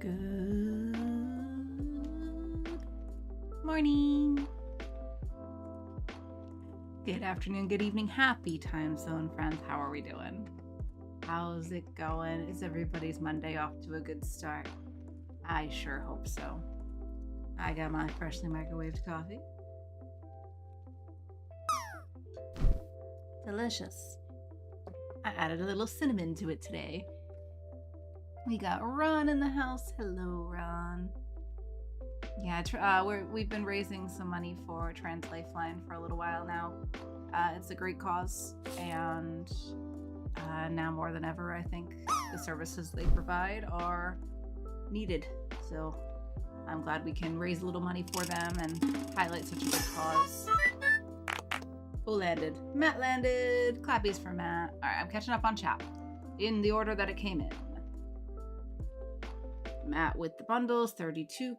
Good morning, good afternoon, good evening, happy time zone friends. How are we doing? How's it going? Is everybody's Monday off to a good start? I sure hope so. I got my freshly microwaved coffee. Delicious. I added a little cinnamon to it today. We got Ron in the house. Hello, Ron. Yeah, we've been raising some money for Trans Lifeline for a little while now. It's a great cause, and now more than ever, I think the services they provide are needed. So I'm glad we can raise a little money for them and highlight such a good cause. Who landed? Matt landed. Clappies for Matt. All right, I'm catching up on chat in the order that it came in. Matt with the bundles, 32%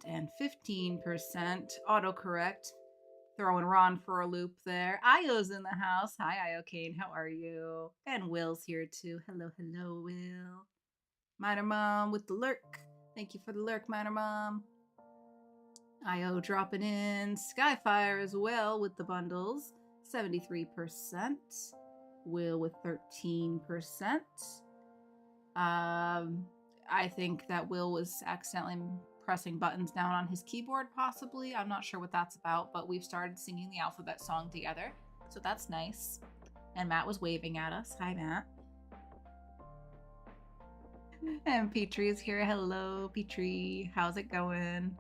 and 15%. Autocorrect. Throwing Ron for a loop there. Io's in the house. Hi, Io Kane. How are you? And Will's here too. Hello, hello, Will. Minor Mom with the lurk. Thank you for the lurk, Minor Mom. Io dropping in. Skyfire as well with the bundles, 73%. Will with 13%. I think that Will was accidentally pressing buttons down on his keyboard, possibly. I'm not sure what that's about, but we've started singing the alphabet song together, so that's nice. And Matt was waving at us. Hi, Matt. And Petrie is here. Hello, Petrie. How's it going?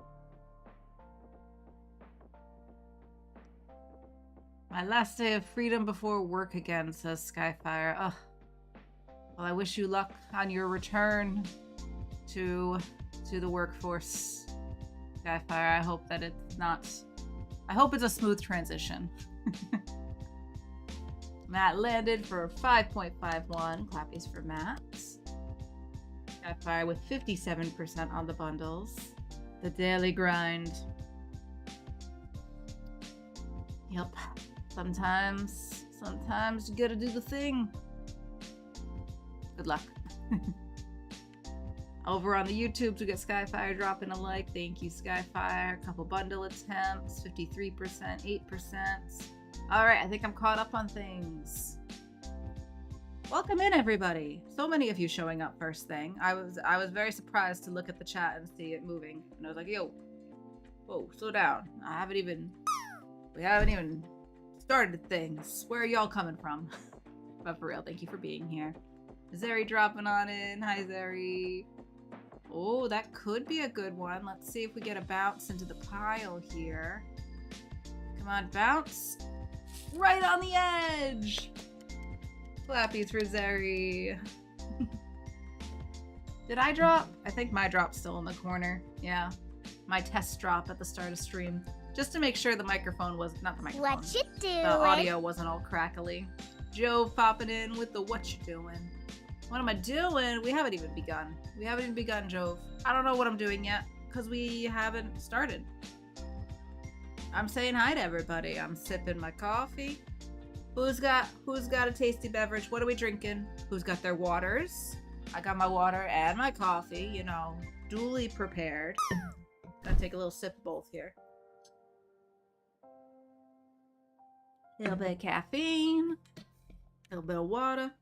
My last day of freedom before work again, says Skyfire. Ugh. Well, I wish you luck on your return to the workforce, Skyfire. I hope that it's not... I hope it's a smooth transition. Matt landed for 5.51. Clappies for Matt. Skyfire with 57% on the bundles. The daily grind. Yep. Sometimes you gotta do the thing. Good luck. Over on the YouTubes, we got Skyfire dropping a like. Thank you, Skyfire. A couple bundle attempts, 53%, 8%. All right, I think I'm caught up on things. Welcome in, everybody. So many of you showing up first thing. I was very surprised to look at the chat and see it moving. And I was like, yo, whoa, slow down. We haven't even started things. Where are y'all coming from? But for real, thank you for being here. Zeri dropping on in. Hi, Zeri. Oh, that could be a good one. Let's see if we get a bounce into the pile here. Come on, bounce. Right on the edge. Clappies for Zeri. Did I drop? I think my drop's still in the corner. Yeah. My test drop at the start of stream. Just to make sure the microphone was... Not the microphone. What you doing? The audio wasn't all crackly. Jove popping in with the what you doing. What am I doing? We haven't even begun. We haven't even begun, Jove. I don't know what I'm doing yet, because we haven't started. I'm saying hi to everybody. I'm sipping my coffee. Who's got a tasty beverage? What are we drinking? Who's got their waters? I got my water and my coffee, you know, duly prepared. Gonna take a little sip of both here. A little bit of caffeine. A little bit of water.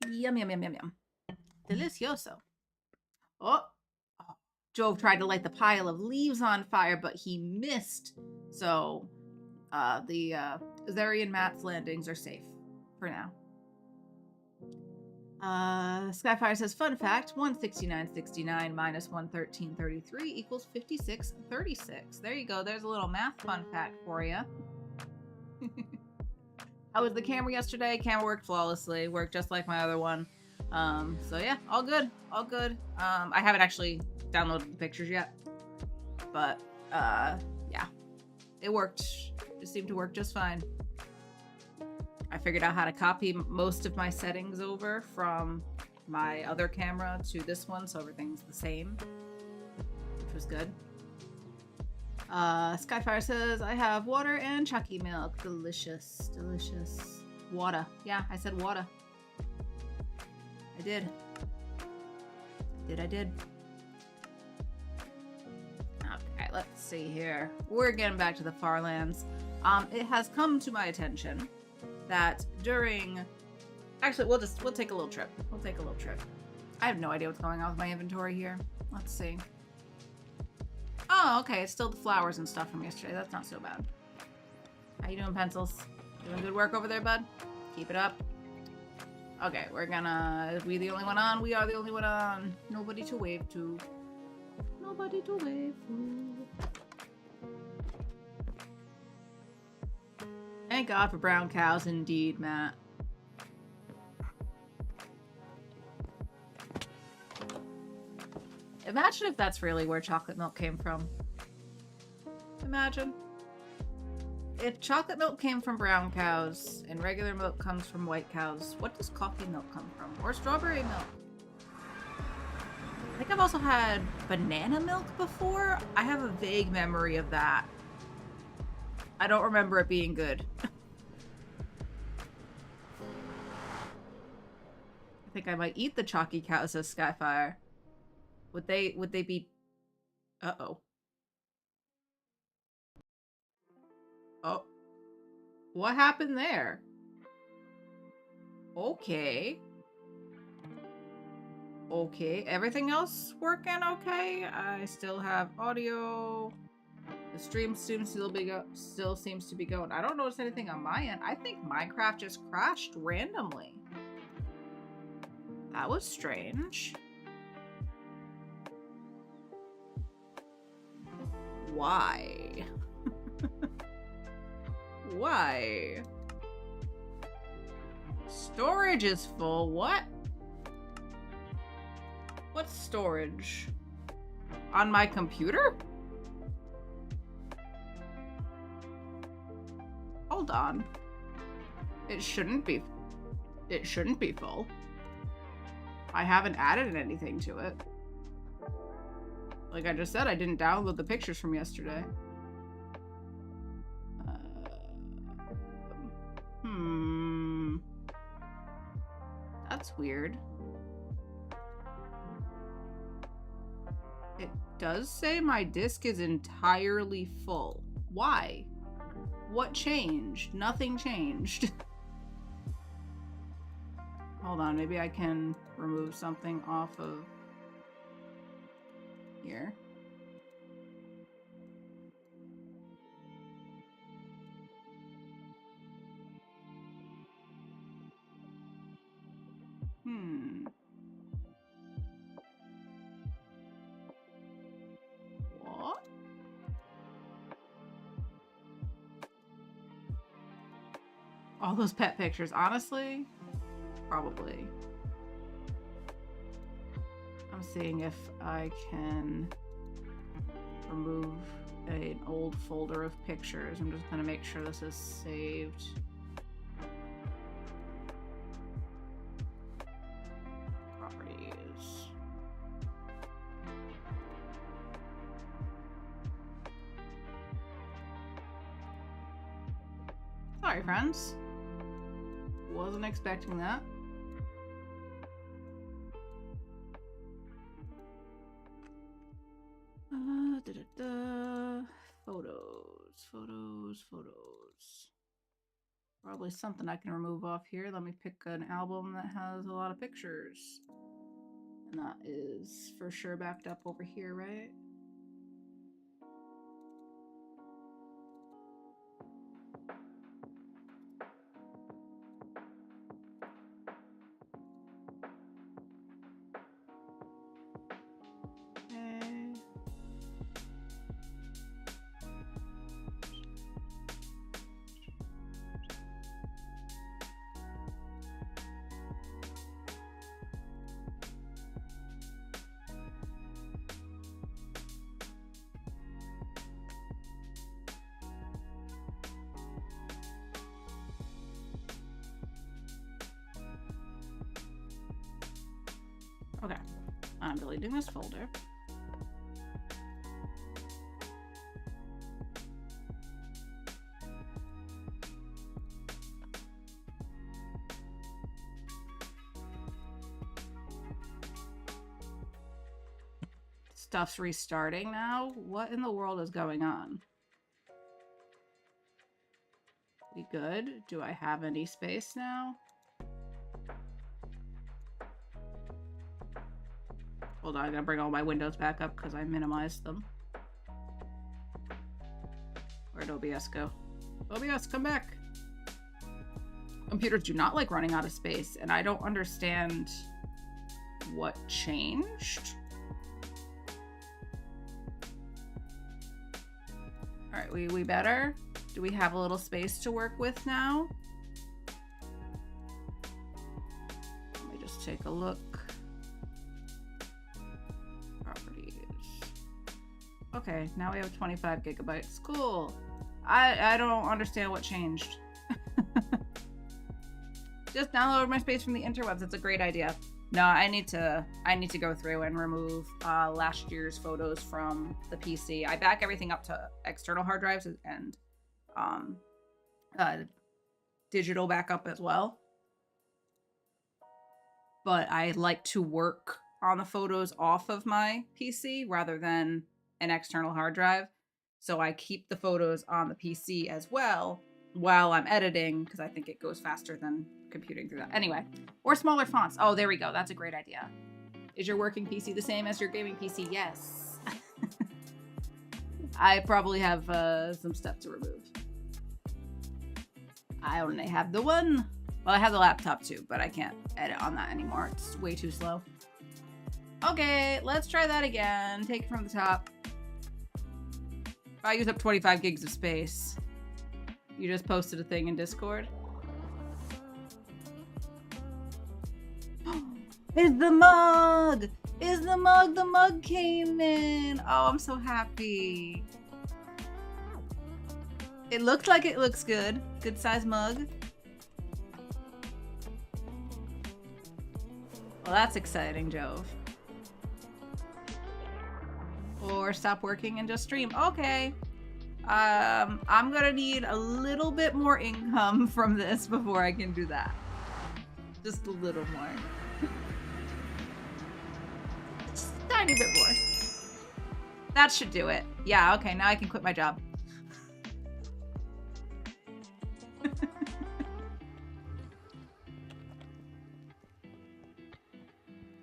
Yum, yum, yum, yum, yum. Delicioso. Oh, Jove tried to light the pile of leaves on fire, but he missed. So, the Zeri and Matt's landings are safe for now. Skyfire says, fun fact, 169.69 minus 113.33 equals 56.36. There you go. There's a little math fun fact for you. How was the camera yesterday? Camera worked flawlessly. Worked just like my other one. So yeah, all good. All good. I haven't actually downloaded the pictures yet. But, yeah. It worked. It seemed to work just fine. I figured out how to copy most of my settings over from my other camera to this one, so everything's the same, which was good. Skyfire says, I have water and Chucky milk. Delicious, delicious. Water. Yeah, I said water. I did. I did. Okay, let's see here. We're getting back to the Farlands. It has come to my attention that during... Actually, we'll take a little trip. We'll take a little trip. I have no idea what's going on with my inventory here. Let's see. Oh, okay. It's still the flowers and stuff from yesterday. That's not so bad. How you doing, Pencils? Doing good work over there, bud? Keep it up. Okay, we're gonna... Is we the only one on? We are the only one on. Nobody to wave to. Nobody to wave to. Thank God for brown cows, indeed, Matt. Imagine if that's really where chocolate milk came from. Imagine. If chocolate milk came from brown cows and regular milk comes from white cows, what does coffee milk come from? Or strawberry milk? I think I've also had banana milk before. I have a vague memory of that. I don't remember it being good. I think I might eat the chalky cows, says Skyfire. Would they be... Uh-oh. Oh. What happened there? Okay. Okay. Everything else working okay? I still have audio. The stream still seems to be going. I don't notice anything on my end. I think Minecraft just crashed randomly. That was strange. Why? Why? Storage is full. What? What's storage? On my computer? Hold on. It shouldn't be full. I haven't added anything to it. Like I just said, I didn't download the pictures from yesterday. That's weird. It does say my disk is entirely full. Why? What changed? Nothing changed. Hold on, maybe I can remove something off of here. What? All those pet pictures, honestly? Probably. I'm seeing if I can remove an old folder of pictures. I'm just gonna make sure this is saved. Properties. Sorry, friends. Wasn't expecting that. Photos. Probably something I can remove off here. Let me pick an album that has a lot of pictures. And that is for sure backed up over here, right? Okay, I'm deleting this folder. stuff's restarting now. What in the world is going on? We good? Do I have any space now? Hold on, I gotta bring all my windows back up because I minimized them. Where'd OBS go? OBS, come back! Computers do not like running out of space, and I don't understand what changed. Alright, we better? Do we have a little space to work with now? Let me just take a look. Properties. Okay, now we have 25 gigabytes. Cool. I don't understand what changed. Just download my space from the interwebs. It's a great idea. No, I need to go through and remove last year's photos from the PC. I back everything up to external hard drives and digital backup as well. But I like to work on the photos off of my PC rather than an external hard drive. So I keep the photos on the PC as well while I'm editing because I think it goes faster than computing through that. Anyway, or smaller fonts. Oh, there we go. That's a great idea. Is your working PC the same as your gaming PC? Yes. I probably have some stuff to remove. I only have the one. Well, I have the laptop too, but I can't edit on that anymore. It's way too slow. Okay, let's try that again. Take it from the top. If I use up 25 gigs of space. You just posted a thing in Discord. It's the mug! It's the mug! The mug came in! Oh, I'm so happy. It looks like it looks good. Good size mug. Well, that's exciting, Jove. Or stop working and just stream. Okay. I'm gonna need a little bit more income from this before I can do that. Just a little more. Just a tiny bit more. That should do it. Yeah, okay, now I can quit my job.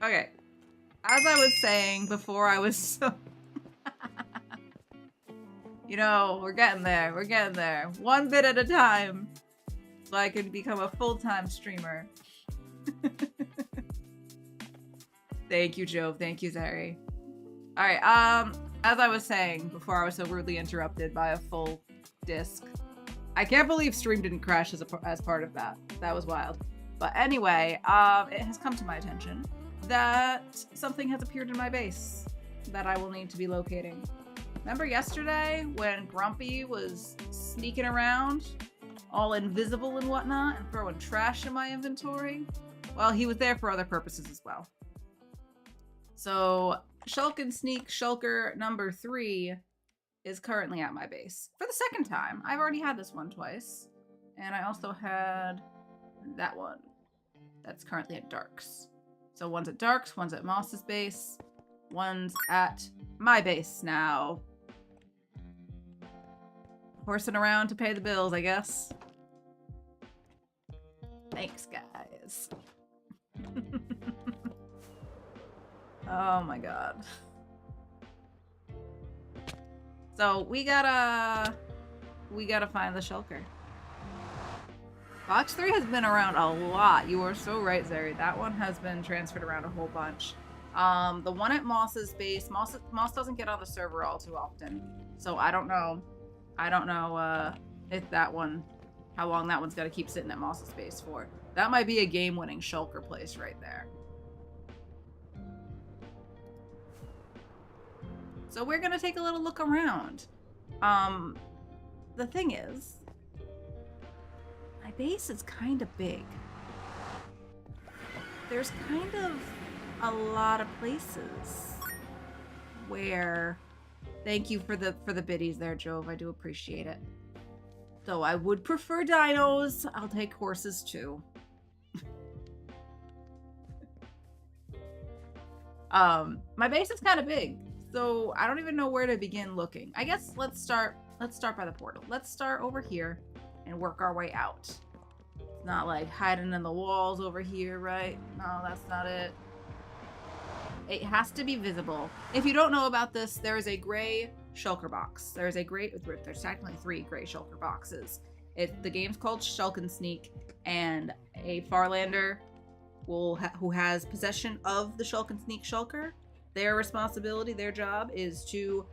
Okay. As I was saying before, I was so... You know, we're getting there. We're getting there. One bit at a time. So I can become a full-time streamer. Thank you, Jove. Thank you, Zari. Alright, as I was saying before I was so rudely interrupted by a full disc. I can't believe stream didn't crash as part of that. That was wild. But anyway, it has come to my attention that something has appeared in my base that I will need to be locating. Remember yesterday when Grumpy was sneaking around, all invisible and whatnot, and throwing trash in my inventory? Well, he was there for other purposes as well. So, Shulk and Sneak Shulker number 3 is currently at my base. For the second time. I've already had this one twice. And I also had that one. That's currently at Dark's. So one's at Dark's, one's at Moss's base, one's at my base now. Horsing around to pay the bills, I guess. Thanks, guys. Oh my god. So we gotta find the shulker. Box 3 has been around a lot. You are so right, Zeri. That one has been transferred around a whole bunch. The one at Moss's base, Moss doesn't get on the server all too often. So I don't know if that one, how long that one's got to keep sitting at Moss's base for. That might be a game-winning shulker place right there. So we're gonna take a little look around. The thing is, my base is kind of big. There's kind of a lot of places where... Thank you for the biddies there, Jove. I do appreciate it. Though I would prefer dinos. I'll take horses too. My base is kind of big. So I don't even know where to begin looking. I guess let's start by the portal. Let's start over here and work our way out. It's not like hiding in the walls over here, right? No, that's not it. It has to be visible. If you don't know about this, there is a gray shulker box. There's technically 3 gray shulker boxes. The game's called Shulk and Sneak, and a Farlander who has possession of the Shulk and Sneak shulker, their responsibility, their job is to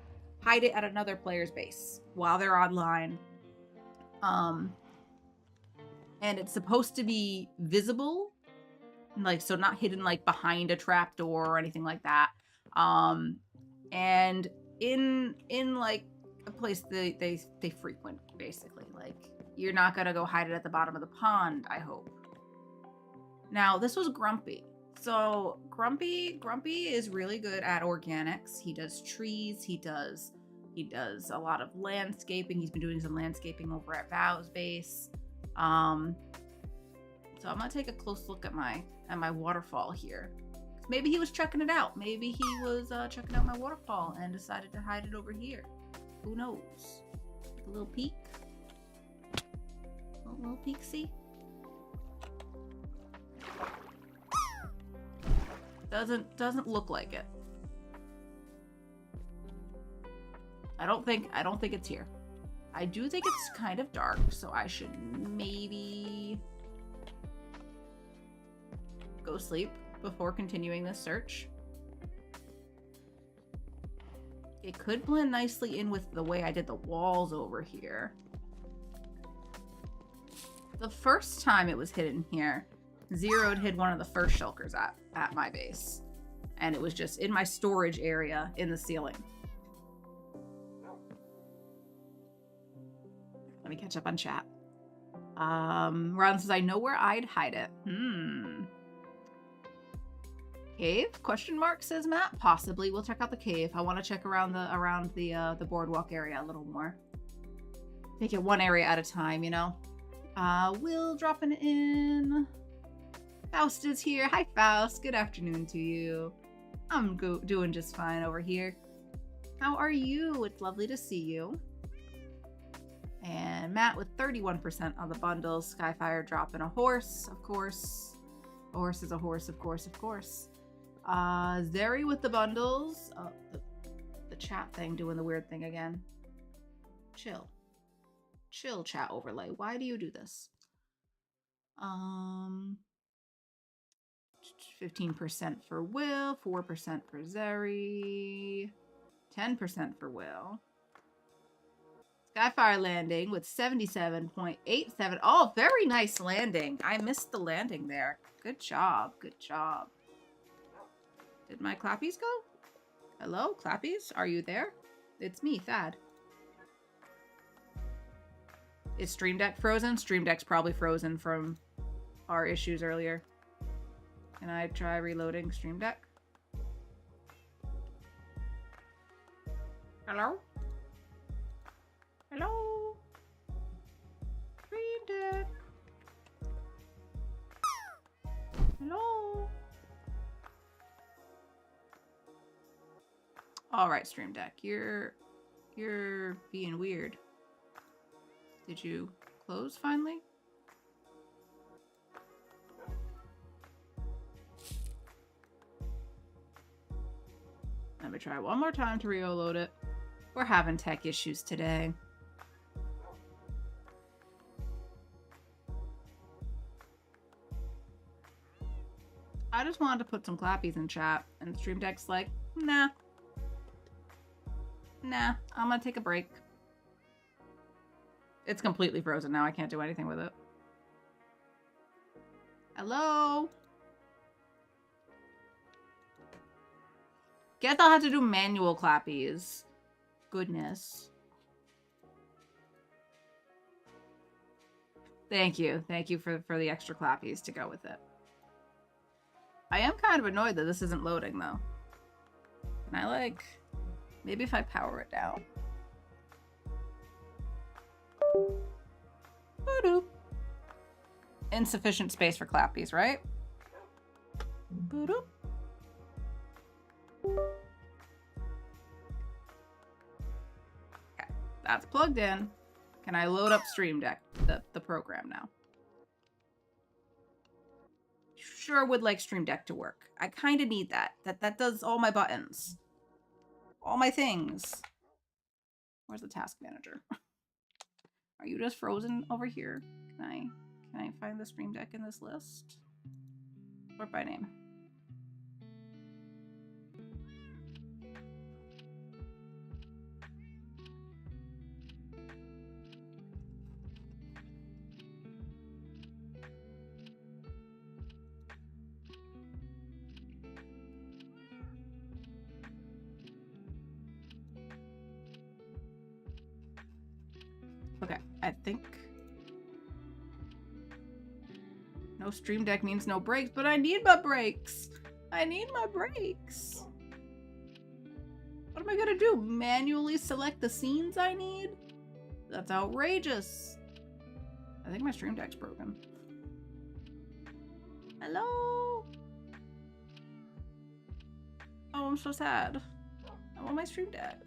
hide it at another player's base while they're online. And it's supposed to be visible, like, so not hidden like behind a trapdoor or anything like that. And in like a place they frequent, basically. Like, you're not gonna go hide it at the bottom of the pond, I hope. Now, this was Grumpy. So Grumpy is really good at organics. He does trees. He does a lot of landscaping. He's been doing some landscaping over at Vow's base. So I'm gonna take a close look at my waterfall here. Maybe he was checking it out. Maybe he was checking out my waterfall and decided to hide it over here. Who knows? Take a little peek. A little peek, see? Doesn't look like it. I don't think it's here. I do think it's kind of dark, so I should maybe go sleep before continuing this search. It could blend nicely in with the way I did the walls over here. The first time it was hidden here, Zero'd hid one of the first shulkers at my base. And it was just in my storage area in the ceiling. Let me catch up on chat. Ron says, I know where I'd hide it. Cave? Question mark, says Matt. Possibly. We'll check out the cave. I want to check around the boardwalk area a little more. Take it one area at a time, you know. Will dropping in. Faust is here. Hi, Faust. Good afternoon to you. I'm doing just fine over here. How are you? It's lovely to see you. And Matt with 31% on the bundles. Skyfire dropping a horse, of course. A horse is a horse, of course, of course. Zeri with the bundles. Oh, the chat thing doing the weird thing again. Chill. Chill, chat overlay. Why do you do this? 15% for Will, 4% for Zeri, 10% for Will. Skyfire landing with 77.87. Oh, very nice landing. I missed the landing there. Good job. Good job. Did my clappies go? Hello, clappies? Are you there? It's me, Thad. Is Stream Deck frozen? Stream Deck's probably frozen from our issues earlier. Can I try reloading Stream Deck? Hello? Hello? Stream Deck? Hello? Alright, Stream Deck. You're being weird. Did you close finally? Let me try one more time to reload it. We're having tech issues today. I just wanted to put some clappies in chat, and Stream Deck's like, nah. Nah, I'm gonna take a break. It's completely frozen now. I can't do anything with it. Hello? Guess I'll have to do manual clappies. Goodness. Thank you. Thank you for the extra clappies to go with it. I am kind of annoyed that this isn't loading, though. Can I, like... Maybe if I power it down. Boop. Insufficient space for clappies, right? Boop. That's plugged in. Can I load up Stream Deck, the program now? Sure would like Stream Deck to work. I kind of need that. That does all my buttons. All my things. Where's the task manager? Are you just frozen over here? Can I find the Stream Deck in this list? Sort by name. Okay, I think no Stream Deck means no breaks, but I need my breaks. I need my breaks. What am I gonna do? Manually select the scenes I need? That's outrageous. I think my Stream Deck's broken. Hello? Oh, I'm so sad. I want my Stream Deck.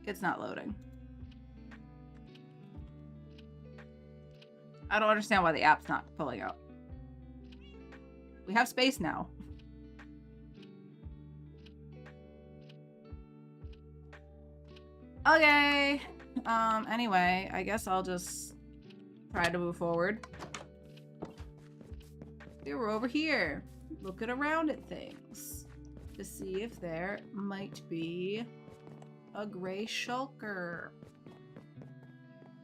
It's not loading. I don't understand why the app's not pulling out. We have space now. Okay. Anyway, I guess I'll just try to move forward. Okay, we're over here. Looking around at things to see if there might be a gray shulker.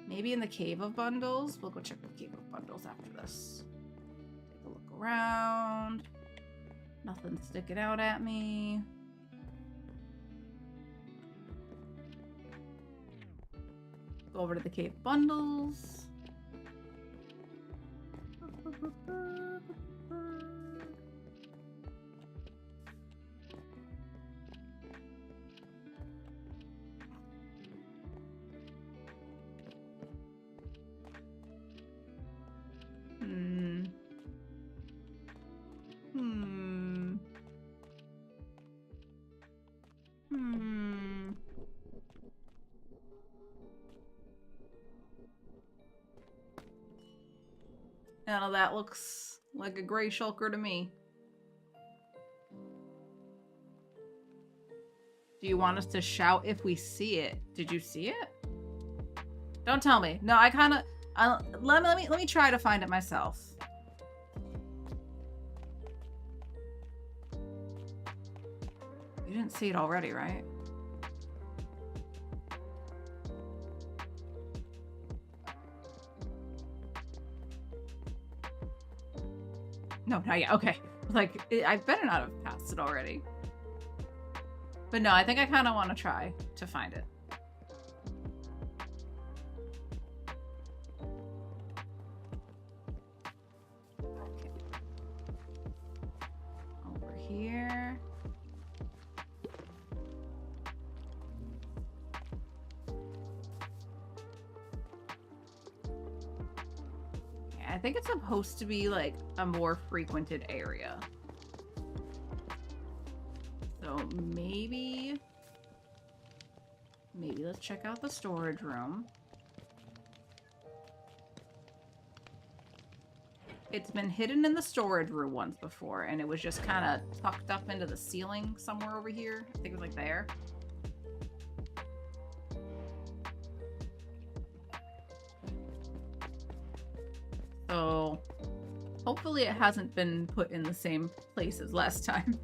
Maybe in the Cave of Bundles. We'll go check the Cave of Bundles after this. Take a look around. Nothing sticking out at me. Go over to the Cave of Bundles. Now that looks like a gray shulker to me. Do you want us to shout if we see it? Did you see it? Don't tell me. No, I kind of. Let me try to find it myself. You didn't see it already, right? No, not yet. Okay. Like, I better not have passed it already. But no, I think I kind of want to try to find it. Okay. Over here. I think it's supposed to be like a more frequented area. So maybe let's check out the storage room. It's been hidden in the storage room once before, and it was just kind of tucked up into the ceiling somewhere over here. I think it was like there. So hopefully it hasn't been put in the same place as last time.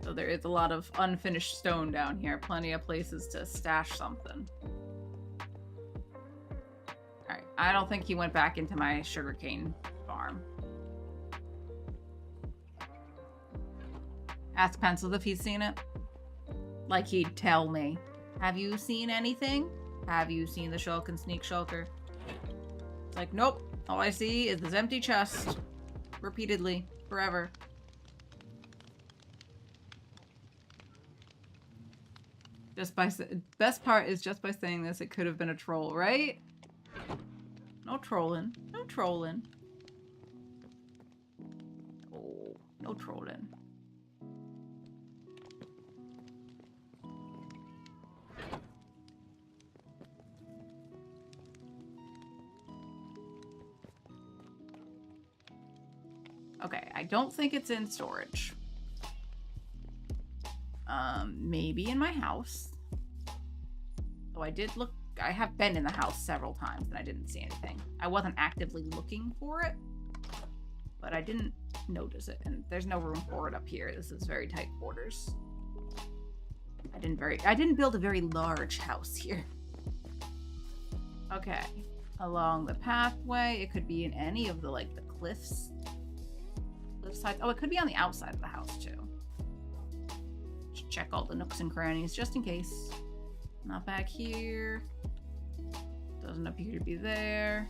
So there is a lot of unfinished stone down here. Plenty of places to stash something. Alright, I don't think he went back into my sugarcane farm. Ask Pencils if he's seen it. Like he'd tell me. Have you seen anything? Have you seen the Shulk and Sneak Shulker? It's like, nope. All I see is this empty chest. Repeatedly. Forever. Best part is just by saying this, it could have been a troll, right? No trolling. No trolling. trolling. Okay, I don't think it's in storage. Maybe in my house. Oh, I did look. I have been in the house several times and I didn't see anything. I wasn't actively looking for it, but I didn't notice it. And there's no room for it up here. This is very tight quarters. I didn't build a very large house here. Okay, along the pathway. It could be in any of the like the cliffs. Cliff sides. Oh, it could be on the outside of the house too. Just check all the nooks and crannies just in case. Not back here. Doesn't appear to be there.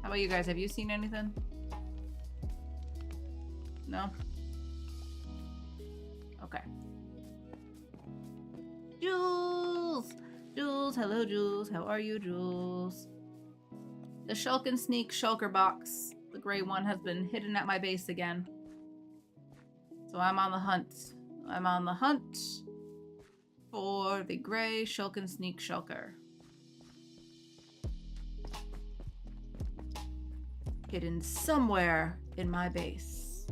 How about you guys? Have you seen anything? No? Okay. Jules! Jules, hello Jules. How are you, Jules? The Shulk and Sneak shulker box, the gray one, has been hidden at my base again. So I'm on the hunt. I'm on the hunt for the gray Shulk and Sneak shulker. Hidden somewhere in my base.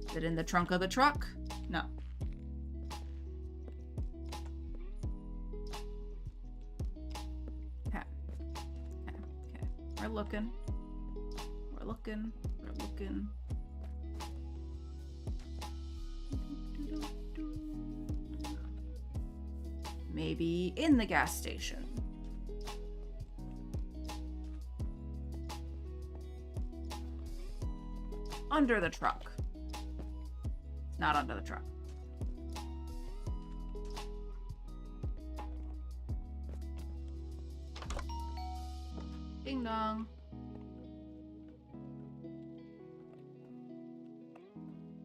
Is it in the trunk of the truck? No. Okay. Okay. Okay. We're looking. We're looking. We're looking. Maybe in the gas station. Under the truck. Not under the truck. Ding dong.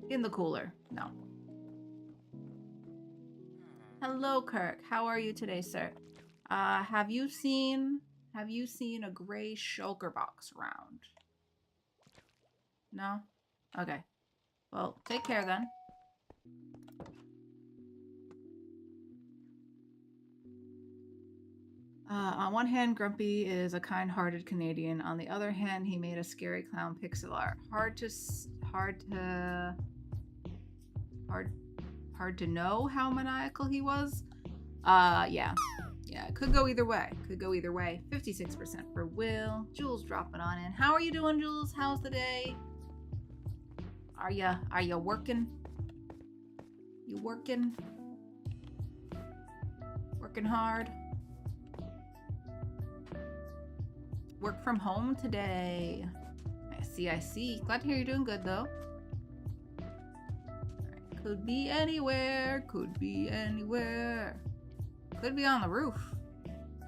In the cooler. No. Hello, Kirk. How are you today, sir? Have you seen a gray shulker box around? No? Okay. Well, take care then. On one hand, Grumpy is a kind-hearted Canadian. On the other hand, he made a scary clown pixel art. Hard to know how maniacal he was. Yeah. Yeah, it could go either way. Could go either way. 56% for Will. Jules dropping on in. How are you doing, Jules? How's the day? Are ya working? You working? Working hard? Work from home today. I see. Glad to hear you're doing good though. Could be anywhere. Could be anywhere. Could be on the roof.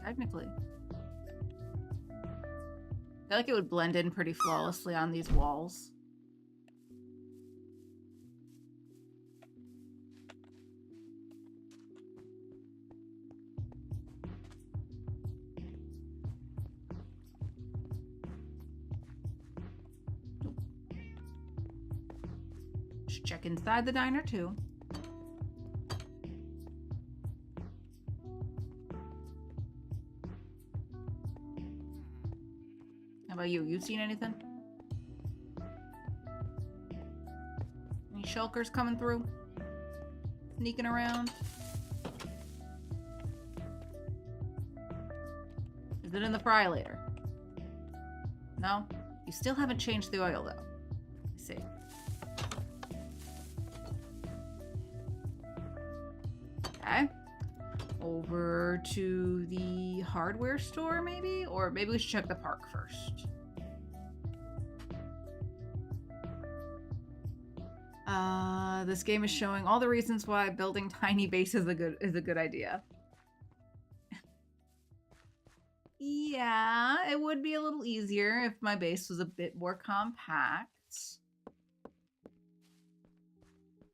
Technically. I feel like it would blend in pretty flawlessly on these walls. Should check inside the diner too. How about you? You seen anything? Any shulkers coming through? Sneaking around? Is it in the fry later? No? You still haven't changed the oil though. I see. Okay. Over to the hardware store, maybe? Or maybe we should check the park first. This game is showing all the reasons why building tiny base is a good idea. Yeah, it would be a little easier if my base was a bit more compact.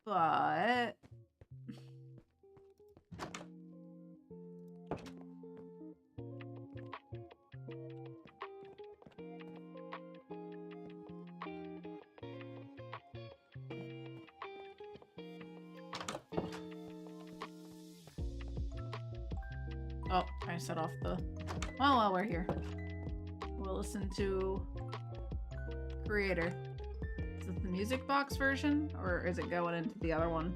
But Oh, I set off the... Well, while we're here, we'll listen to Creator. Is it the music box version, or is it going into the other one?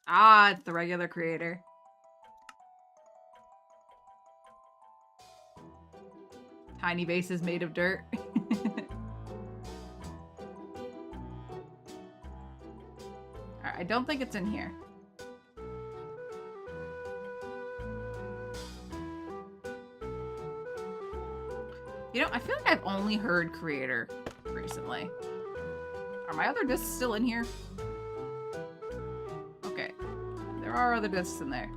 Ah, it's the regular Creator. Tiny bases made of dirt. Alright, I don't think it's in here. You know, I feel like I've only heard Creator recently. Are my other discs still in here? Okay. There are other discs in there.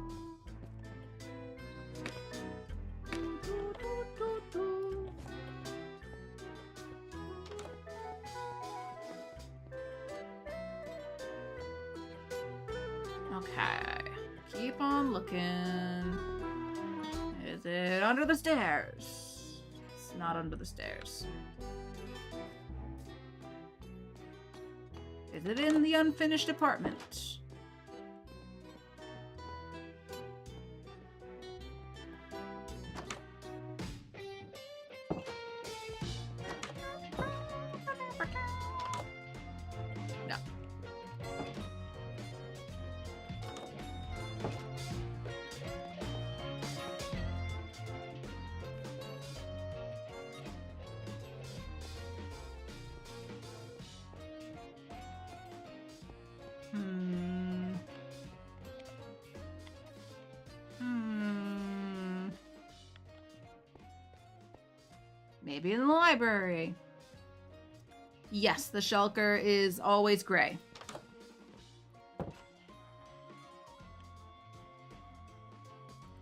Okay. Keep on looking. Is it under the stairs? Not under the stairs. Is it in the unfinished apartment? No. Maybe in the library. Yes, the shulker is always gray.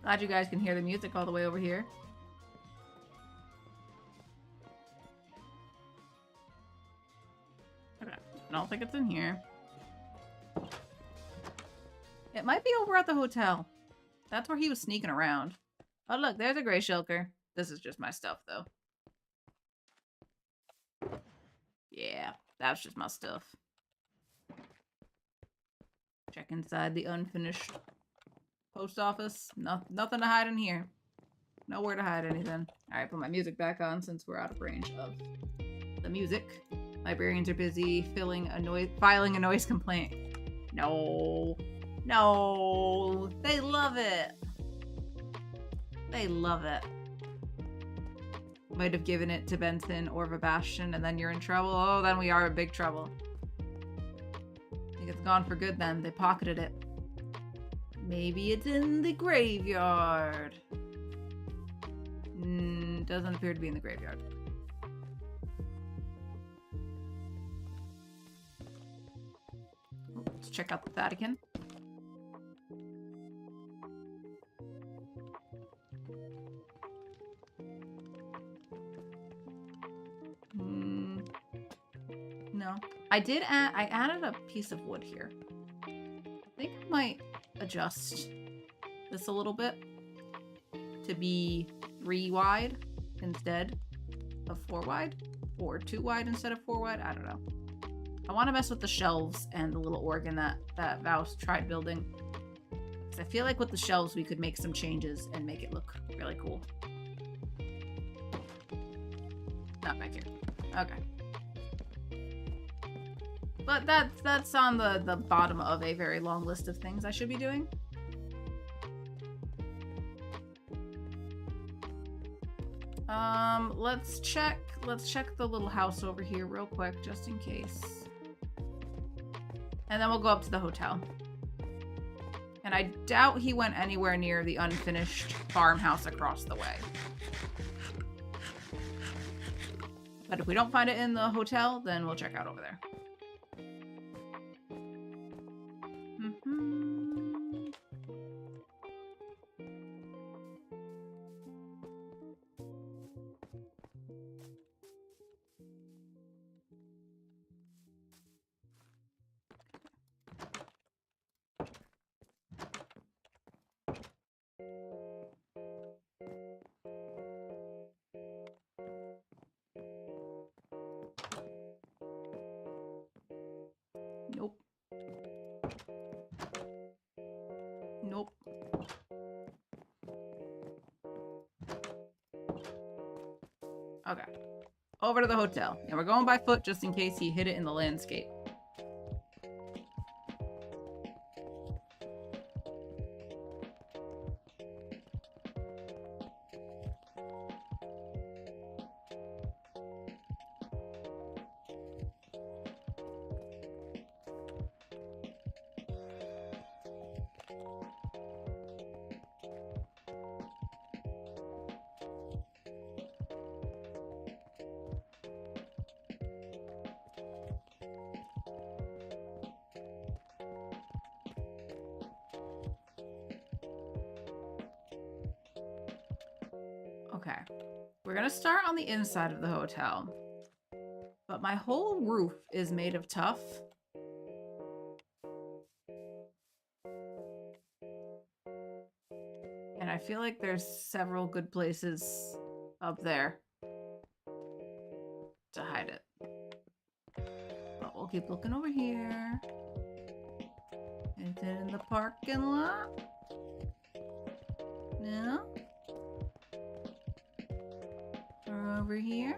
Glad you guys can hear the music all the way over here. Okay, I don't think it's in here. It might be over at the hotel. That's where he was sneaking around. Oh look, there's a gray shulker. This is just my stuff though. Yeah, that's just my stuff. Check inside the unfinished post office. Nothing to hide in here. Nowhere to hide anything. Alright, put my music back on since we're out of range of the music. Librarians are busy filing a noise complaint. No. No. They love it. They love it. Might have given it to Benson or Sebastian, and then you're in trouble. Oh, then we are in big trouble. I think it's gone for good then. They pocketed it. Maybe it's in the graveyard. Doesn't appear to be in the graveyard. Let's check out the Vatican. No. I added a piece of wood here. I think I might adjust this a little bit to be 3 wide instead of 4 wide, or 2 wide instead of 4 wide. I don't know. I want to mess with the shelves and the little organ that Vouse tried building. Because I feel like with the shelves we could make some changes and make it look really cool. Not back here. Okay. But that's on the bottom of a very long list of things I should be doing. Let's check the little house over here real quick, just in case. And then we'll go up to the hotel. And I doubt he went anywhere near the unfinished farmhouse across the way. But if we don't find it in the hotel, then we'll check out over there. Nope. Nope. over to the hotel. And we're going by foot just in case he hid it in the landscape. Okay, we're gonna start on the inside of the hotel, but my whole roof is made of tuff. And I feel like there's several good places up there to hide it. But we'll keep looking over here. Is it in the parking lot? No? Or over here?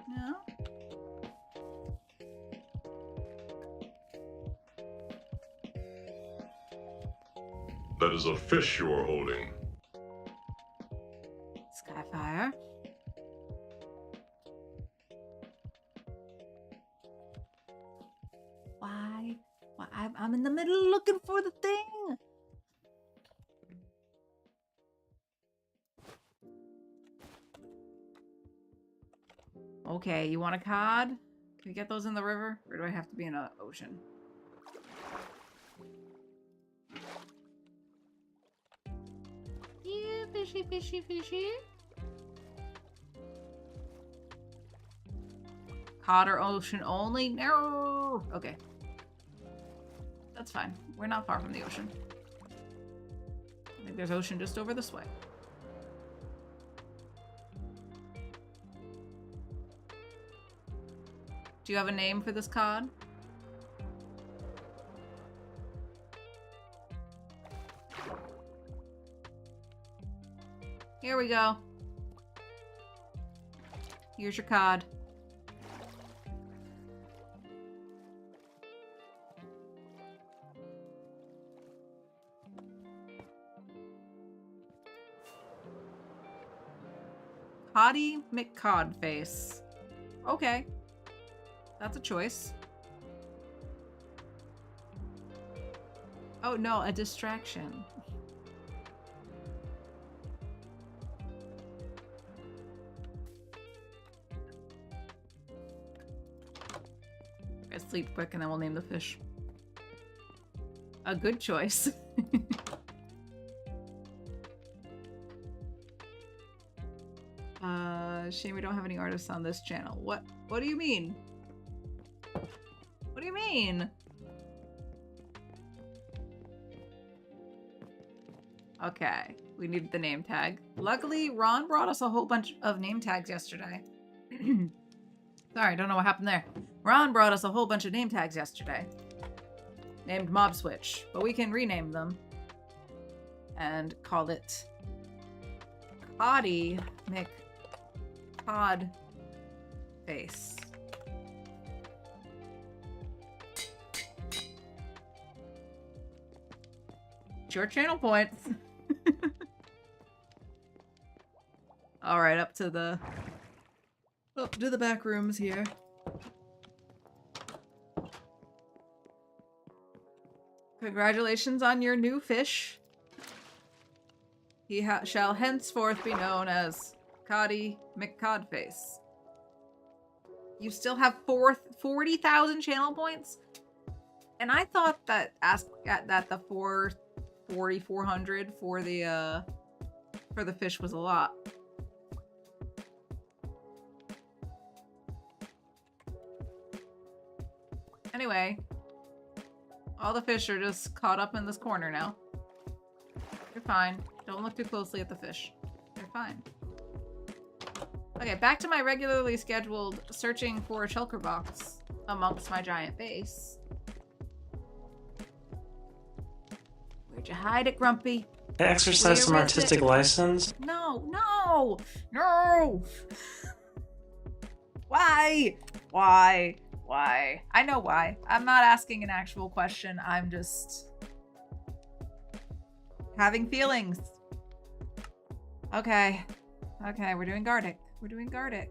No? That is a fish you are holding. Skyfire. Why? I'm in the middle looking for the thing. Okay, you want a cod? Can we get those in the river? Or do I have to be in an ocean? Yeah, fishy, fishy, fishy. Cod or ocean only? No. Okay. That's fine. We're not far from the ocean. I think there's ocean just over this way. Do you have a name for this cod? Here we go. Here's your cod. Coddy McCodface. Okay. That's a choice. Oh no, a distraction. Let's sleep quick and then we'll name the fish. A good choice. Shame we don't have any artists on this channel. What do you mean? What do you mean? Okay, we need the name tag. Luckily, Ron brought us a whole bunch of name tags yesterday. Sorry, don't know what happened there. Ron brought us a whole bunch of name tags yesterday. Named Mob Switch, but we can rename them. And call it Coddy McCodface. It's your channel points. All right, up to the back rooms here. Congratulations on your new fish. He shall henceforth be known as Coddy McCodface. You still have 40,000 channel points? And I thought that the 400 for the fish was a lot. Anyway, all the fish are just caught up in this corner now. You're fine. Don't look too closely at the fish. You're fine. Okay, back to my regularly scheduled searching for a shulker box amongst my giant base. Where'd you hide it, Grumpy? Exercise some artistic license? No, no, no! Why? Why? Why? I know why. I'm not asking an actual question. I'm just having feelings. Okay. Okay, we're doing Gardic. We're doing Gardic.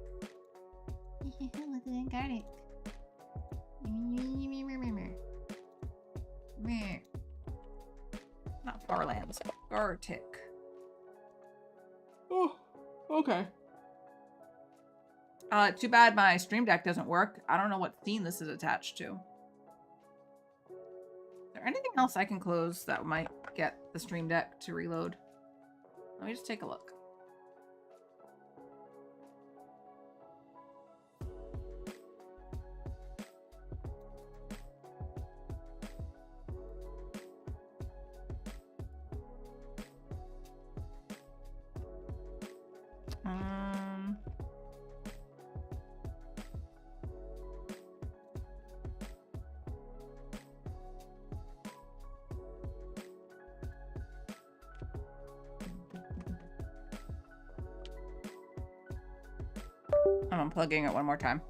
We're doing Gardic. Not Farlands. Gartic. Oh, okay. Too bad my stream deck doesn't work. I don't know what theme this is attached to. Is there anything else I can close that might get the stream deck to reload? Let me just take a look. I'm unplugging it one more time.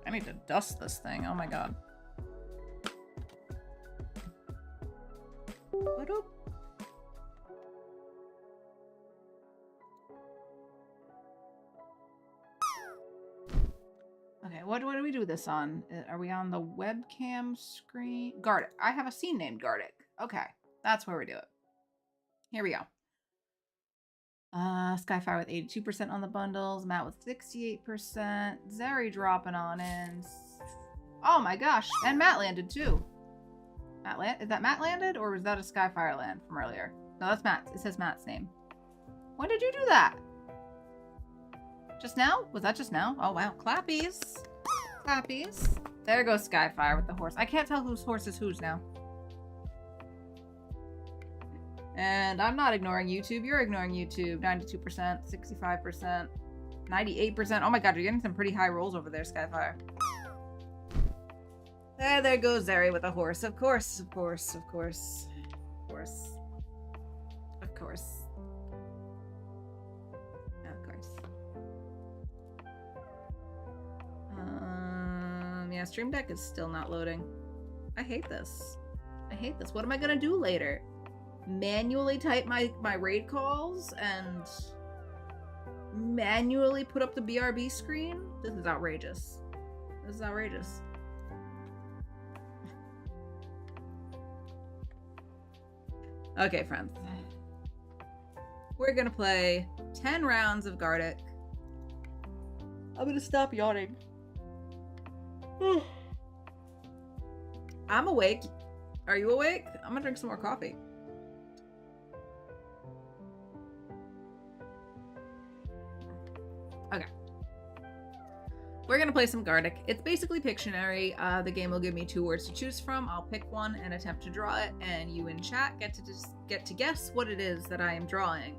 I need to dust this thing. Oh my god. Okay, what do we do this on? Are we on the webcam screen? Gardic. I have a scene named Gardic. Okay, that's where we do it. Here we go. Skyfire with 82% on the bundles, Matt with 68%, Zeri dropping on in. Oh my gosh, and Matt landed too. Is that Matt landed, or was that a Skyfire land from earlier? No, that's Matt. It says Matt's name. When did you do that? Just now? Was that just now? Oh wow, clappies. Clappies. There goes Skyfire with the horse. I can't tell whose horse is whose now. And I'm not ignoring YouTube. You're ignoring YouTube. 92%, 65%, 98%. Oh my god, you're getting some pretty high rolls over there, Skyfire. There goes Zeri with a horse. Of course, of course, of course. Of course. Of course. Of course. Yeah, Stream Deck is still not loading. I hate this. I hate this. What am I gonna do later? Manually type my raid calls and manually put up the BRB screen? This is outrageous. This is outrageous. Okay, friends. We're gonna play 10 rounds of Gardic. I'm gonna stop yawning. I'm awake. Are you awake? I'm gonna drink some more coffee. Okay. We're gonna play some Gardic. It's basically Pictionary. The game will give me 2 words to choose from. I'll pick one and attempt to draw it, and you in chat get to guess what it is that I am drawing.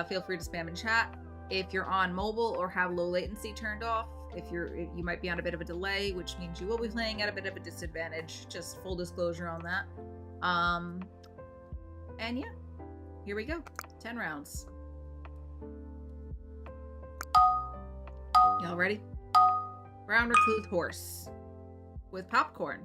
Feel free to spam in chat. If you're on mobile or have low latency turned off, you might be on a bit of a delay, which means you will be playing at a bit of a disadvantage. Just full disclosure on that. And yeah, here we go. 10 rounds. Y'all ready? Brown recluse horse with popcorn.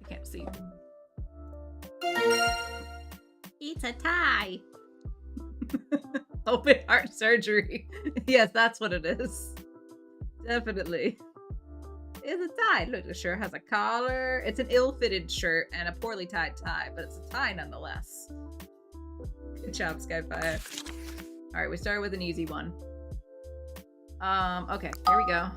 I can't see. It's a tie. Open heart surgery. Yes, that's what it is. Definitely. It's a tie. Look, the shirt has a collar. It's an ill-fitted shirt and a poorly tied tie, but it's a tie nonetheless. Good job, Skyfire. All right, we started with an easy one. Okay, here we go.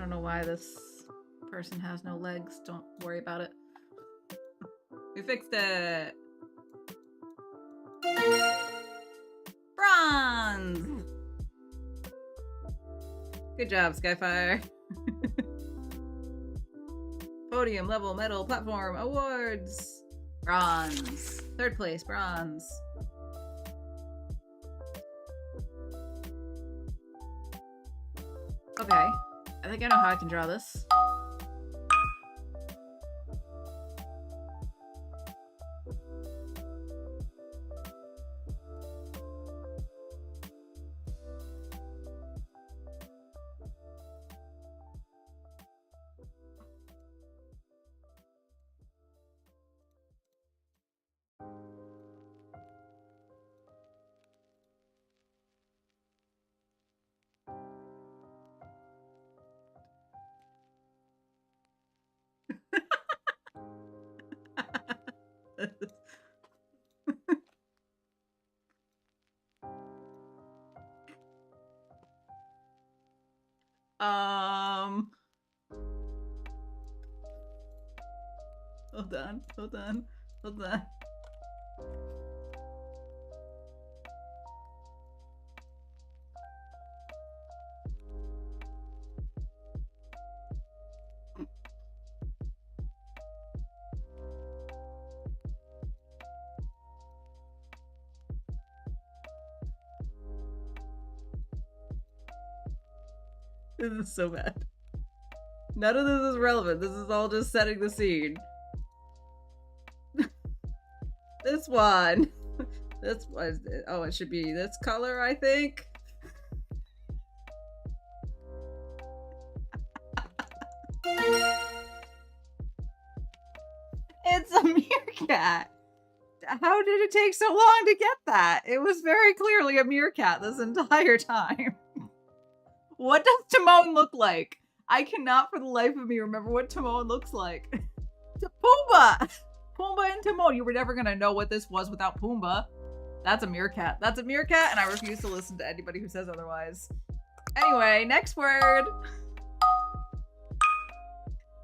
don't know why this person has no legs. Don't worry about it. We fixed it. Bronze! Good job, Skyfire. Podium, level, medal, platform, awards. Bronze. Third place, bronze. Okay. I think I know how I can draw this. Hold on. This is so bad. None of this is relevant. This is all just setting the scene. This one. This was. Oh, it should be this color, I think. It's a meerkat. How did it take so long to get that? It was very clearly a meerkat this entire time. What does Timon look like? I cannot for the life of me remember what Timon looks like. Pumbaa! Pumbaa and Timon. You were never gonna know what this was without Pumbaa. That's a meerkat. That's a meerkat, and I refuse to listen to anybody who says otherwise. Anyway, next word.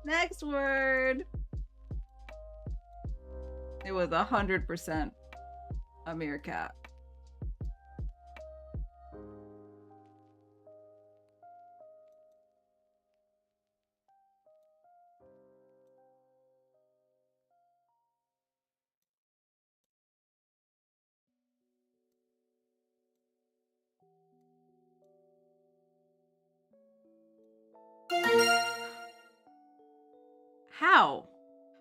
Next word. It was 100% a meerkat. How?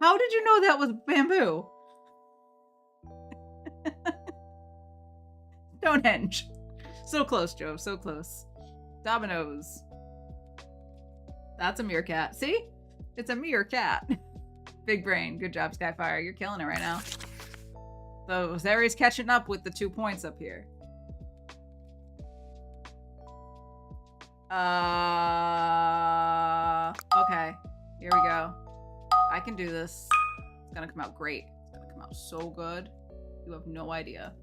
How did you know that was bamboo? Stonehenge. So close, Joe. So close. Dominoes. That's a meerkat. See? It's a meerkat. Big brain. Good job, Skyfire. You're killing it right now. So Zeri's catching up with the 2 points up here. Okay. Here we go. I can do this. It's gonna come out great. It's gonna come out so good. You have no idea.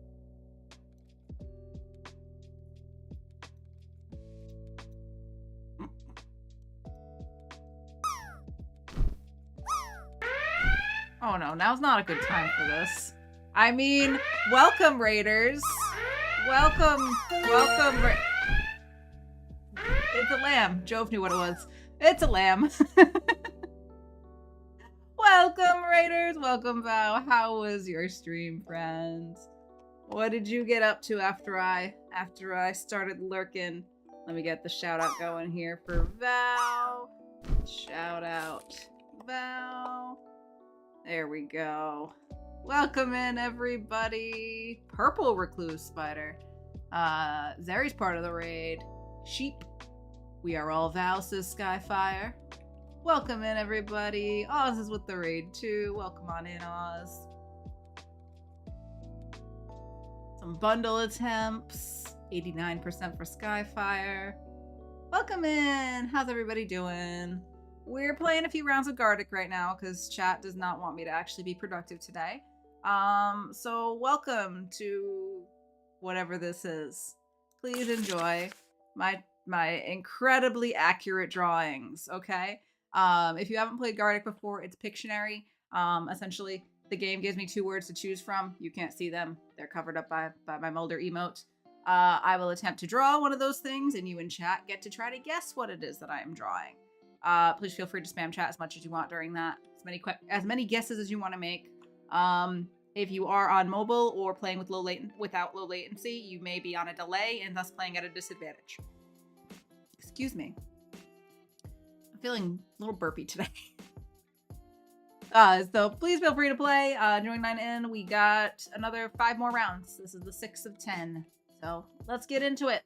Oh no, now's not a good time for this. I mean, welcome, Raiders. Welcome. It's a lamb. Jove knew what it was. It's a lamb. Welcome, Raiders. Welcome, Val. How was your stream, friends? What did you get up to after I started lurking? Let me get the shout out going here for Val. Shout out, Val. There we go. Welcome in, everybody. Purple recluse spider. Zeri's part of the raid. Sheep. We are all Val, says Skyfire. Welcome in, everybody. Oz is with the raid, too. Welcome on in, Oz. Some bundle attempts. 89% for Skyfire. Welcome in. How's everybody doing? We're playing a few rounds of Gartic right now because chat does not want me to actually be productive today. So welcome to whatever this is. Please enjoy. My my incredibly accurate drawings, okay? If you haven't played Gartic before, it's Pictionary. Essentially, the game gives me 2 words to choose from. You can't see them. They're covered up by my Mulder emote. I will attempt to draw one of those things, and you in chat get to try to guess what it is that I am drawing. Please feel free to spam chat as much as you want during that. As many guesses as you want to make. If you are on mobile or playing with without low latency, you may be on a delay and thus playing at a disadvantage. Excuse me. I'm feeling a little burpy today. So please feel free to play. During 9 in, we got another 5 more rounds. This is the 6th of 10. So let's get into it.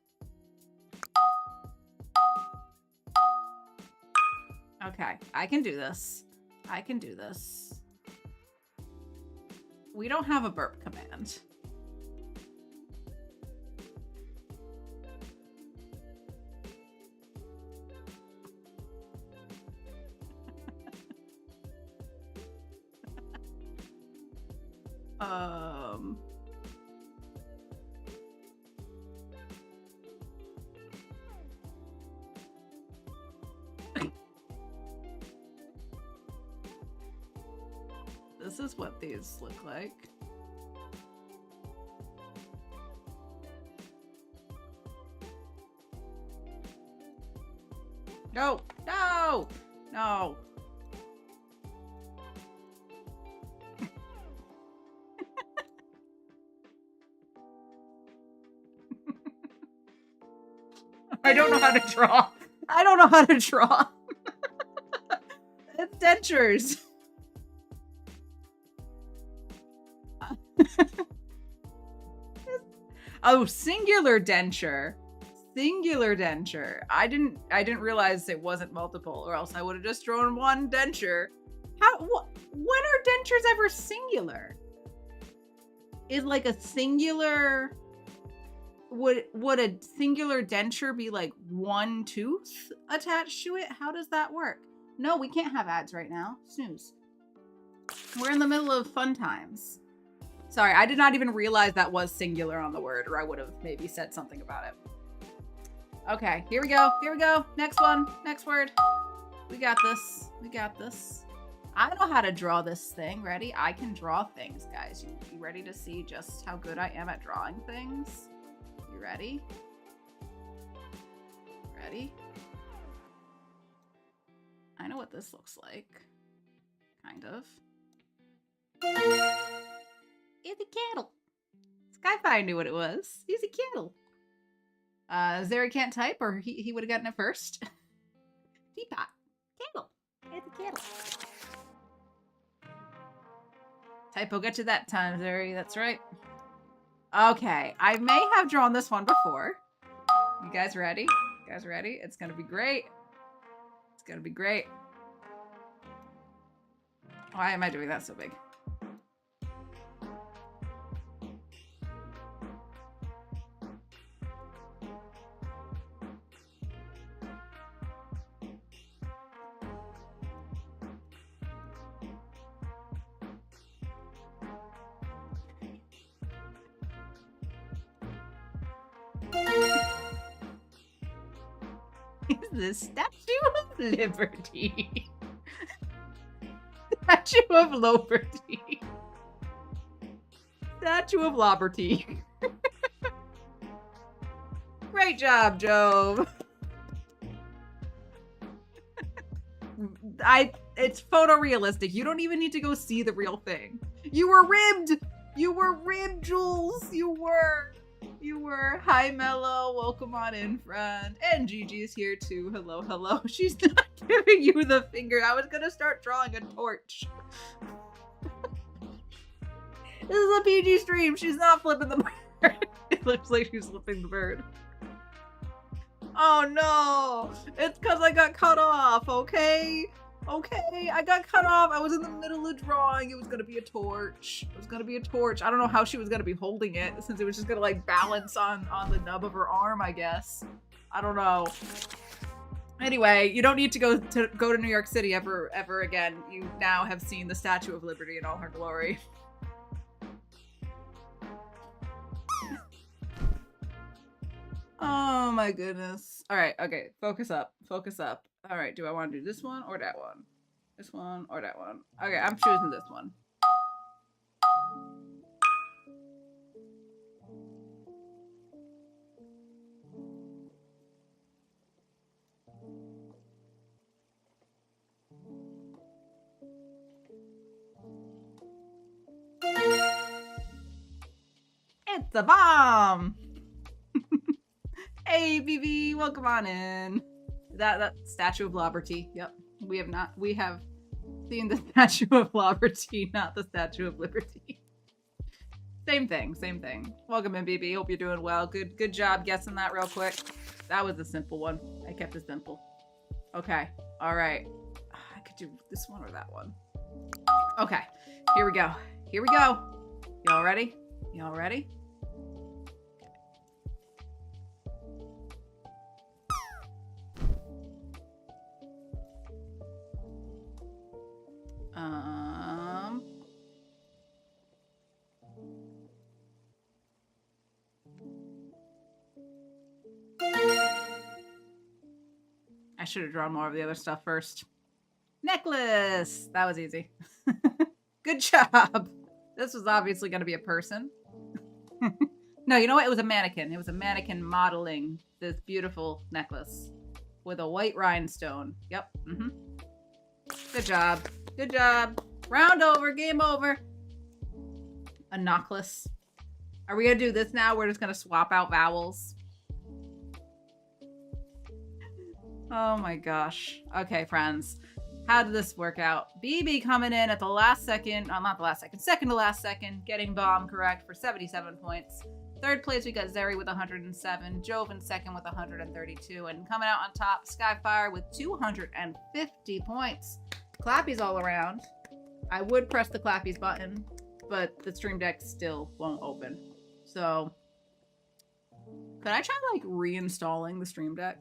Okay, I can do this. I can do this. We don't have a burp command. This is what these look like. No, no, no. I don't know how to draw. I don't know how to draw. It's dentures. Oh, singular denture. Singular denture. I didn't realize it wasn't multiple, or else I would have just drawn one denture. When are dentures ever singular? Is like a singular, would a singular denture be like one tooth attached to it? How does that work? No, we can't have ads right now. Snooze. We're in the middle of fun times. Sorry, I did not even realize that was singular on the word, or I would have maybe said something about it. Okay, here we go. Here we go. Next one. Next word. We got this. We got this. I know how to draw this thing. Ready? I can draw things, guys. You ready to see just how good I am at drawing things? You ready? Ready? I know what this looks like. Kind of. It's a kettle. Skyfire knew what it was. He's a kettle. Zeri can't type, or he would have gotten it first. Teapot. Kettle. It's a kettle. Typo got you that time, Zeri. That's right. Okay. I may have drawn this one before. You guys ready? You guys ready? It's gonna be great. It's gonna be great. Why am I doing that so big? The Statue of Liberty. Statue of Liberty. Statue of Liberty. Great job, Jove. It's photorealistic. You don't even need to go see the real thing. You were ribbed. You were ribbed, Jules. You were. Hi, Mello. Welcome on in, friend. And Gigi's here too. Hello, hello. She's not giving you the finger. I was gonna start drawing a torch. This is a PG stream. She's not flipping the bird. It looks like she's flipping the bird. Oh no. It's because I got cut off, okay? Okay, I got cut off. I was in the middle of drawing. It was gonna be a torch. It was gonna be a torch. I don't know how she was gonna be holding it, since it was just gonna like balance on the nub of her arm, I guess. I don't know. Anyway, you don't need to go to New York City ever again. You now have seen the Statue of Liberty in all her glory. Oh my goodness. All right, okay, focus up, focus up. All right, do I want to do this one or that one? This one or that one? Okay, I'm choosing this one. It's a bomb! Hey, BB, welcome on in. That Statue of Liberty. Yep, we have seen the Statue of Liberty, not the Statue of Liberty. Same thing, same thing. Welcome in, BB. Hope you're doing well. Good job guessing that real quick. That was a simple one. I kept it simple. Okay, all right. I could do this one or that one. Okay, here we go. Here we go. Y'all ready? Y'all ready? I should have drawn more of the other stuff first. Necklace! That was easy. Good job. This was obviously going to be a person. No, you know what? It was a mannequin. It was a mannequin modeling this beautiful necklace with a white rhinestone. Yep. Mm-hmm. Good job. Good job. Round over. Game over. A necklace. Are we going to do this now? We're just going to swap out vowels. Oh my gosh. Okay, friends. How did this work out? BB coming in at the last second. Not the last second. Second to last second. Getting bomb correct for 77 points. Third place, we got Zeri with 107. Jove in second with 132. And coming out on top, Skyfire with 250 points. Clappies all around. I would press the clappies button, but the Stream Deck still won't open. So, could I try, like, reinstalling the Stream Deck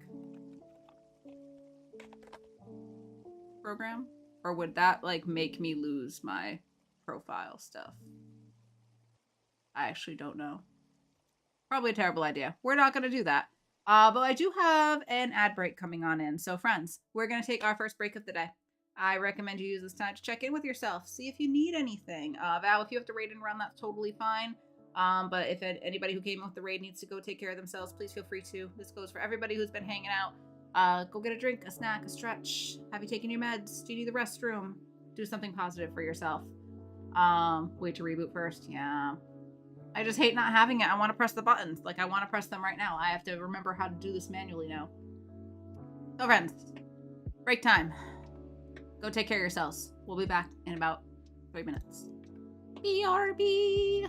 program? Or would that, like, make me lose my profile stuff? I actually don't know. Probably a terrible idea. We're not going to do that. But I do have an ad break coming on in. So, friends, we're going to take our first break of the day. I recommend you use this time to check in with yourself. See if you need anything. Val, if you have to raid and run, that's totally fine. But if anybody who came with the raid needs to go take care of themselves, please feel free to. This goes for everybody who's been hanging out. Go get a drink, a snack, a stretch. Have you taken your meds? Do you need the restroom? Do something positive for yourself. Wait to reboot first. Yeah. I just hate not having it. I want to press the buttons. Like, I want to press them right now. I have to remember how to do this manually now. So, friends, break time. Go take care of yourselves. We'll be back in about 3 minutes. BRB!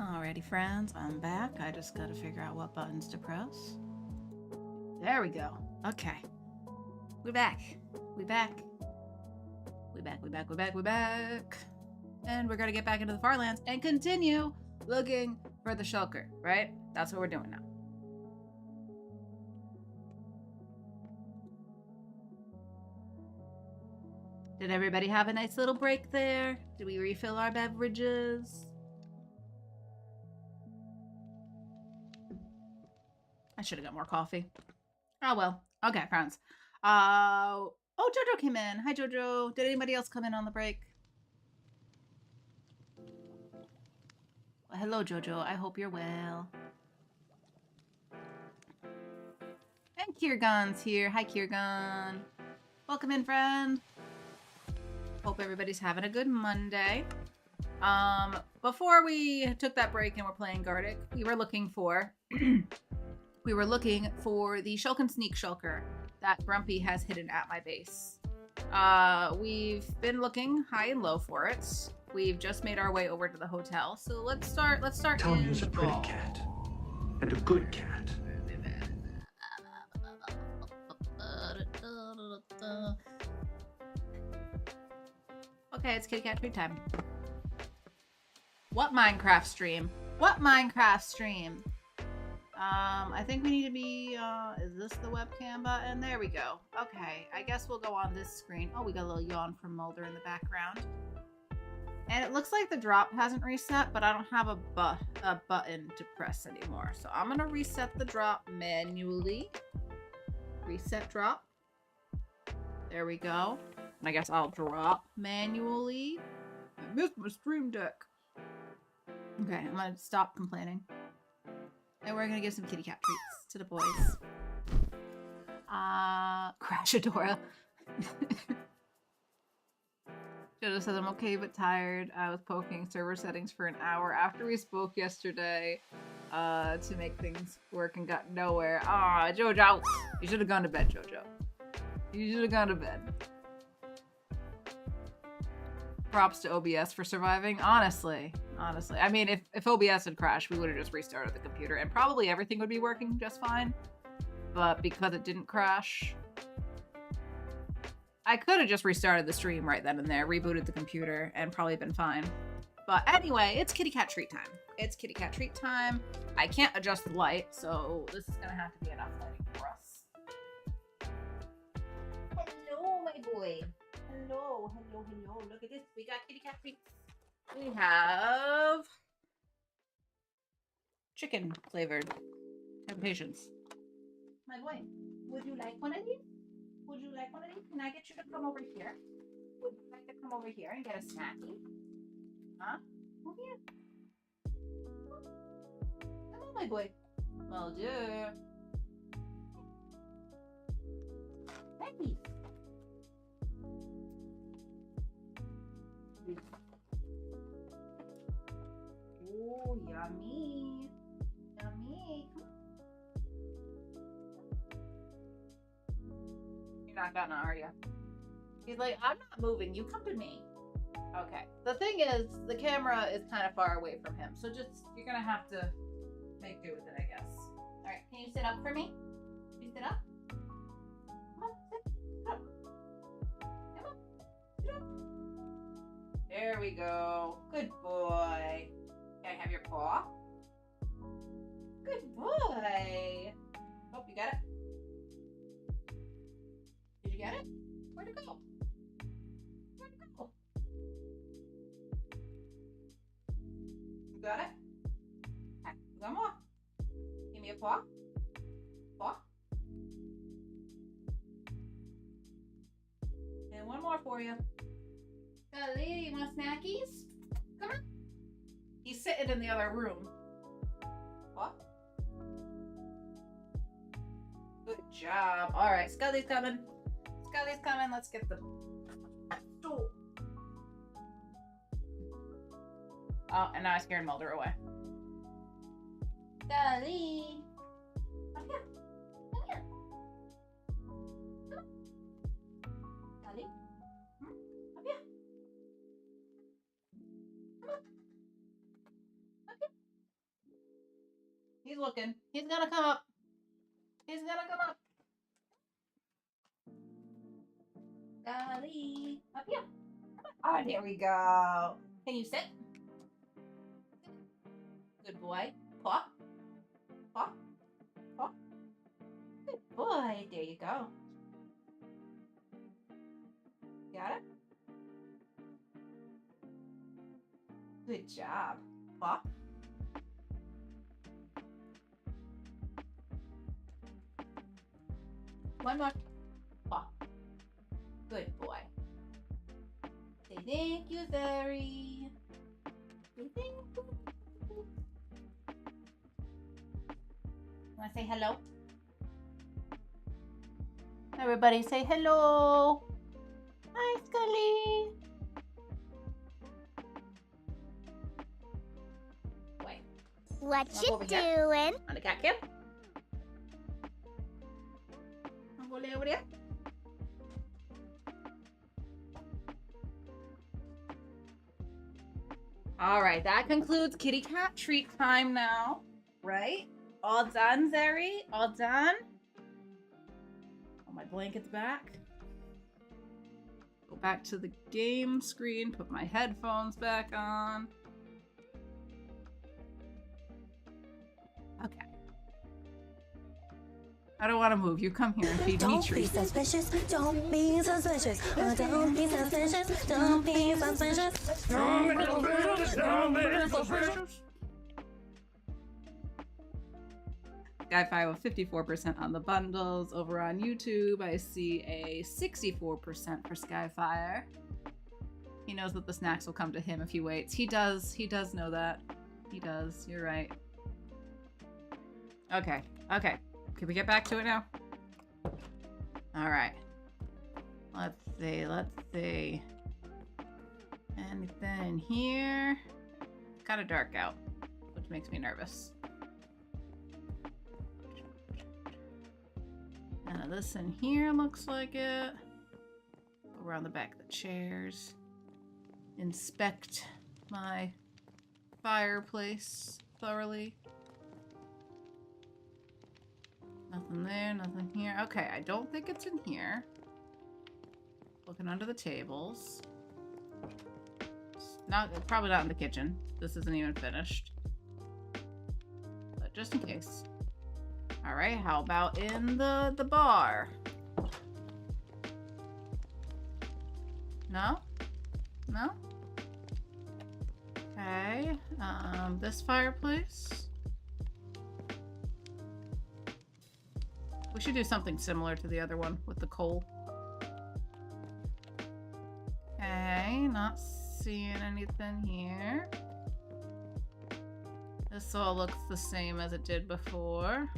Alrighty, friends, I'm back. I just gotta figure out what buttons to press. There we go. Okay. We're back. We're back. We're back, we're back, we're back, we're back. And we're gonna get back into the Farlands and continue looking for the shulker, right? That's what we're doing now. Did everybody have a nice little break there? Did we refill our beverages? I should have got more coffee. Oh well. Okay, friends. Oh, Jojo came in. Hi, Jojo. Did anybody else come in on the break? Well, hello, Jojo. I hope you're well. And Kiergon's here. Hi, Kiergon. Welcome in, friend. Hope everybody's having a good Monday. Before we took that break and we're playing Gartic, we were looking for the Shulkin Sneak Shulker that Grumpy has hidden at my base. We've been looking high and low for it. We've just made our way over to the hotel. So let's start Tony is a pretty cat. And a good cat. Okay, it's kitty cat treat time. What Minecraft stream? What Minecraft stream? I think we need to be, is this the webcam button? There we go. Okay, I guess we'll go on this screen. Oh, we got a little yawn from Mulder in the background. And it looks like the drop hasn't reset, but I don't have a button to press anymore. So I'm gonna reset the drop manually. Reset drop. There we go. And I guess I'll drop manually. I missed my stream deck. Okay, I'm gonna stop complaining. And we're gonna give some kitty cat treats to the boys. Crashadora. Jojo says I'm okay but tired. I was poking server settings for an hour after we spoke yesterday to make things work and got nowhere. Ah, Jojo! You should have gone to bed, Jojo. You should have gone to bed. Props to OBS for surviving. Honestly. I mean, if OBS had crashed, we would have just restarted the computer and probably everything would be working just fine. But because it didn't crash, I could have just restarted the stream right then and there, rebooted the computer, and probably been fine. But anyway, it's kitty cat treat time. It's kitty cat treat time. I can't adjust the light, so this is gonna have to be enough lighting for us. Hello, my boy. Hello. Look at this. We got kitty cat treats. We have chicken flavored. Have patience. My boy, would you like one of these? Would you like one of these? Can I get you to come over here? Would you like to come over here and get a snacky? Huh? Come here. Come on, my boy. Well, dear. Snacky. Oh, yummy. Yummy. You're not gonna, are you? He's like, I'm not moving. You come to me. Okay. The thing is, the camera is kind of far away from him. So just, you're gonna have to make do with it, I guess. Alright, can you sit up for me? Can you sit up? Come on, sit up. Come on, sit up. There we go. Good boy. Can I have your paw? Good boy. Oh, you got it? Did you get it? Where'd it go? Where'd it go? You got it? Okay, you got more. Give me a paw. Paw. And one more for you. Golly, you want snackies? Come on. He's sitting in the other room. What? Good job. All right, Scully's coming. Scully's coming. Let's get the stool. Oh, and now I scared Mulder away. Scully. Come here. Come here. Come on. Scully. Come here. Come on. He's looking. He's gonna come up. He's gonna come up. Golly. Up here. Oh, there we go. Can you sit? Good boy. Paw. Paw. Paw. Good boy. There you go. Got it? Good job. Paw. One more. Paw. Good boy. Say thank you, Zeri. Say thank you. Wanna say hello? Everybody say hello. Hi, Scully. Wait. What Wanna you go over here? doing? On the cat cam? I'll go lay over there. All right, that concludes kitty cat treat time now, right? All done, Zeri? All done? Put my blankets back. Go back to the game screen, put my headphones back on. Okay. I don't want to move. You come here and feed me Don't be treats. suspicious. Don't be suspicious. Don't be suspicious. Don't be suspicious. Skyfire with 54% on the bundles. Over on YouTube, I see a 64% for Skyfire. He knows that the snacks will come to him if he waits. He does know that. He does. You're right. Okay. Okay. Can we get back to it now? All right. Let's see. Anything in here? It's kind of dark out, which makes me nervous. None of this in here looks like it. Go around the back of the chairs. Inspect my fireplace thoroughly. Nothing there, nothing here. Okay, I don't think it's in here. Looking under the tables. Probably not in the kitchen. This isn't even finished. But just in case. Alright, how about in the bar? No? No? Okay. This fireplace. We should do something similar to the other one with the coal. Okay, not seeing anything here. This all looks the same as it did before.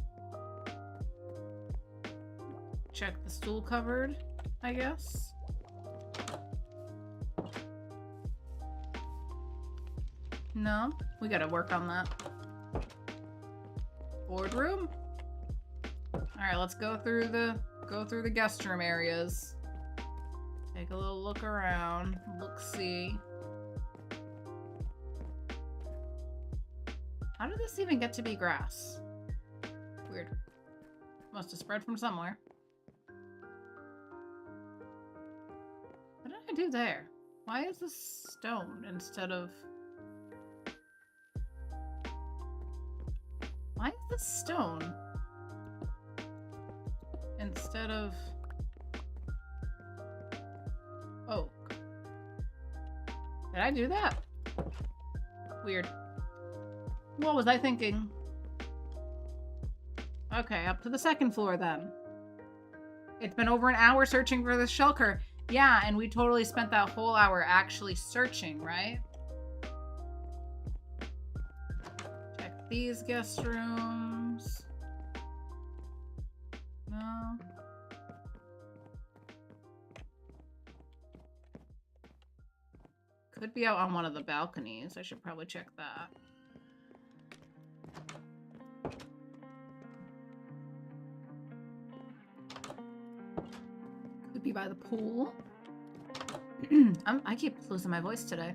Check the stool cupboard, I guess. No, we gotta work on that. Boardroom. All right, let's go through the guest room areas. Take a little look around, look-see. How did this even get to be grass? Weird. Must have spread from somewhere. What did I do there? Why is this stone instead of... Why is this stone instead of oak? Did I do that? Weird. What was I thinking? Okay, up to the second floor then. It's been over an hour searching for this shulker. Yeah, and we totally spent that whole hour actually searching, right? Check these guest rooms. No. Could be out on one of the balconies. I should probably check that. Could be by the pool. I keep losing my voice today.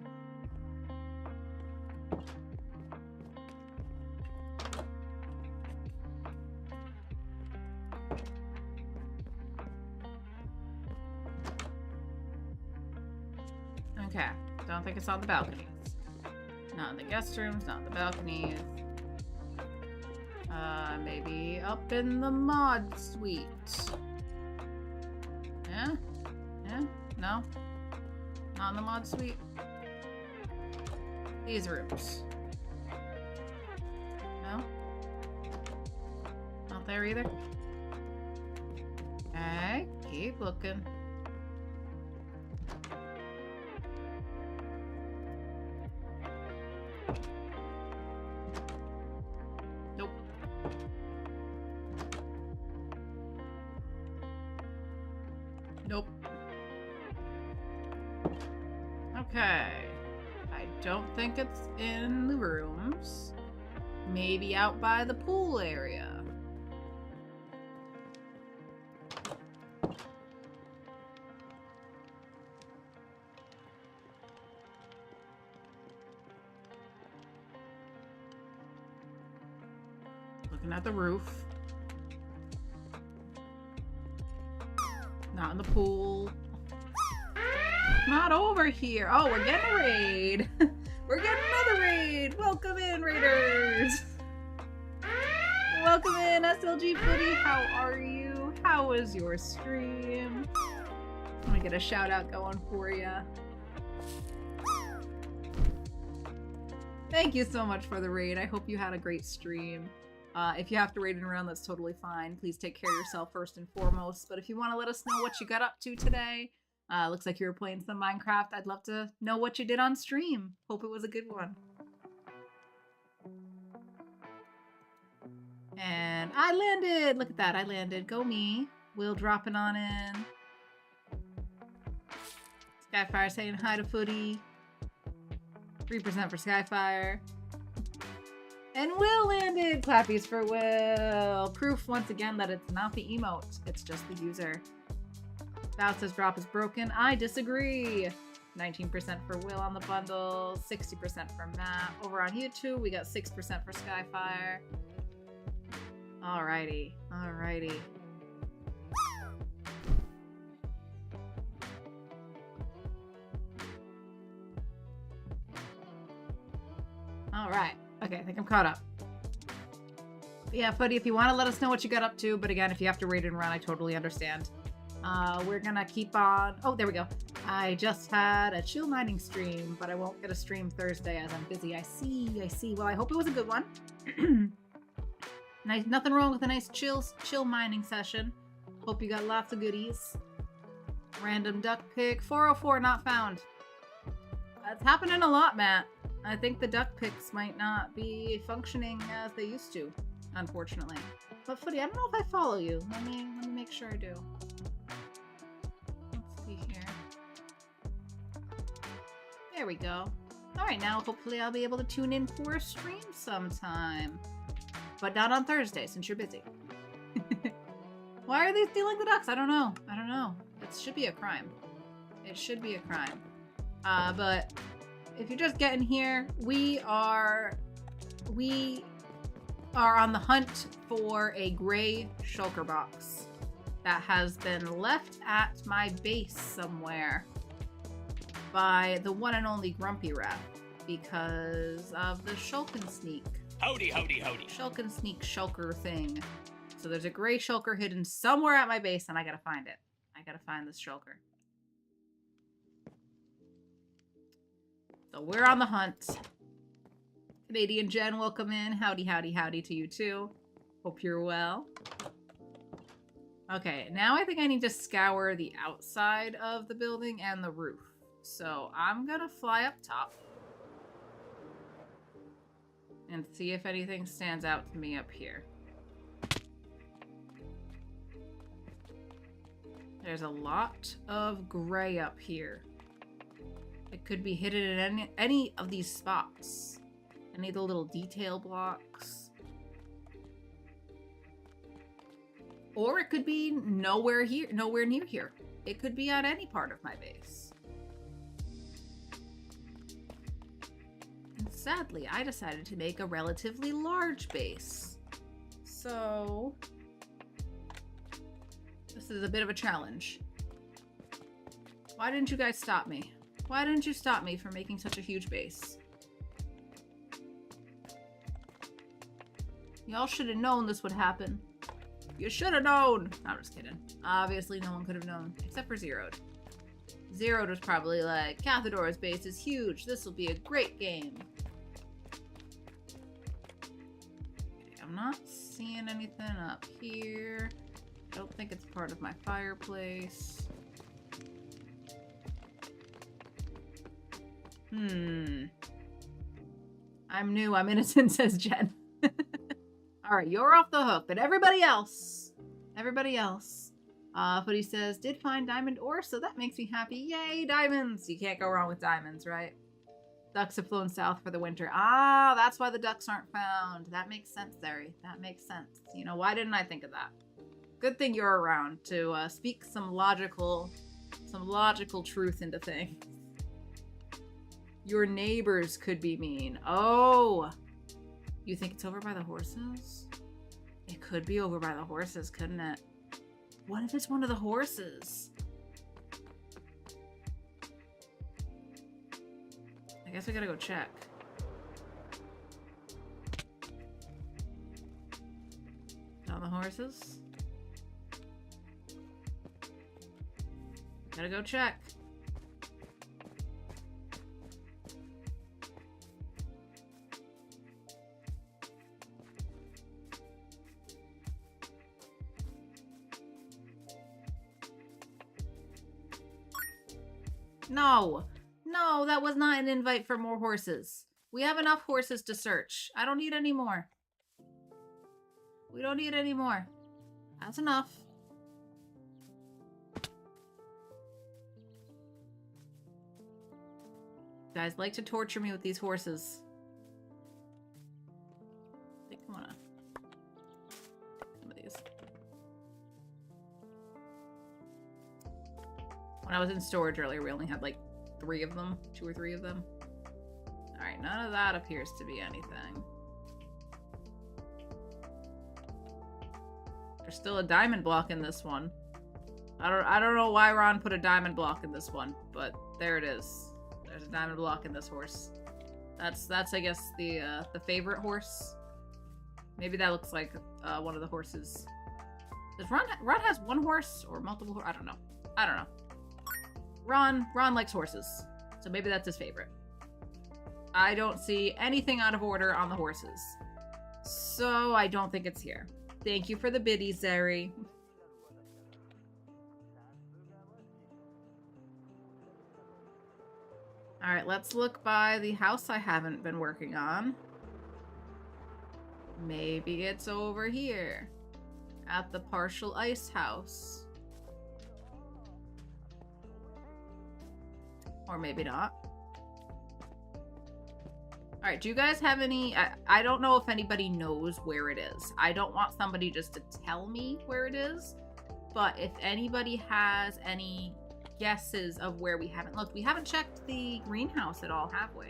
Okay. Don't think it's on the balconies. Not in the guest rooms, not in the balconies. Maybe up in the mod suite. Yeah? Yeah? No? Not in the mod suite? These rooms. No? Not there either? Okay, keep looking. Nope. Nope. Okay. I don't think it's in the rooms. Maybe out by the pool area. Looking at the roof. Not in the pool. Not over here. Oh, we're getting a raid. We're getting another raid. Welcome in, raiders. Welcome in, SLG Footy. How are you? How was your stream? Let me get a shout out going for you. Thank you so much for the raid. I hope you had a great stream. If you have to raid and around, that's totally fine. Please take care of yourself first and foremost. But if you want to let us know what you got up to today, looks like you were playing some Minecraft. I'd love to know what you did on stream. Hope it was a good one. And I landed! Look at that, I landed. Go me. Will dropping on in. Skyfire saying hi to Footy. 3% for Skyfire. And Will landed! Clappies for Will. Proof once again that it's not the emote, it's just the user. Val says drop is broken. I disagree. 19% for Will on the bundle, 60% for Matt. Over on YouTube, we got 6% for Skyfire. Alrighty, alrighty. Alright. Okay, I think I'm caught up. But yeah, Footy, if you want to let us know what you got up to, but again, if you have to raid and run, I totally understand. We're gonna keep on... Oh, there we go. I just had a chill mining stream, but I won't get a stream Thursday as I'm busy. I see. Well, I hope it was a good one. Nice, nothing wrong with a nice chill mining session. Hope you got lots of goodies. Random duck pick. 404 not found. That's happening a lot, Matt. I think the duck picks might not be functioning as they used to, unfortunately. But Footy, I don't know if I follow you. Let me make sure I do. Let's see here. There we go. Alright, now hopefully I'll be able to tune in for a stream sometime. But not on Thursday, since you're busy. Why are they stealing the ducks? I don't know. It should be a crime. It should be a crime. But if you're just getting here, we are on the hunt for a gray shulker box that has been left at my base somewhere by the one and only Grumpy Rat because of the shulk and sneak. Howdy. Shulk and sneak shulker thing. So there's a gray shulker hidden somewhere at my base and I gotta find it. I gotta find this shulker. So we're on the hunt. Canadian Jen, welcome in. Howdy to you too. Hope you're well. Okay, now I think I need to scour the outside of the building and the roof. So I'm gonna fly up top and see if anything stands out to me up here. There's a lot of gray up here. It could be hidden in any of these spots. Any of the little detail blocks. Or it could be nowhere near here. It could be at any part of my base. And sadly, I decided to make a relatively large base. So this is a bit of a challenge. Why didn't you guys stop me? Why didn't you stop me from making such a huge base? Y'all should have known this would happen. You should have known! I'm just kidding. Obviously, no one could have known. Except for Zeroed. Zeroed was probably like, Kathadora's base is huge. This will be a great game. Okay, I'm not seeing anything up here. I don't think it's part of my fireplace. I'm new, I'm innocent, says Jen. Alright, you're off the hook, but everybody else. But he says, did find diamond ore, so that makes me happy. Yay, diamonds! You can't go wrong with diamonds, right? Ducks have flown south for the winter. Ah, that's why the ducks aren't found. That makes sense, Zeri. That makes sense. You know, why didn't I think of that? Good thing you're around to speak some logical truth into things. Your neighbors could be mean. Oh! You think it's over by the horses? It could be over by the horses, couldn't it? What if it's one of the horses? I guess we gotta go check. On the horses? Gotta go check. No, no, that was not an invite for more horses. We have enough horses to search. I don't need any more. We don't need any more. That's enough. You guys like to torture me with these horses. I think I wanna some of these. When I was in storage earlier, we only had like 3 of them. 2 or 3 of them. Alright, none of that appears to be anything. There's still a diamond block in this one. I don't know why Ron put a diamond block in this one, but there it is. There's a diamond block in this horse. That's I guess the favorite horse. Maybe that looks like one of the horses. Does Ron has 1 horse or multiple? I don't know. Ron likes horses, so maybe that's his favorite. I don't see anything out of order on the horses, so I don't think it's here. Thank you for the biddies, Zeri. Alright, let's look by the house I haven't been working on. Maybe it's over here. At the partial ice house. Or maybe not. Alright, do you guys have any... I don't know if anybody knows where it is. I don't want somebody just to tell me where it is. But if anybody has any guesses of where we haven't looked. We haven't checked the greenhouse at all, have we?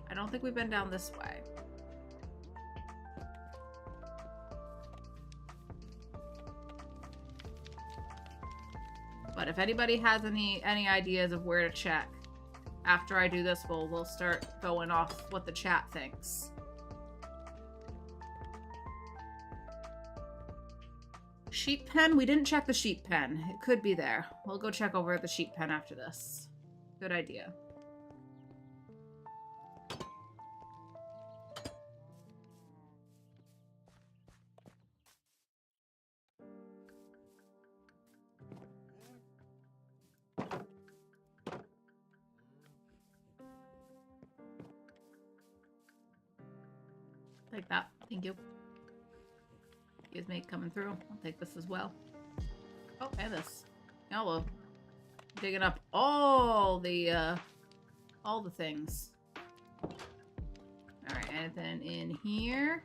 I don't think we've been down this way. But if anybody has any ideas of where to check, after I do this, we'll start going off what the chat thinks. Sheep pen? We didn't check the sheep pen. It could be there. We'll go check over the sheep pen after this. Good idea. Take that. Thank you. Excuse me, coming through. I'll take this as well. Oh, and this. Hello. Digging up all the things. Alright, anything in here?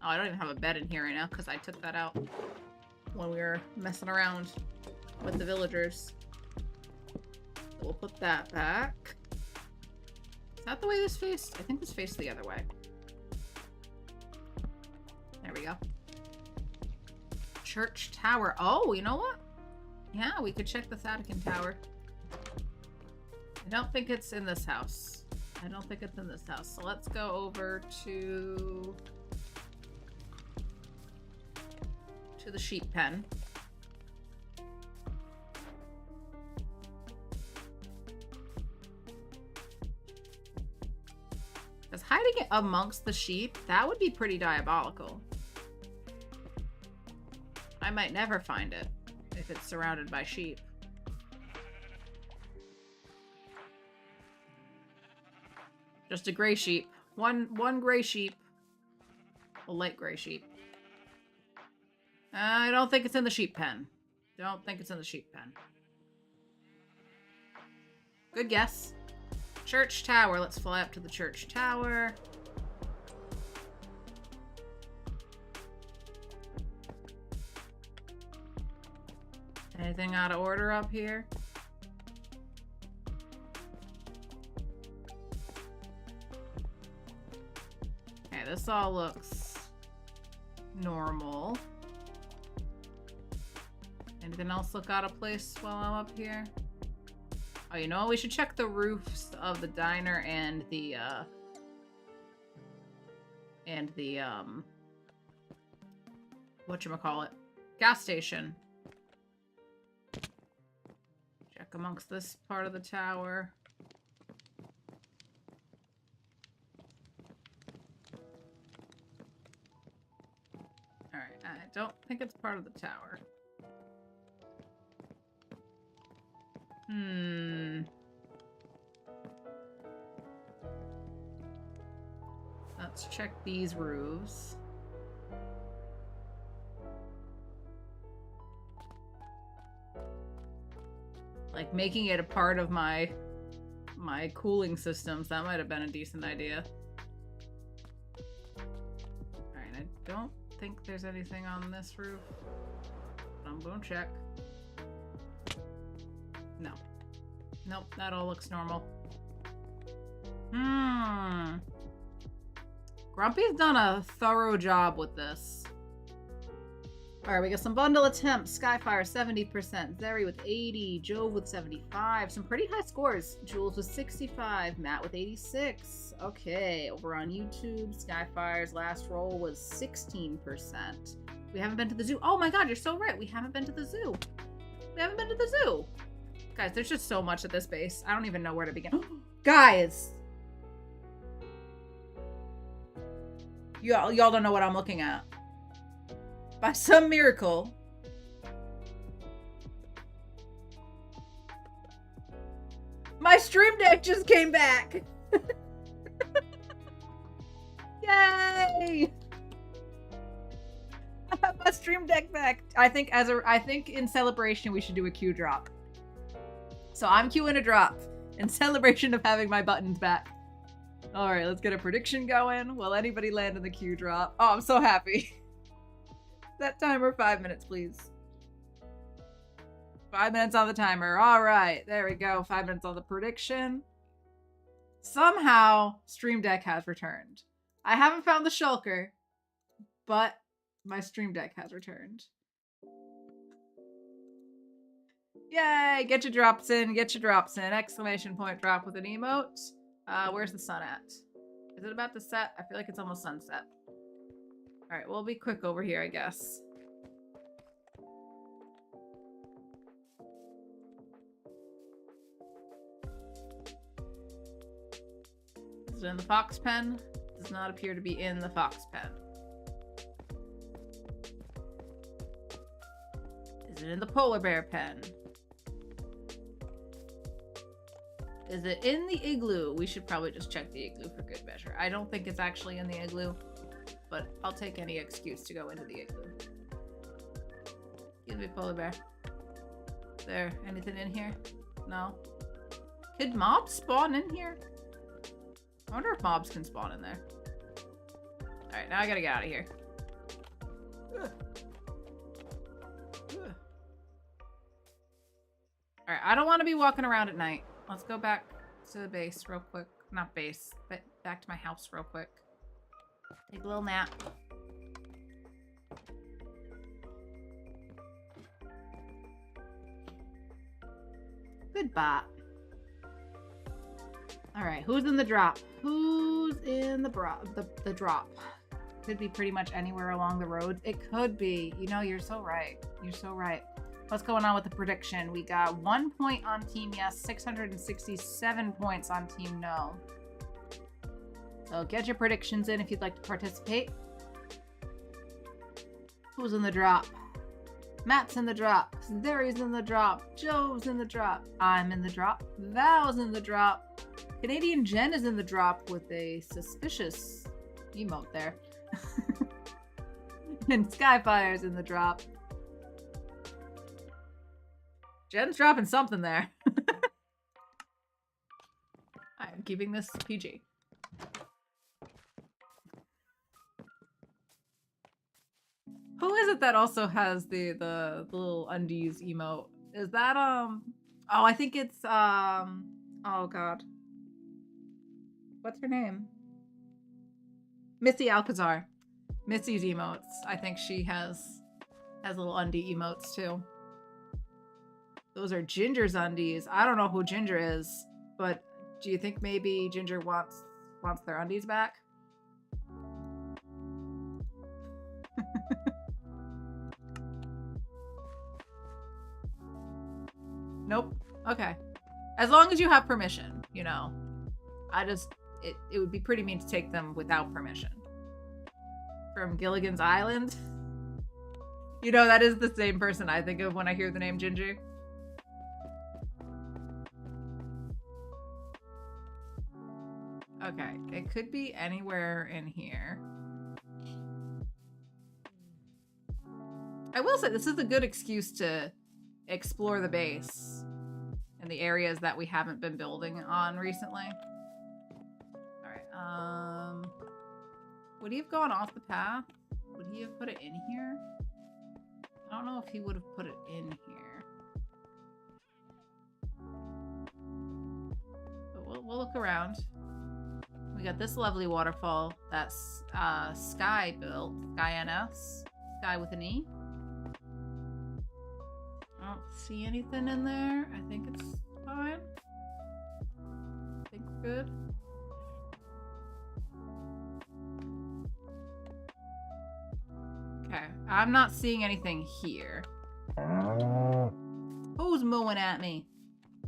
Oh, I don't even have a bed in here right now because I took that out when we were messing around with the villagers. So we'll put that back. Is that the way this faced? I think this faced the other way. There we go. Church tower. Oh, you know what? Yeah, we could check the Thadican tower. I don't think it's in this house. I don't think it's in this house. So let's go over to the sheep pen. Because hiding it amongst the sheep, that would be pretty diabolical. I might never find it if it's surrounded by sheep. Just a gray sheep. One gray sheep. A light gray sheep. I don't think it's in the sheep pen. Don't think it's in the sheep pen. Good guess. Church tower. Let's fly up to the church tower. Anything out of order up here? Okay, this all looks normal. Anything else look out of place while I'm up here? Oh, you know what? We should check the roofs of the diner and the whatchamacallit? Gas station. Check amongst this part of the tower. Alright, I don't think it's part of the tower. Let's check these roofs. Like making it a part of my cooling systems, that might have been a decent idea. Alright, I don't think there's anything on this roof. But I'm gonna check. No. Nope, that all looks normal. Grumpy's done a thorough job with this. Alright, we got some bundle attempts. Skyfire 70%, Zeri with 80, Jove with 75. Some pretty high scores. Jules with 65, Matt with 86. Okay, over on YouTube, Skyfire's last roll was 16%. We haven't been to the zoo. Oh my god, you're so right. We haven't been to the zoo. We haven't been to the zoo. Guys, there's just so much at this base. I don't even know where to begin. Guys! Y'all don't know what I'm looking at. By some miracle, my stream deck just came back. Yay! I have my stream deck back. I think in celebration we should do a Q drop. So I'm queuing a drop in celebration of having my buttons back. All right, let's get a prediction going. Will anybody land in the Q drop? Oh, I'm so happy. That timer 5 minutes, please. 5 minutes on the timer. All right, there we go. 5 minutes on the prediction. Somehow, Stream Deck has returned. I haven't found the shulker, but my Stream Deck has returned. Yay! Get your drops in. Get your drops in. Exclamation point drop with an emote. Where's the sun at? Is it about to set? I feel like it's almost sunset. Alright, we'll be quick over here, I guess. Is it in the fox pen? Does not appear to be in the fox pen. Is it in the polar bear pen? Is it in the igloo? We should probably just check the igloo for good measure. I don't think it's actually in the igloo, but I'll take any excuse to go into the igloo. Excuse me, polar bear. Is there anything in here? No? Could mobs spawn in here? I wonder if mobs can spawn in there. Alright, now I gotta get out of here. Alright, I don't want to be walking around at night. Let's go back to the base real quick. Not base, but back to my house real quick. Take a little nap. Good bot. All right, who's in the drop? Who's in the drop? Could be pretty much anywhere along the road. It could be. You know, you're so right. You're so right. What's going on with the prediction? We got 1 point on Team Yes, 667 points on Team No. So get your predictions in if you'd like to participate. Who's in the drop? Matt's in the drop. Zeri's in the drop. Joe's in the drop. I'm in the drop. Val's in the drop. Canadian Jen is in the drop with a suspicious emote there. And Skyfire's in the drop. Jen's dropping something there. I'm keeping this PG. Who is it that also has the little undies emote? Is that oh, I think it's oh god. What's her name? Missy Alcazar. Missy's emotes. I think she has little undie emotes too. Those are Ginger's undies. I don't know who Ginger is, but do you think maybe Ginger wants their undies back? Nope. Okay. As long as you have permission, you know. It would be pretty mean to take them without permission. From Gilligan's Island. You know, that is the same person I think of when I hear the name Ginger. Okay, it could be anywhere in here. I will say this is a good excuse to explore the base in the areas that we haven't been building on recently. Alright, would he have gone off the path? Would he have put it in here? I don't know if he would have put it in here. But we'll look around. We got this lovely waterfall that's Sky built. Sky NS. Sky with an E. I don't see anything in there. I think it's fine. I think we're good. Okay, I'm not seeing anything here. Who's mooing at me?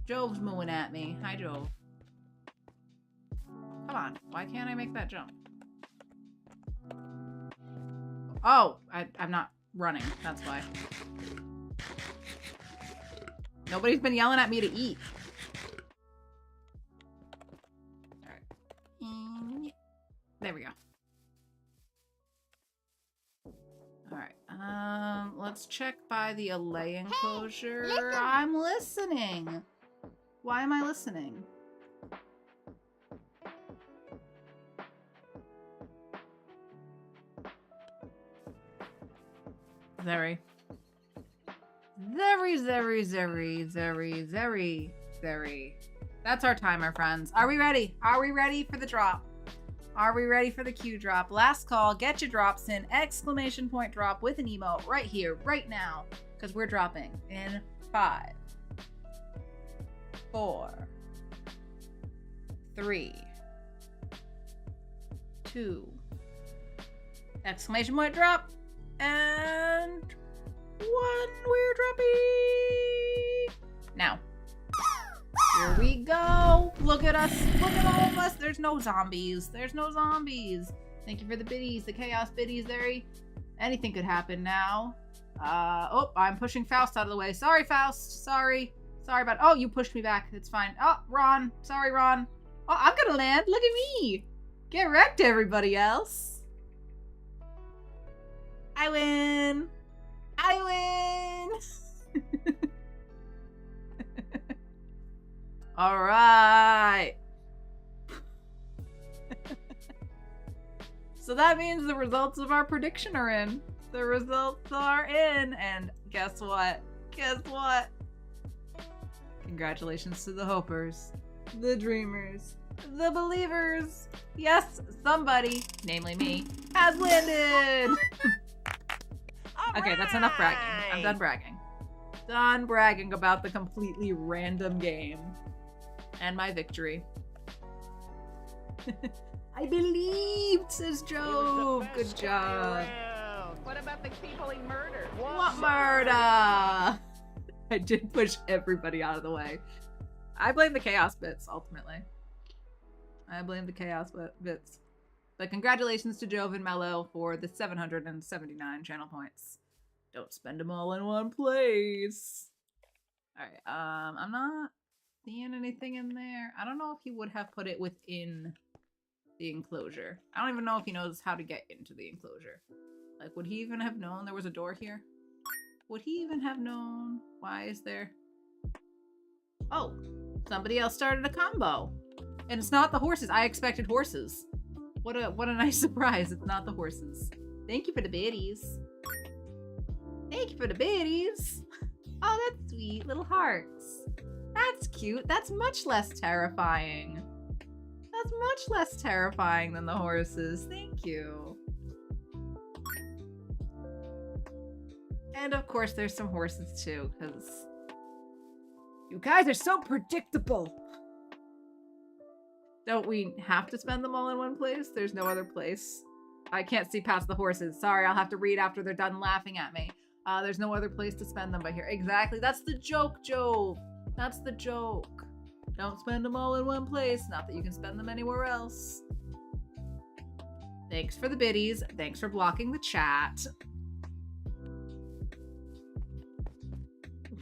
Jove's mooing at me. Hi, Jove. Come on, why can't I make that jump? Oh, I'm not running, that's why. Nobody's been yelling at me to eat. Alright. There we go. Alright, let's check by the Allay enclosure. Hey, listen. I'm listening. Why am I listening? Zeri. That's our timer, friends. Are we ready? Are we ready for the drop? Are we ready for the Q drop? Last call, get your drops in, exclamation point drop with an emote right here, right now, because we're dropping in 5, 4, 3, 2, exclamation point drop, and 1, we're dropping! Now. Here we go. Look at us. Look at all of us. There's no zombies. There's no zombies. Thank you for the biddies, the chaos biddies there. Anything could happen now. Oh, I'm pushing Faust out of the way. Sorry, Faust. Sorry. Sorry about... Oh, you pushed me back. It's fine. Oh, Ron. Sorry, Ron. Oh, I'm gonna land. Look at me. Get wrecked, everybody else. I win. I win. All right. So that means the results of our prediction are in. The results are in. And guess what? Guess what? Congratulations to the hopers, the dreamers, the believers. Yes, somebody, namely me, has landed. Okay, that's enough bragging. I'm done bragging. Done bragging about the completely random game. And my victory. I believed, says Jove. Good job. What about the people he murdered? What murder? I did push everybody out of the way. I blame the chaos bits, ultimately. I blame the chaos bits. But congratulations to Jove and Mello for the 779 channel points. Don't spend them all in one place. Alright, I'm not seeing anything in there. I don't know if he would have put it within the enclosure. I don't even know if he knows how to get into the enclosure. Like, would he even have known there was a door here? Would he even have known? Why is there... Oh, somebody else started a combo. And it's not the horses. I expected horses. What a nice surprise. It's not the horses. Thank you for the biddies. Thank you for the biddies. Oh, that's sweet. Little hearts. That's cute. That's much less terrifying. That's much less terrifying than the horses. Thank you. And of course, there's some horses too, because you guys are so predictable. Don't we have to spend them all in one place? There's no other place. I can't see past the horses. Sorry, I'll have to read after they're done laughing at me. There's no other place to spend them but here. Exactly. That's the joke, Jove. That's the joke. Don't spend them all in one place. Not that you can spend them anywhere else. Thanks for the biddies. Thanks for blocking the chat.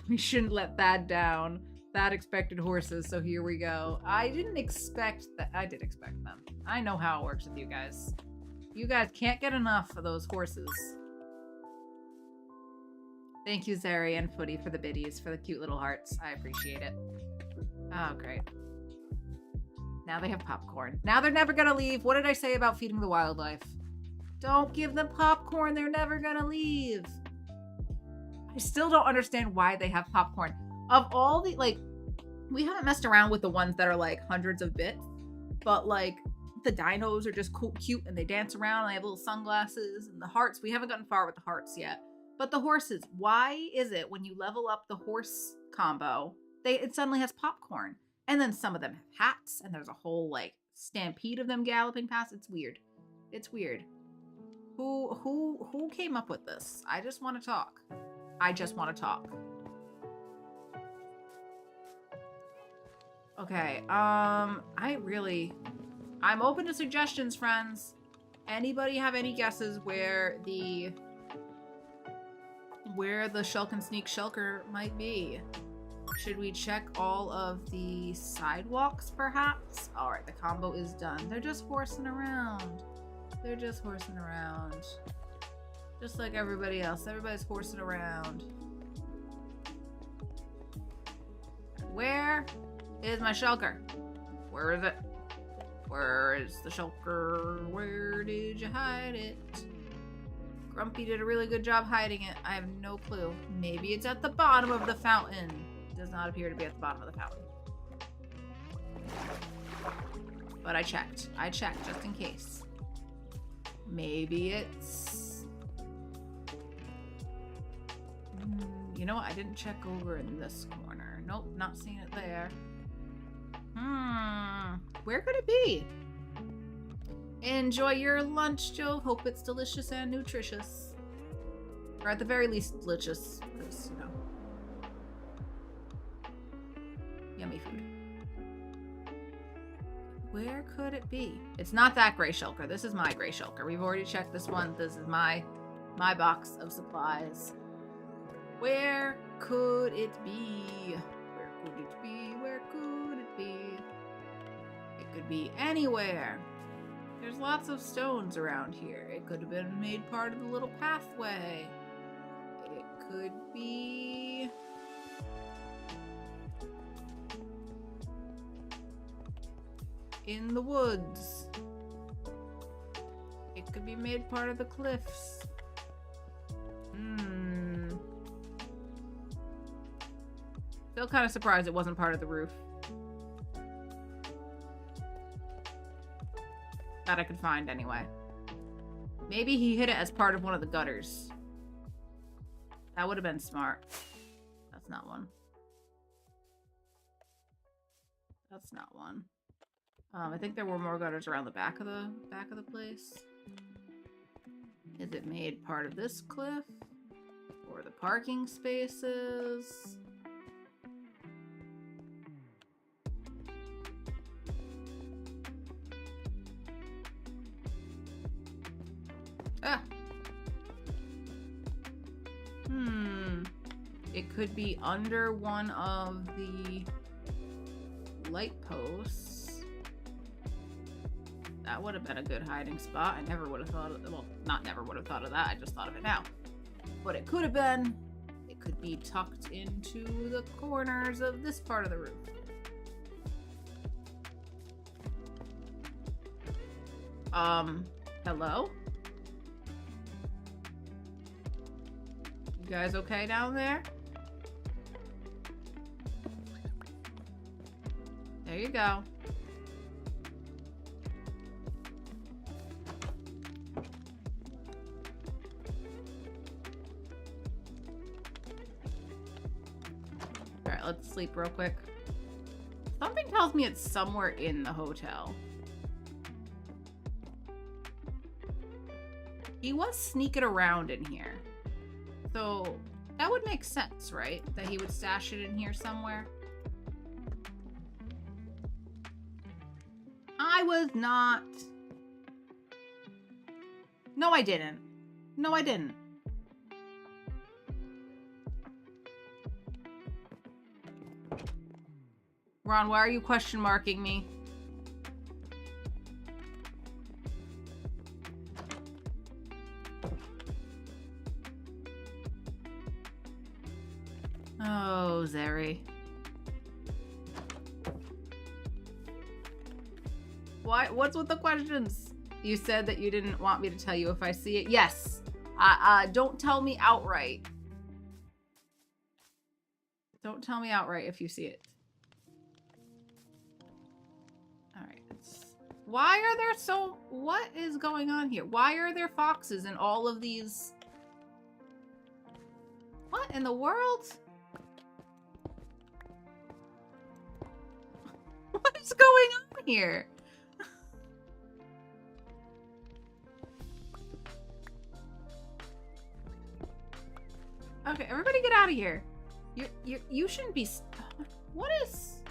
We shouldn't let Thad down. Thad expected horses, so here we go. I didn't expect that. I did expect them. I know how it works with you guys. You guys can't get enough of those horses. Thank you, Zeri and Footy, for the biddies, for the cute little hearts. I appreciate it. Oh, great. Now they have popcorn. Now they're never gonna leave. What did I say about feeding the wildlife? Don't give them popcorn. They're never gonna leave. I still don't understand why they have popcorn. Of all the, like, we haven't messed around with the ones that are like hundreds of bits, but like the dinos are just cool, cute, and they dance around and they have little sunglasses, and the hearts, we haven't gotten far with the hearts yet. But the horses, why is it when you level up the horse combo, it suddenly has popcorn? And then some of them have hats, and there's a whole like stampede of them galloping past. It's weird. It's weird. Who came up with this? I just want to talk. I just want to talk. Okay, I'm open to suggestions, friends. Anybody have any guesses where the Shulk and Sneak Shulker might be? Should we check all of the sidewalks, perhaps? Alright, the combo is done. They're just horsing around. They're just horsing around. Just like everybody else. Everybody's horsing around. Where is my shulker? Where is it? Where is the shulker? Where did you hide it? Grumpy did a really good job hiding it. I have no clue. Maybe it's at the bottom of the fountain. It does not appear to be at the bottom of the fountain. But I checked. I checked just in case. Maybe it's... You know what? I didn't check over in this corner. Nope, not seeing it there. Where could it be? Enjoy your lunch, Joe. Hope it's delicious and nutritious. Or at the very least, delicious. Because, you know. Yummy food. Where could it be? It's not that gray shulker. This is my gray shulker. We've already checked this one. This is my box of supplies. Where could it be? Where could it be? Where could it be? It could be anywhere. There's lots of stones around here. It could have been made part of the little pathway. It could be... in the woods. It could be made part of the cliffs. Still kind of surprised it wasn't part of the roof. That I could find anyway. Maybe he hid it as part of one of the gutters. That would have been smart. That's not one. That's not one. I think there were more gutters around the back of the place. Is it made part of this cliff? Or the parking spaces? Ah! It could be under one of the light posts. That would have been a good hiding spot. I never would have thought of, well, not never would have thought of that. I just thought of it now. But it could have been. It could be tucked into the corners of this part of the roof. Hello? You guys okay down there? There you go. Alright, let's sleep real quick. Something tells me it's somewhere in the hotel. He was sneaking around in here. So, that would make sense, right? That he would stash it in here somewhere. I was not... No, I didn't. No, I didn't. Ron, why are you question marking me? Oh, Zeri. What's with the questions? You said that you didn't want me to tell you if I see it. Yes. Don't tell me outright. Don't tell me outright if you see it. Alright. Why are there so... What is going on here? Why are there foxes in all of these... What in the world? What is going on here? Okay, everybody get out of here. You shouldn't be... What is...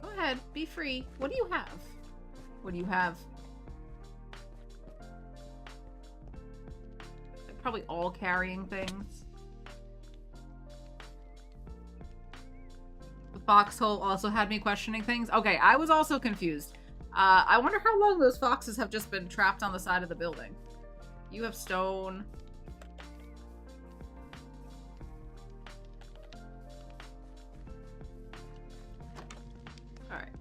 Go ahead, be free. What do you have? What do you have? They're probably all carrying things. The foxhole also had me questioning things. Okay, I was also confused. I wonder how long those foxes have just been trapped on the side of the building. You have stone. Alright.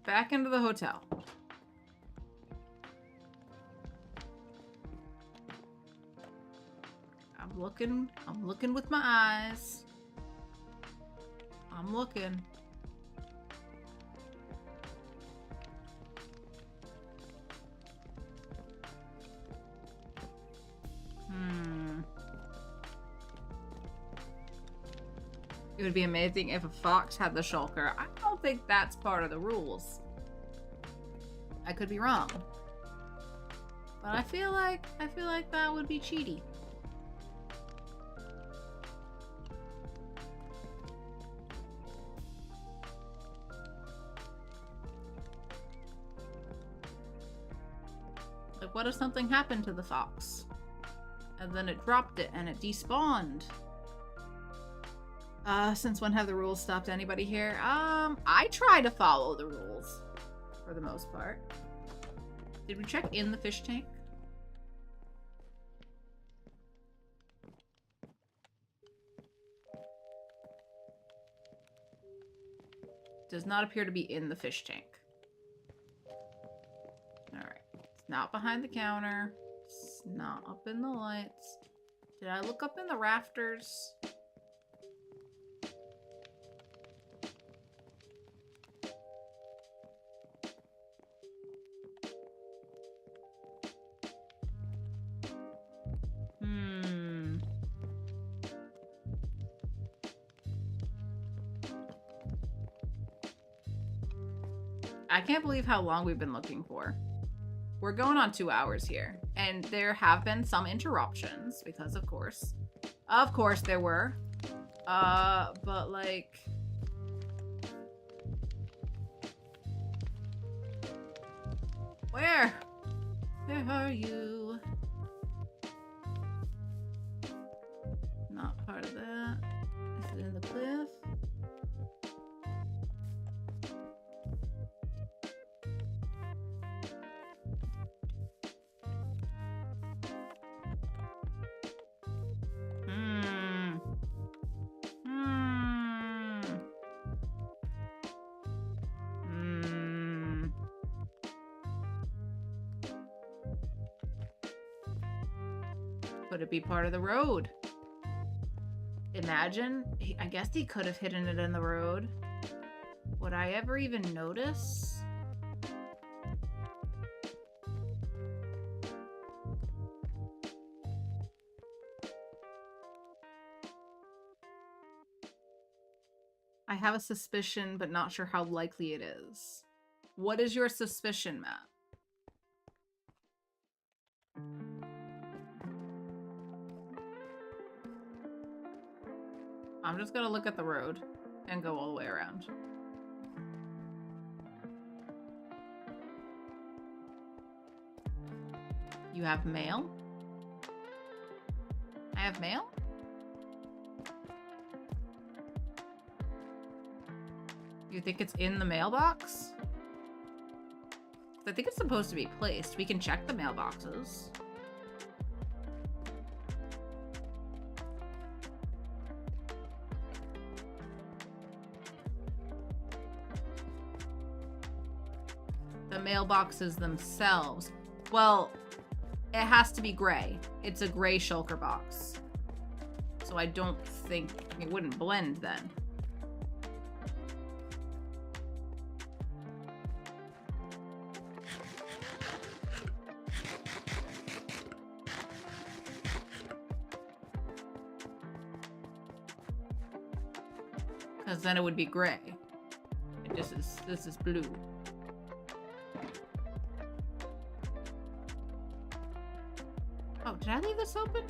Back into the hotel. I'm looking with my eyes. I'm looking. It would be amazing if a fox had the shulker. I don't think that's part of the rules. I could be wrong. But I feel like that would be cheaty. Like, what if something happened to the fox? And then it dropped it and it despawned. Since when have the rules stopped anybody here? I try to follow the rules. For the most part. Did we check in the fish tank? Does not appear to be in the fish tank. Alright. It's not behind the counter. It's not up in the lights. Did I look up in the rafters? I can't believe how long we've been looking for. We're going on 2 hours here. And there have been some interruptions, because of course there were. But like... Where? Where are you? Not part of that. Is it in the cliff? Could it be part of the road? Imagine, I guess he could have hidden it in the road. Would I ever even notice? I have a suspicion, but not sure how likely it is. What is your suspicion, Matt? I'm just gonna look at the road and go all the way around. You have mail? I have mail? You think it's in the mailbox? I think it's supposed to be placed. We can check the mailboxes. The mailboxes themselves. Well, it has to be gray. It's a gray shulker box. So I don't think it wouldn't blend then. Because then it would be gray. And this is blue. Oh, did I leave this open?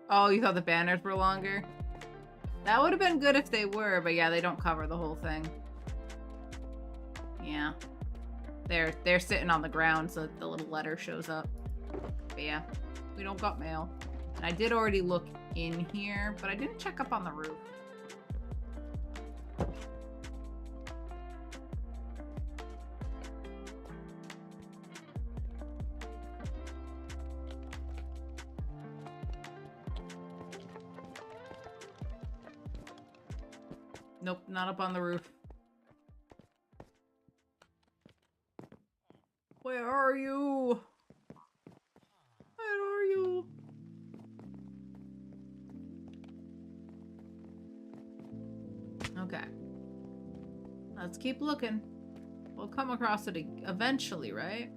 Oh, you thought the banners were longer? That would have been good if they were, but yeah, they don't cover the whole thing. Yeah. They're sitting on the ground so the little letter shows up. But yeah, we don't got mail. And I did already look in here, but I didn't check up on the roof. Nope, not up on the roof. Where are you? Where are you? Okay. Let's keep looking. We'll come across it eventually, right?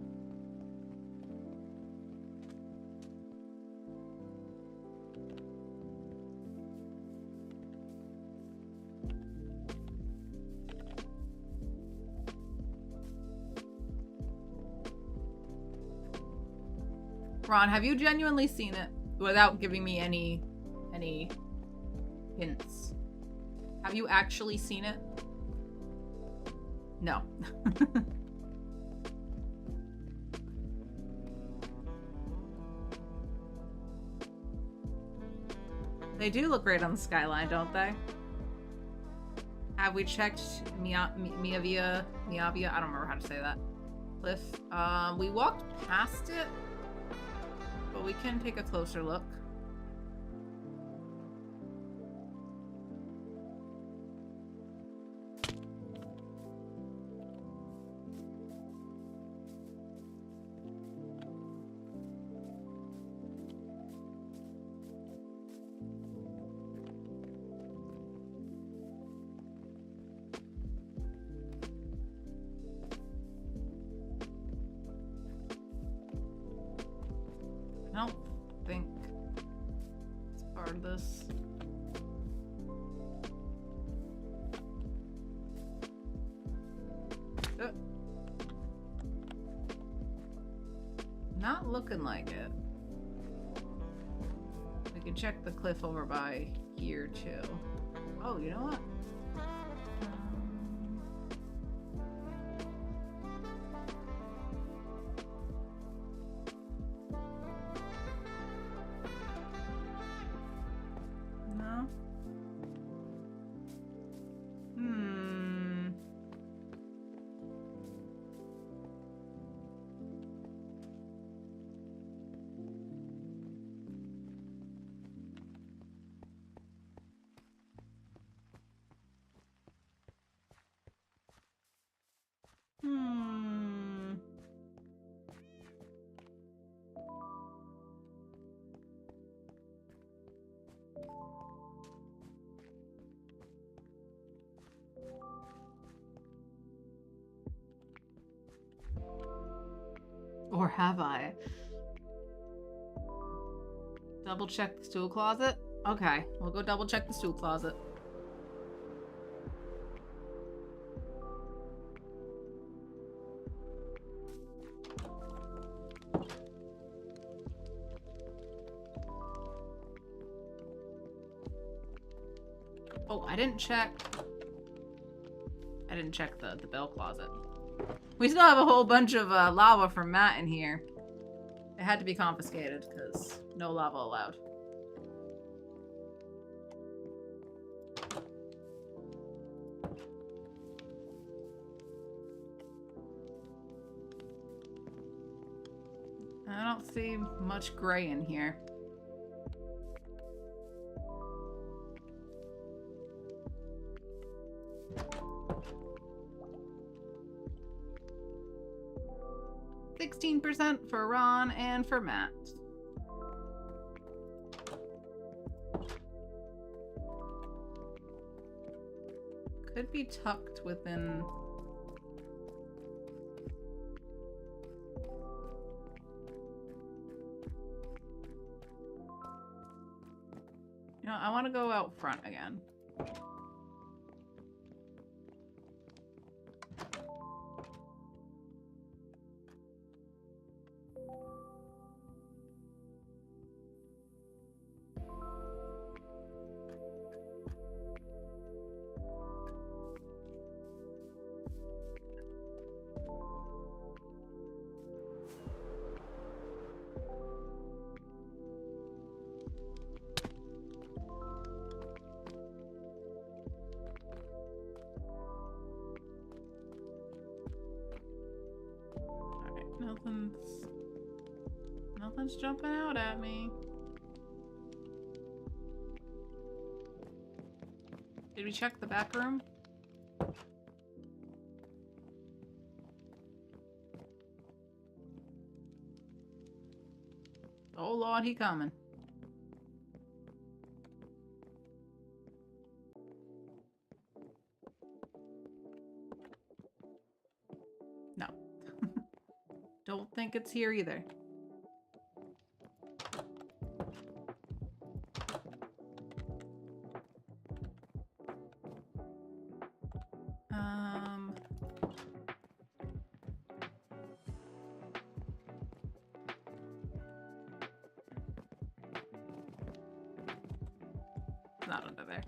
Ron, have you genuinely seen it without giving me any hints? Have you actually seen it? No. They do look great on the skyline, don't they? Have we checked Miavia? I don't remember how to say that. Cliff. We walked past it. But we can take a closer look. don't think it's part of this. Not looking like it. We can check the cliff over by here too. Oh, you know what? No. Or have I? Double check the stool closet? Okay, we'll go double check the stool closet. Oh, I didn't check the bell closet. We still have a whole bunch of lava from Matt in here. It had to be confiscated because no lava allowed. I don't see much gray in here. %, for Ron and for Matt. Could be tucked within... You know, I want to go out front again. Nothing's jumping out at me. Did we check the back room? Oh Lord, he coming. No. Don't think it's here either. Not under there.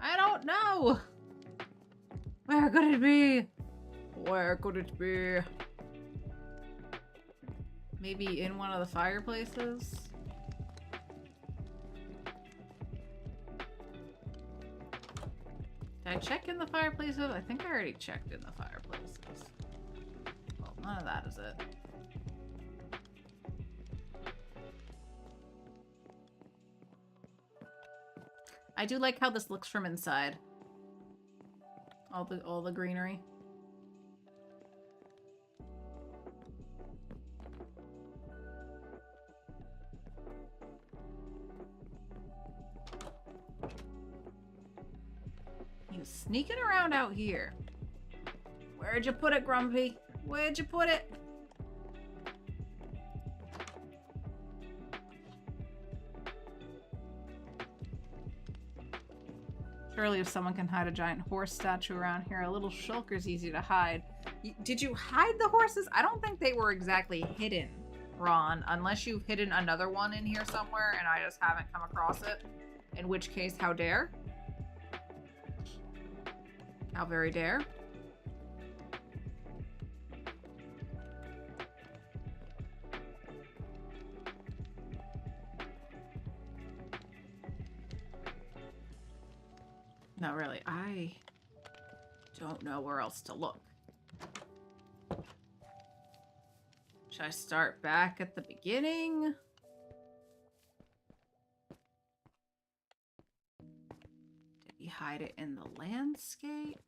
I don't know. Where could it be? Where could it be? Maybe in one of the fireplaces? Did I check in the fireplaces? I think I already checked in the fireplaces. Well, none of that is it. I do like how this looks from inside. All the greenery. Just sneaking around out here. Where'd you put it, Grumpy? Where'd you put it? Surely if someone can hide a giant horse statue around here, a little shulker's easy to hide. Did you hide the horses? I don't think they were exactly hidden, Ron, unless you've hidden another one in here somewhere and I just haven't come across it. In which case, how dare? How very dare? No, really, I don't know where else to look. Should I start back at the beginning? Did he hide it in the landscape?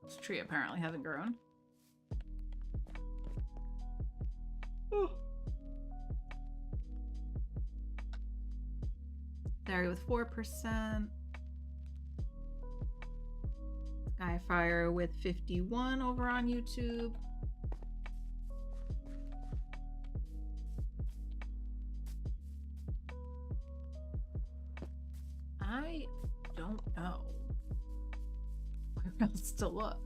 This tree apparently hasn't grown. There with 4%. Skyfire with 51 over on YouTube. I don't know where else to look.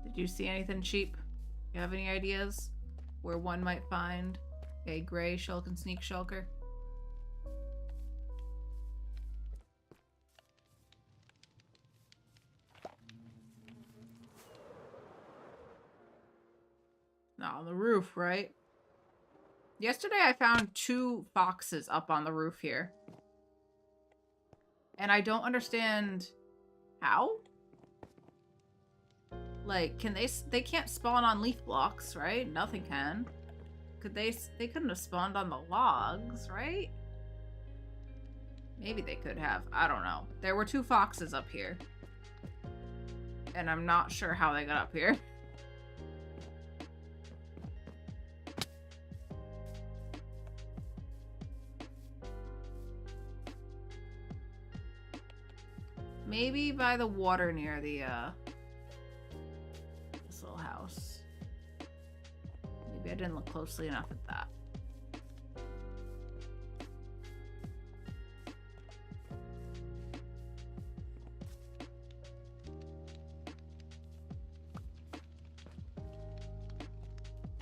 Did you see anything cheap? You have any ideas where one might find a gray shulk and sneak shulker? Not on the roof, right? Yesterday I found 2 foxes up on the roof here. And I don't understand how? Like, can they can't spawn on leaf blocks, right? Nothing can. They couldn't have spawned on the logs, right? Maybe they could have. I don't know. There were 2 foxes up here. And I'm not sure how they got up here. Maybe by the water near the, this little house. Maybe I didn't look closely enough at that.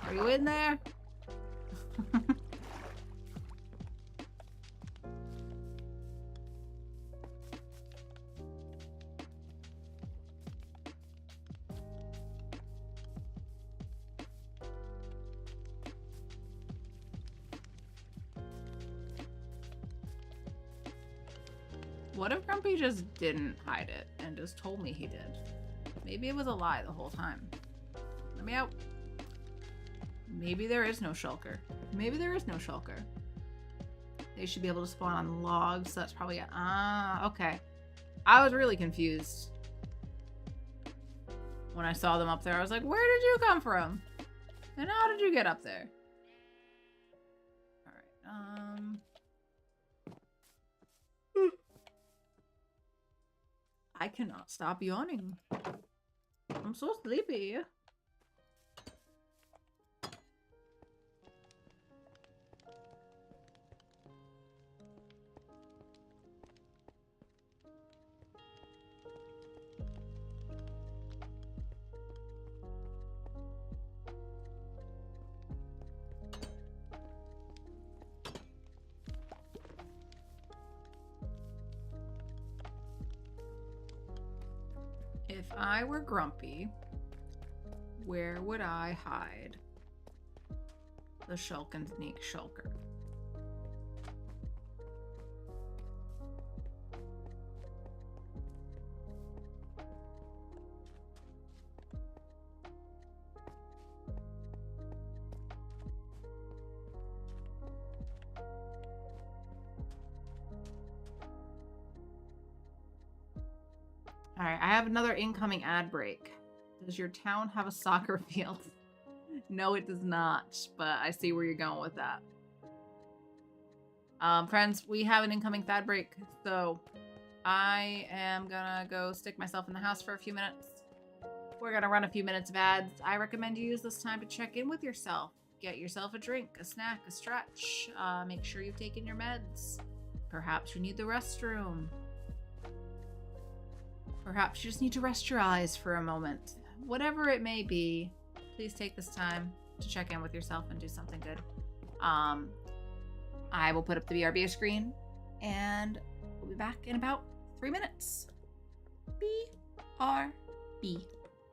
Are you in there? What if Grumpy just didn't hide it and just told me he did? Maybe it was a lie the whole time. Let me out. Maybe there is no shulker. Maybe there is no shulker. They should be able to spawn on logs, so that's probably it. Ah, okay. I was really confused. When I saw them up there, I was like, where did you come from? And how did you get up there? Alright, I cannot stop yawning. I'm so sleepy. I were grumpy, where would I hide the Shulk and Sneak Shulker? All right, I have another incoming ad break. Does your town have a soccer field? No, it does not, but I see where you're going with that. Friends, we have an incoming ad break, so I am gonna go stick myself in the house for a few minutes. We're gonna run a few minutes of ads. I recommend you use this time to check in with yourself. Get yourself a drink, a snack, a stretch. Make sure you've taken your meds. Perhaps you need the restroom. Perhaps you just need to rest your eyes for a moment. Whatever it may be, please take this time to check in with yourself and do something good. I will put up the BRB screen, and we'll be back in about 3 minutes. BRB.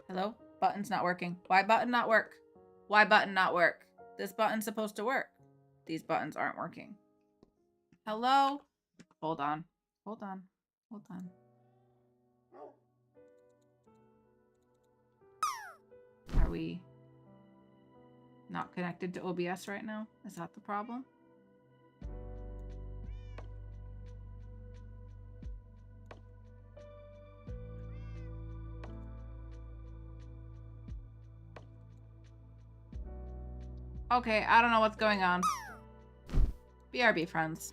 Hello? Button's not working. Why button not work? Why button not work? This button's supposed to work. These buttons aren't working. Hello? Hold on. Hold on. Hold on. Are we not connected to OBS right now? Is that the problem? Okay, I don't know what's going on. BRB, friends.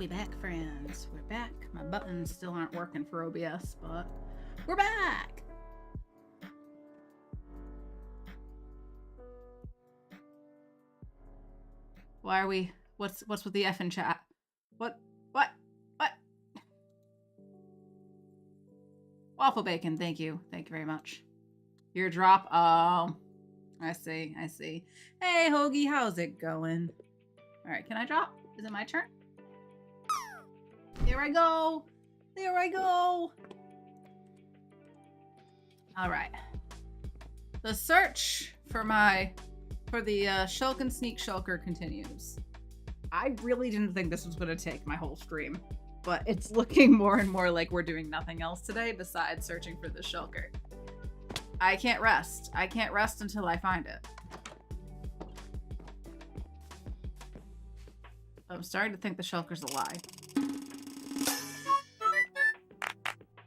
We back, friends. We're back. My buttons still aren't working for OBS, but we're back. Why are we? What's with the F in chat? What? Waffle bacon, thank you. Thank you very much. Your drop. Oh, I see. Hey, Hoagie, how's it going? All right, can I drop? Is it my turn? There I go. All right. The search for the Shulk and Sneak Shulker continues. I really didn't think this was going to take my whole stream, but it's looking more and more like we're doing nothing else today besides searching for the Shulker. I can't rest. I can't rest until I find it. I'm starting to think the Shulker's a lie.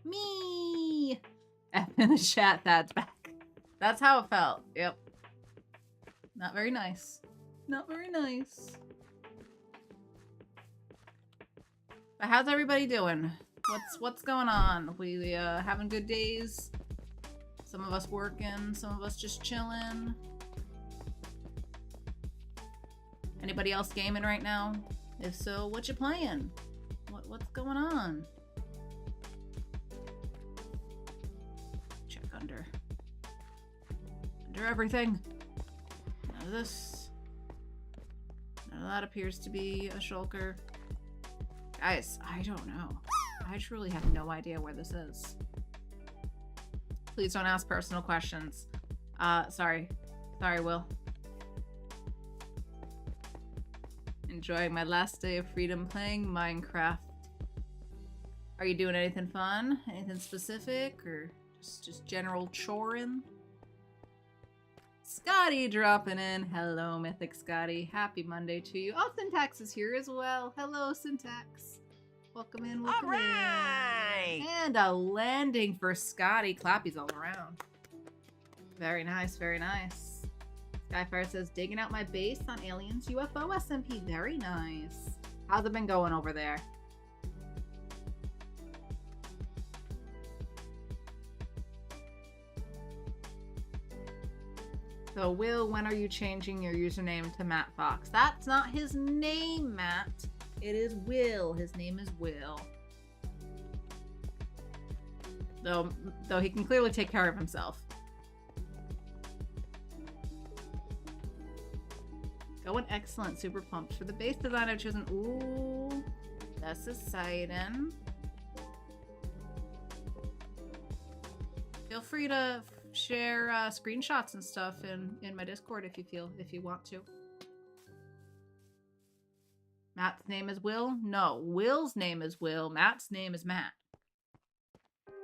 Me! F in the chat, that's back. That's how it felt. Yep. Not very nice. Not very nice. But how's everybody doing? What's going on? We having good days? Some of us working, some of us just chilling. Anybody else gaming right now? If so, what you playing? What's going on? Check under everything. None of this. None of that appears to be a shulker. Guys, I don't know. I truly have no idea where this is. Please don't ask personal questions. Sorry, Will. Enjoying my last day of freedom playing Minecraft. Are you doing anything fun? Anything specific? Or just general choring? Scotty dropping in. Hello, Mythic Scotty. Happy Monday to you. Oh, Syntax is here as well. Hello, Syntax. Welcome in, welcome in. And a landing for Scotty. Clappies all around. Very nice, very nice. Skyfire says, digging out my base on Aliens UFO SMP. Very nice. How's it been going over there? So, Will, when are you changing your username to Matt Fox? That's not his name, Matt. It is Will. His name is Will. Though he can clearly take care of himself. Going excellent. Super pumped for the base design I've chosen. Ooh, that's exciting. Feel free to share screenshots and stuff in my Discord if you want to. Matt's name is Will? No, Will's name is Will. Matt's name is Matt.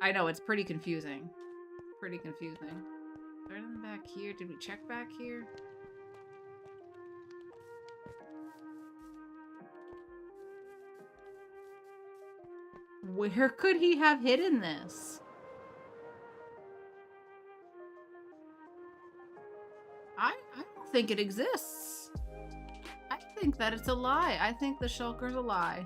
I know, it's pretty confusing. Pretty confusing. Starting back here. Did we check back here? Where could he have hidden this? I don't think it exists. I think that it's a lie. I think the shulker's a lie.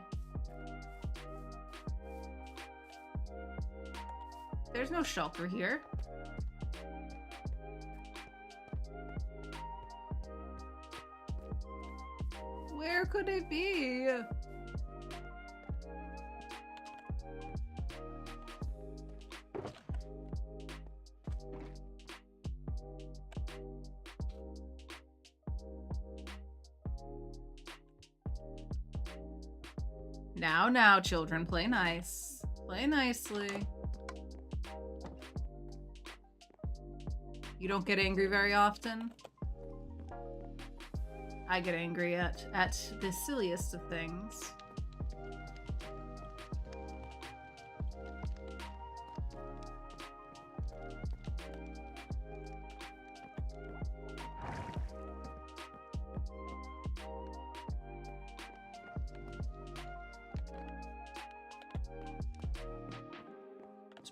There's no shulker here. Where could it be? Now, children, play nice. Play nicely. You don't get angry very often? I get angry at the silliest of things.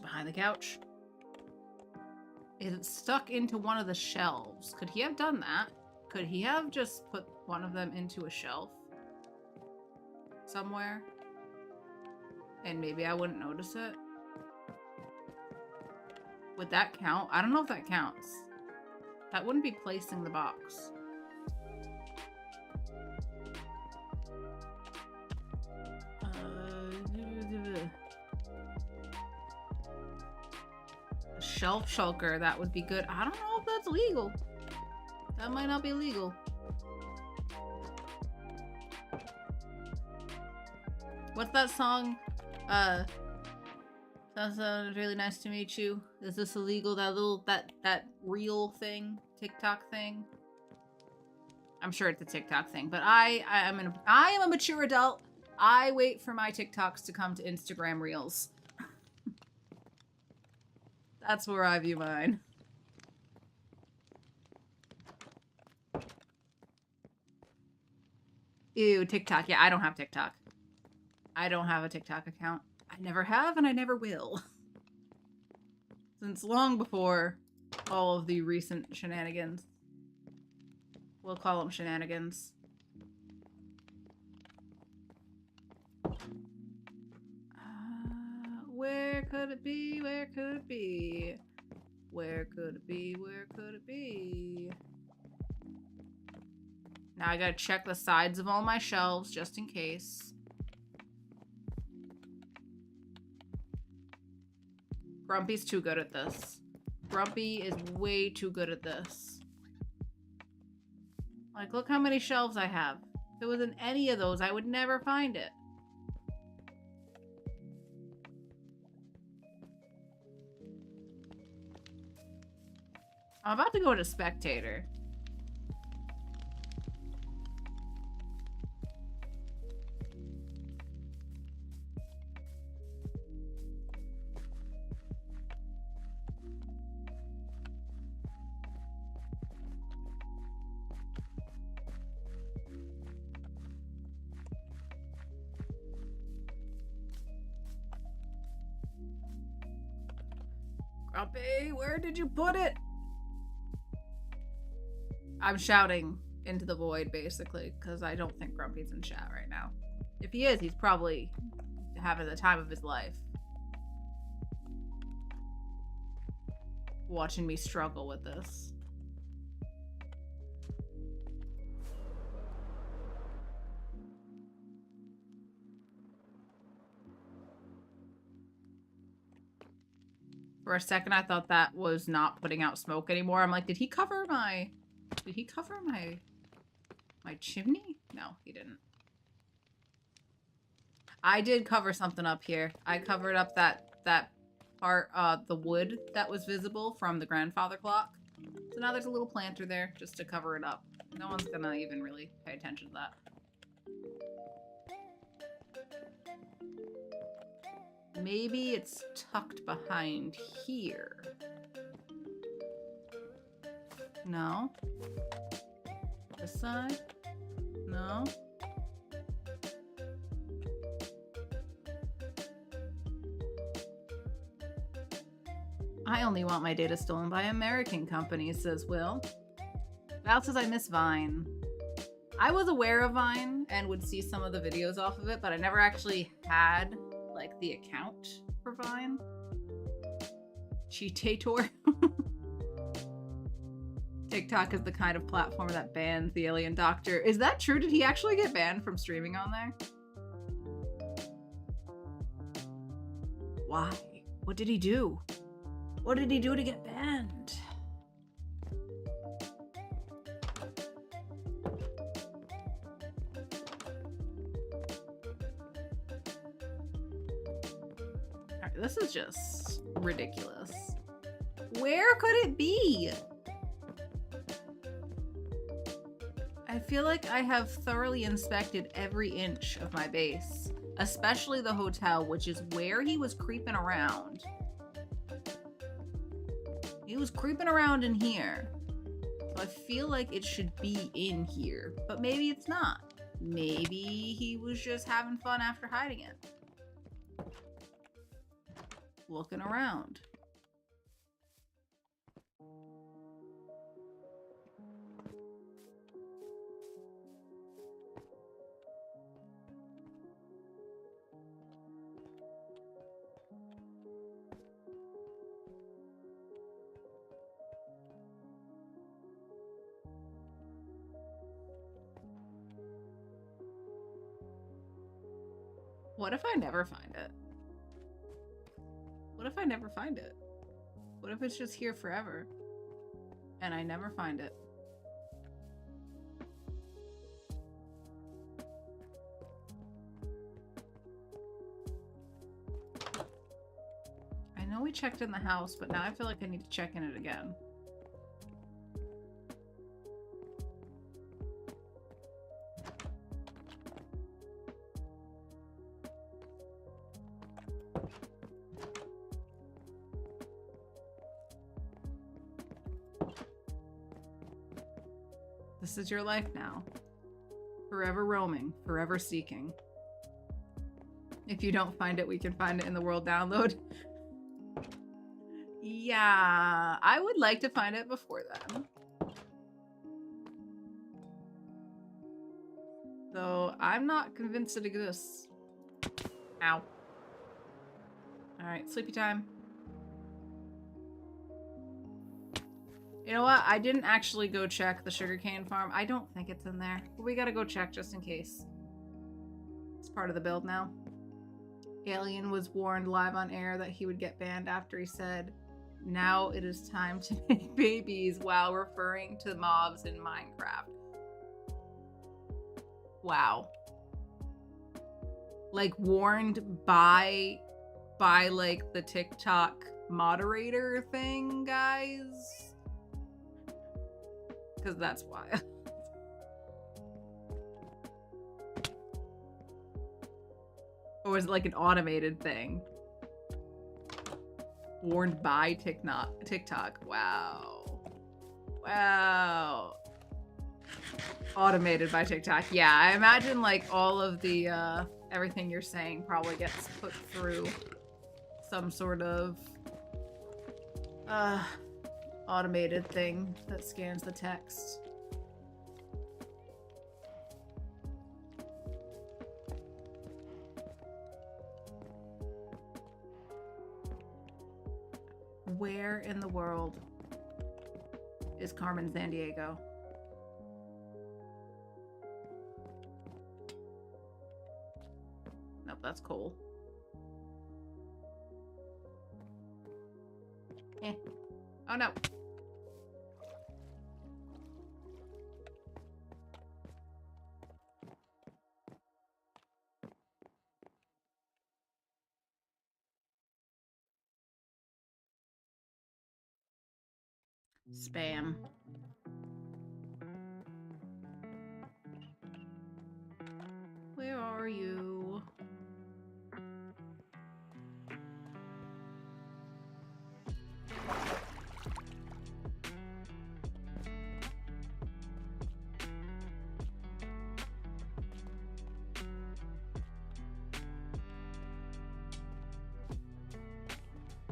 Behind the couch. Is it stuck into one of the shelves? Could he have done that? Could he have just put one of them into a shelf somewhere? And maybe I wouldn't notice it. Would that count? I don't know if that counts. That wouldn't be placing the box. A shelf shulker, that would be good. I don't know if that's legal. That might not be legal. What's that song? Sounds really nice to meet you. Is this illegal? That reel thing, TikTok thing. I'm sure it's a TikTok thing, but I am a mature adult. I wait for my TikToks to come to Instagram Reels. That's where I view mine. Ew, TikTok. Yeah, I don't have TikTok. I don't have a TikTok account. I never have, and I never will. Since long before all of the recent shenanigans. We'll call them shenanigans. Where could it be? Where could it be? Where could it be? Where could it be? Now I gotta check the sides of all my shelves just in case. Grumpy's too good at this. Grumpy is way too good at this. Like, look how many shelves I have. If it was in any of those, I would never find it. I'm about to go to spectator. Grumpy, where did you put it? I'm shouting into the void, basically, because I don't think Grumpy's in chat right now. If he is, he's probably having the time of his life. Watching me struggle with this. For a second, I thought that was not putting out smoke anymore. I'm like, did he cover my chimney? No, he didn't. I did cover something up here. I covered up that part, the wood that was visible from the grandfather clock. So now there's a little planter there just to cover it up. No one's gonna even really pay attention to that. Maybe it's tucked behind here. No. This side? No. I only want my data stolen by American companies, says Will. Val says I miss Vine. I was aware of Vine and would see some of the videos off of it, but I never actually had like the account for Vine. Cheatator. TikTok is the kind of platform that bans the alien doctor. Is that true? Did he actually get banned from streaming on there? Why? What did he do? What did he do to get banned? Alright, this is just ridiculous. Where could it be? I feel like I have thoroughly inspected every inch of my base, especially the hotel, which is where he was creeping around. He was creeping around in here. So I feel like it should be in here, but maybe it's not. Maybe he was just having fun after hiding it. Looking around. What if I never find it? What if I never find it? What if it's just here forever and I never find it? I know we checked in the house, but now I feel like I need to check in it again. This is your life now. Forever roaming, forever seeking. If you don't find it, we can find it in the world download. Yeah, I would like to find it before then. Though I'm not convinced it exists. Ow. Alright, sleepy time. You know what? I didn't actually go check the sugarcane farm. I don't think it's in there. But we gotta go check just in case. It's part of the build now. Alien was warned live on air that he would get banned after he said, "Now it is time to make babies," while referring to mobs in Minecraft. Wow. Like warned by like the TikTok moderator thing, guys. Because that's why. Or was it like an automated thing? Warned by TikTok. Wow. Wow. Automated by TikTok. Yeah, I imagine like all of the everything you're saying probably gets put through some sort of automated thing that scans the text. Where in the world is Carmen Sandiego? Nope, that's cool. Eh. Oh no. Spam. Where are you?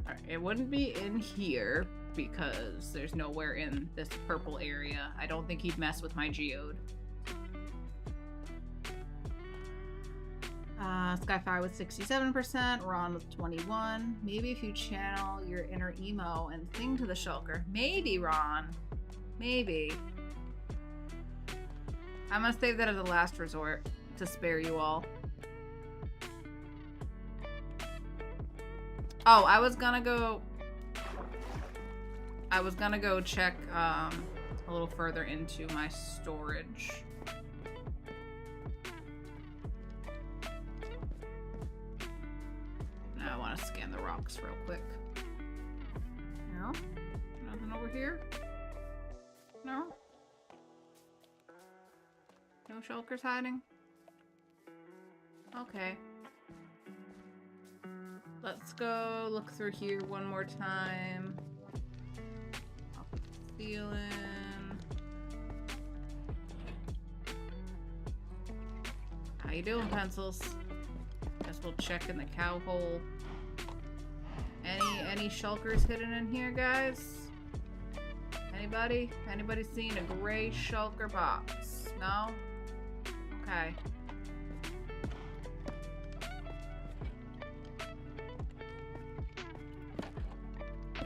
Alright, it wouldn't be in here because there's nowhere in this purple area. I don't think he'd mess with my geode. Skyfire with 67%, Ron with 21. Maybe if you channel your inner emo and sing to the shulker. Maybe, Ron. Maybe. I'm gonna save that as a last resort to spare you all. Oh, I was gonna go check a little further into my storage. Now I want to scan the rocks real quick. No? Nothing over here? No? No shulkers hiding? Okay. Let's go look through here one more time. I'll put the steel in. How you doing, pencils? Guess we'll check in the cow hole. Any shulkers hidden in here, guys? Anybody? Anybody seen a gray shulker box? No? Okay.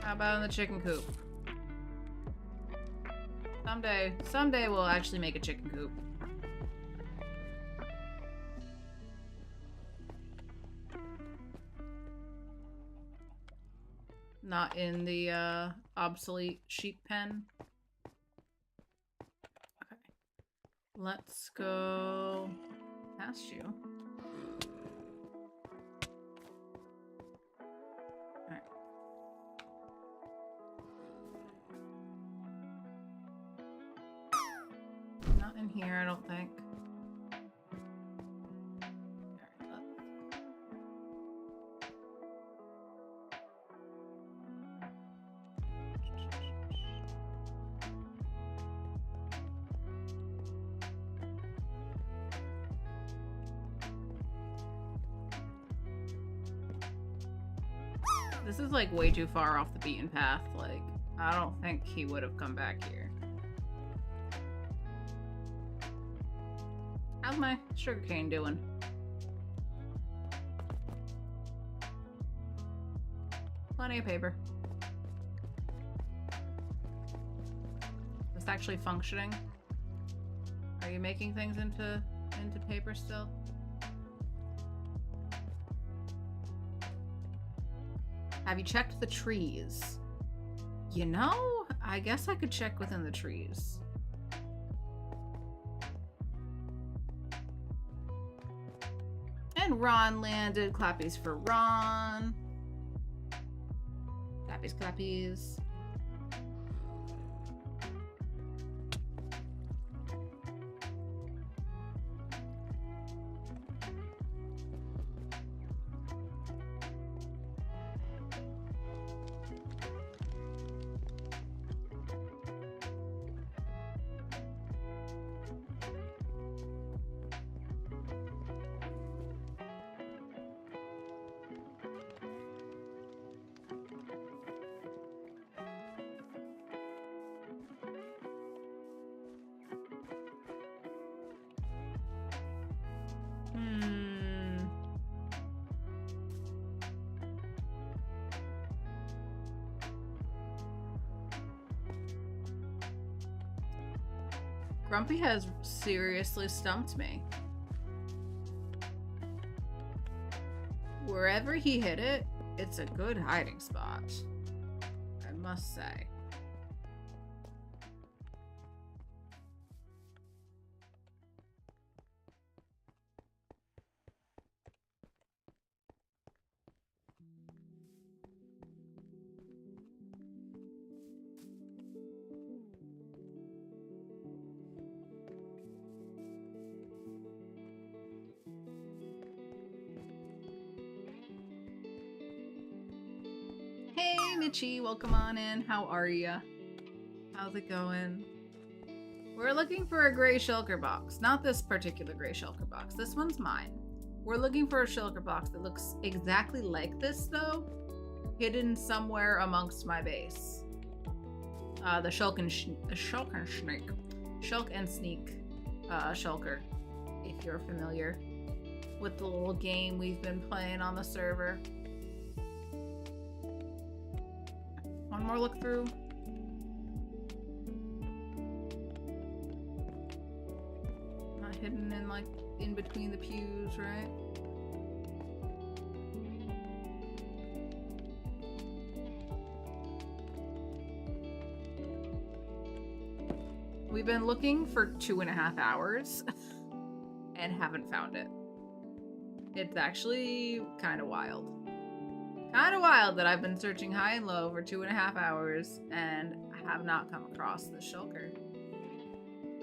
How about in the chicken coop? Someday we'll actually make a chicken coop. Not in the obsolete sheep pen. Okay. Let's go past you. Alright. Not in here, I don't think. This is like way too far off the beaten path. Like, I don't think he would have come back here. How's my sugarcane doing? Plenty of paper. Is this actually functioning? Are you making things into paper still? Have you checked the trees? You know, I guess I could check within the trees. And Ron landed. Clappies for Ron. Clappies, clappies. Grumpy has seriously stumped me. Wherever he hit it, it's a good hiding spot, I must say. Hey, Mitchie, welcome on in. How are ya? How's it going? We're looking for a gray shulker box. Not this particular gray shulker box. This one's mine. We're looking for a shulker box that looks exactly like this, though, hidden somewhere amongst my base. The Shulk and Sneak. Shulk and Sneak shulker, if you're familiar with the little game we've been playing on the server. One more look through. Not hidden in like in between the pews, right? We've been looking for 2.5 hours and haven't found it. It's actually kind of wild. Kind of wild that I've been searching high and low for 2.5 hours and have not come across the shulker.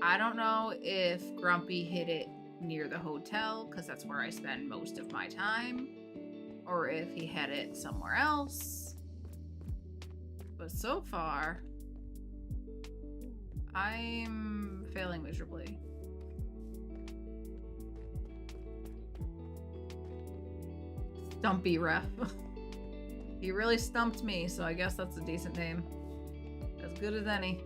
I don't know if Grumpy hid it near the hotel, because that's where I spend most of my time, or if he had it somewhere else. But so far, I'm failing miserably. Stumpy Ref. He really stumped me, so I guess that's a decent name. As good as any.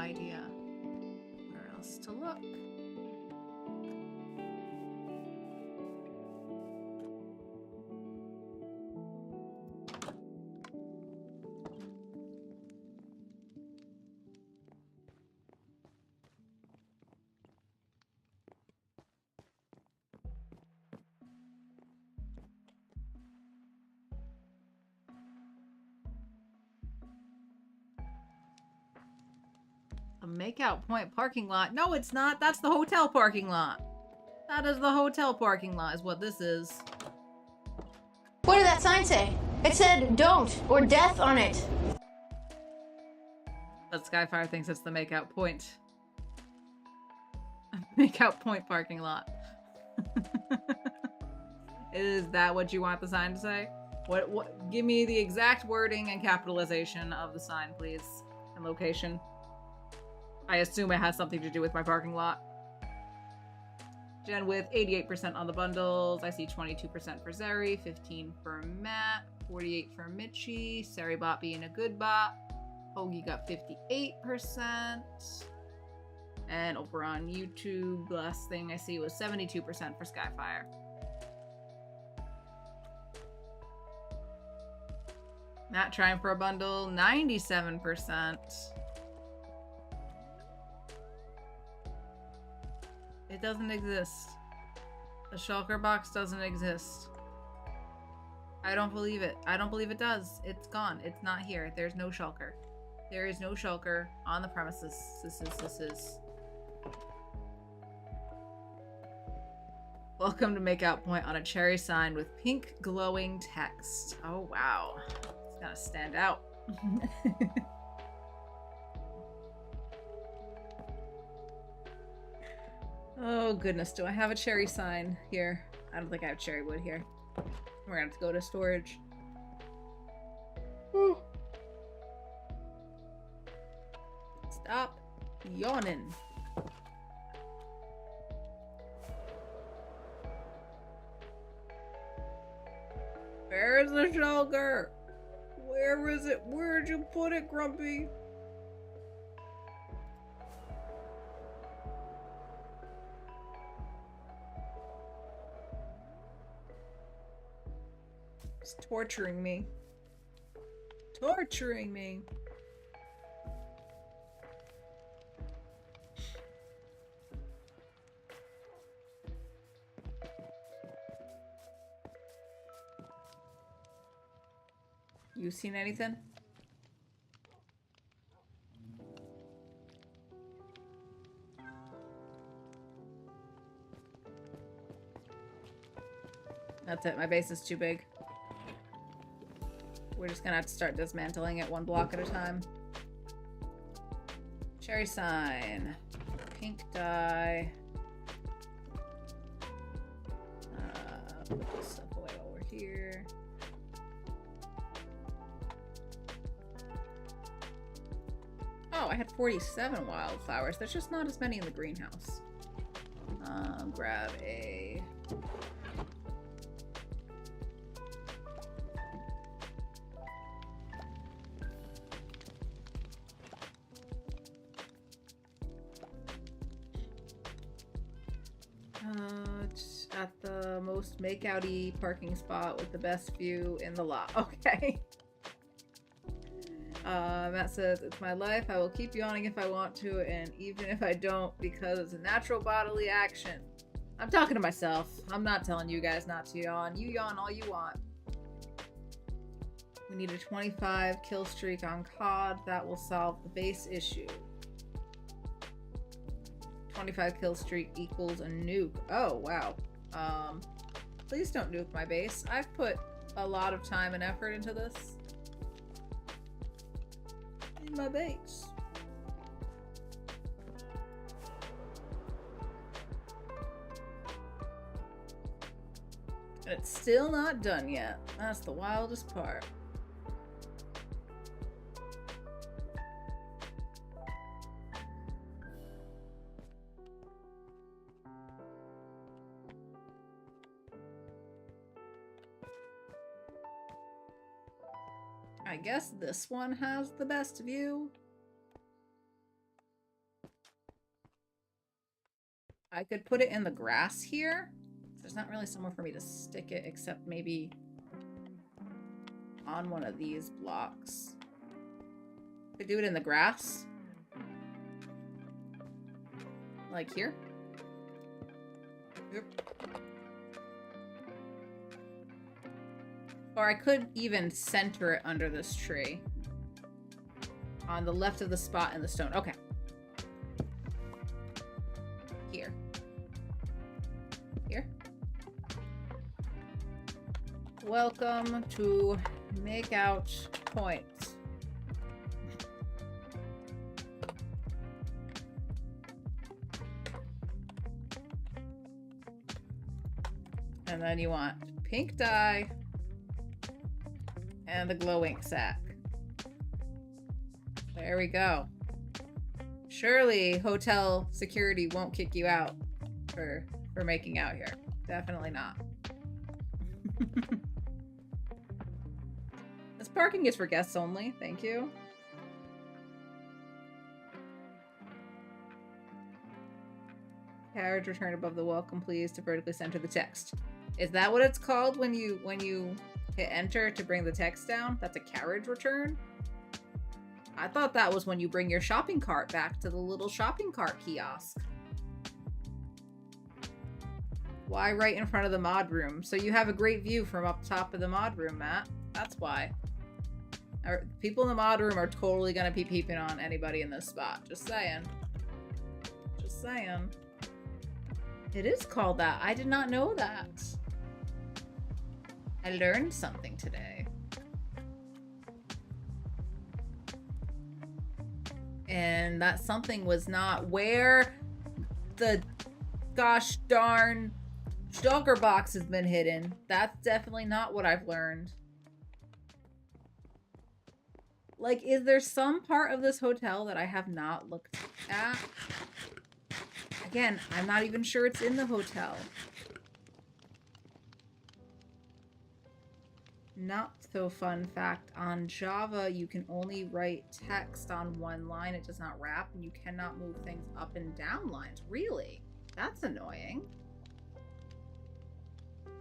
idea where else to look. A makeout point parking lot. No, it's not. That's the hotel parking lot. That is the hotel parking lot is what this is. What did that sign say? It said don't or death on it. But Skyfire thinks it's the makeout point. Makeout point parking lot. Is that what you want the sign to say? What give me the exact wording and capitalization of the sign, please. And location. I assume it has something to do with my parking lot. Jen with 88% on the bundles. I see 22% for Zeri, 15 for Matt, 48 for Mitchie, Seribot being a good bot. Hoagie got 58%. And over on YouTube, the last thing I see was 72% for Skyfire. Matt trying for a bundle, 97%. It doesn't exist. The shulker box doesn't exist. I don't believe it. I don't believe it does. It's gone. It's not here. There's no shulker. There is no shulker on the premises. This is. Welcome to Makeout Point on a cherry sign with pink glowing text. Oh, wow. It's gonna stand out. Oh goodness, do I have a cherry sign here? I don't think I have cherry wood here. We're gonna have to go to storage. Whew. Stop yawning. Where's the shulker? Where is it? Where'd you put it, Grumpy? It's torturing me. Torturing me. You seen anything? That's it. My base is too big. We're just gonna have to start dismantling it one block at a time. Cherry sign. Pink dye. Put this stuff away over here. Oh, I had 47 wildflowers. There's just not as many in the greenhouse. Grab a... at the most make-outy parking spot with the best view in the lot. Okay. Matt says, it's my life. I will keep yawning if I want to, and even if I don't, because it's a natural bodily action. I'm talking to myself. I'm not telling you guys not to yawn. You yawn all you want. We need a 25 kill streak on COD. That will solve the base issue. 25 kill streak equals a nuke. Oh, wow. Please don't nuke my base. I've put a lot of time and effort into this. In my base. And it's still not done yet. That's the wildest part. I guess this one has the best view. I could put it in the grass here. There's not really somewhere for me to stick it except maybe on one of these blocks. Could do it in the grass. Like here. Yep. Or I could even center it under this tree. On the left of the spot in the stone. Okay. Here. Here. Welcome to Makeout Point. And then you want pink dye and the glow ink sack. There we go. Surely hotel security won't kick you out for making out here. Definitely not. This parking is for guests only. Thank you. Carriage return above the welcome, please, to vertically center the text. Is that what it's called when you hit enter to bring the text down? That's a carriage return? I thought that was when you bring your shopping cart back to the little shopping cart kiosk. Why right in front of the mod room? So you have a great view from up top of the mod room, Matt. That's why. People in the mod room are totally gonna be peeping on anybody in this spot. Just saying. Just saying. It is called that. I did not know that. I learned something today. And that something was not where the gosh darn shulker box has been hidden. That's definitely not what I've learned. Like, is there some part of this hotel that I have not looked at? Again, I'm not even sure it's in the hotel. Not so fun fact, on Java, you can only write text on one line. It does not wrap, and you cannot move things up and down lines. Really? That's annoying.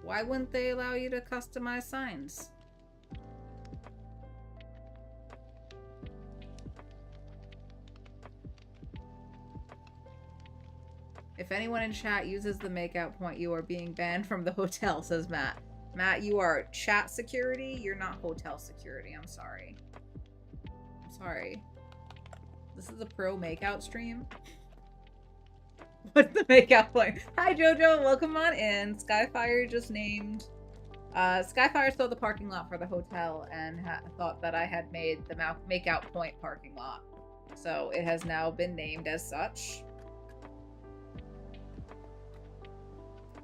Why wouldn't they allow you to customize signs? If anyone in chat uses the makeout point, you are being banned from the hotel, says Matt. Matt, you are chat security. You're not hotel security. I'm sorry. I'm sorry. This is a pro makeout stream. What's the makeout point? Hi, Jojo. Welcome on in. Skyfire just named. Skyfire stole the parking lot for the hotel and thought that I had made the makeout point parking lot. So it has now been named as such.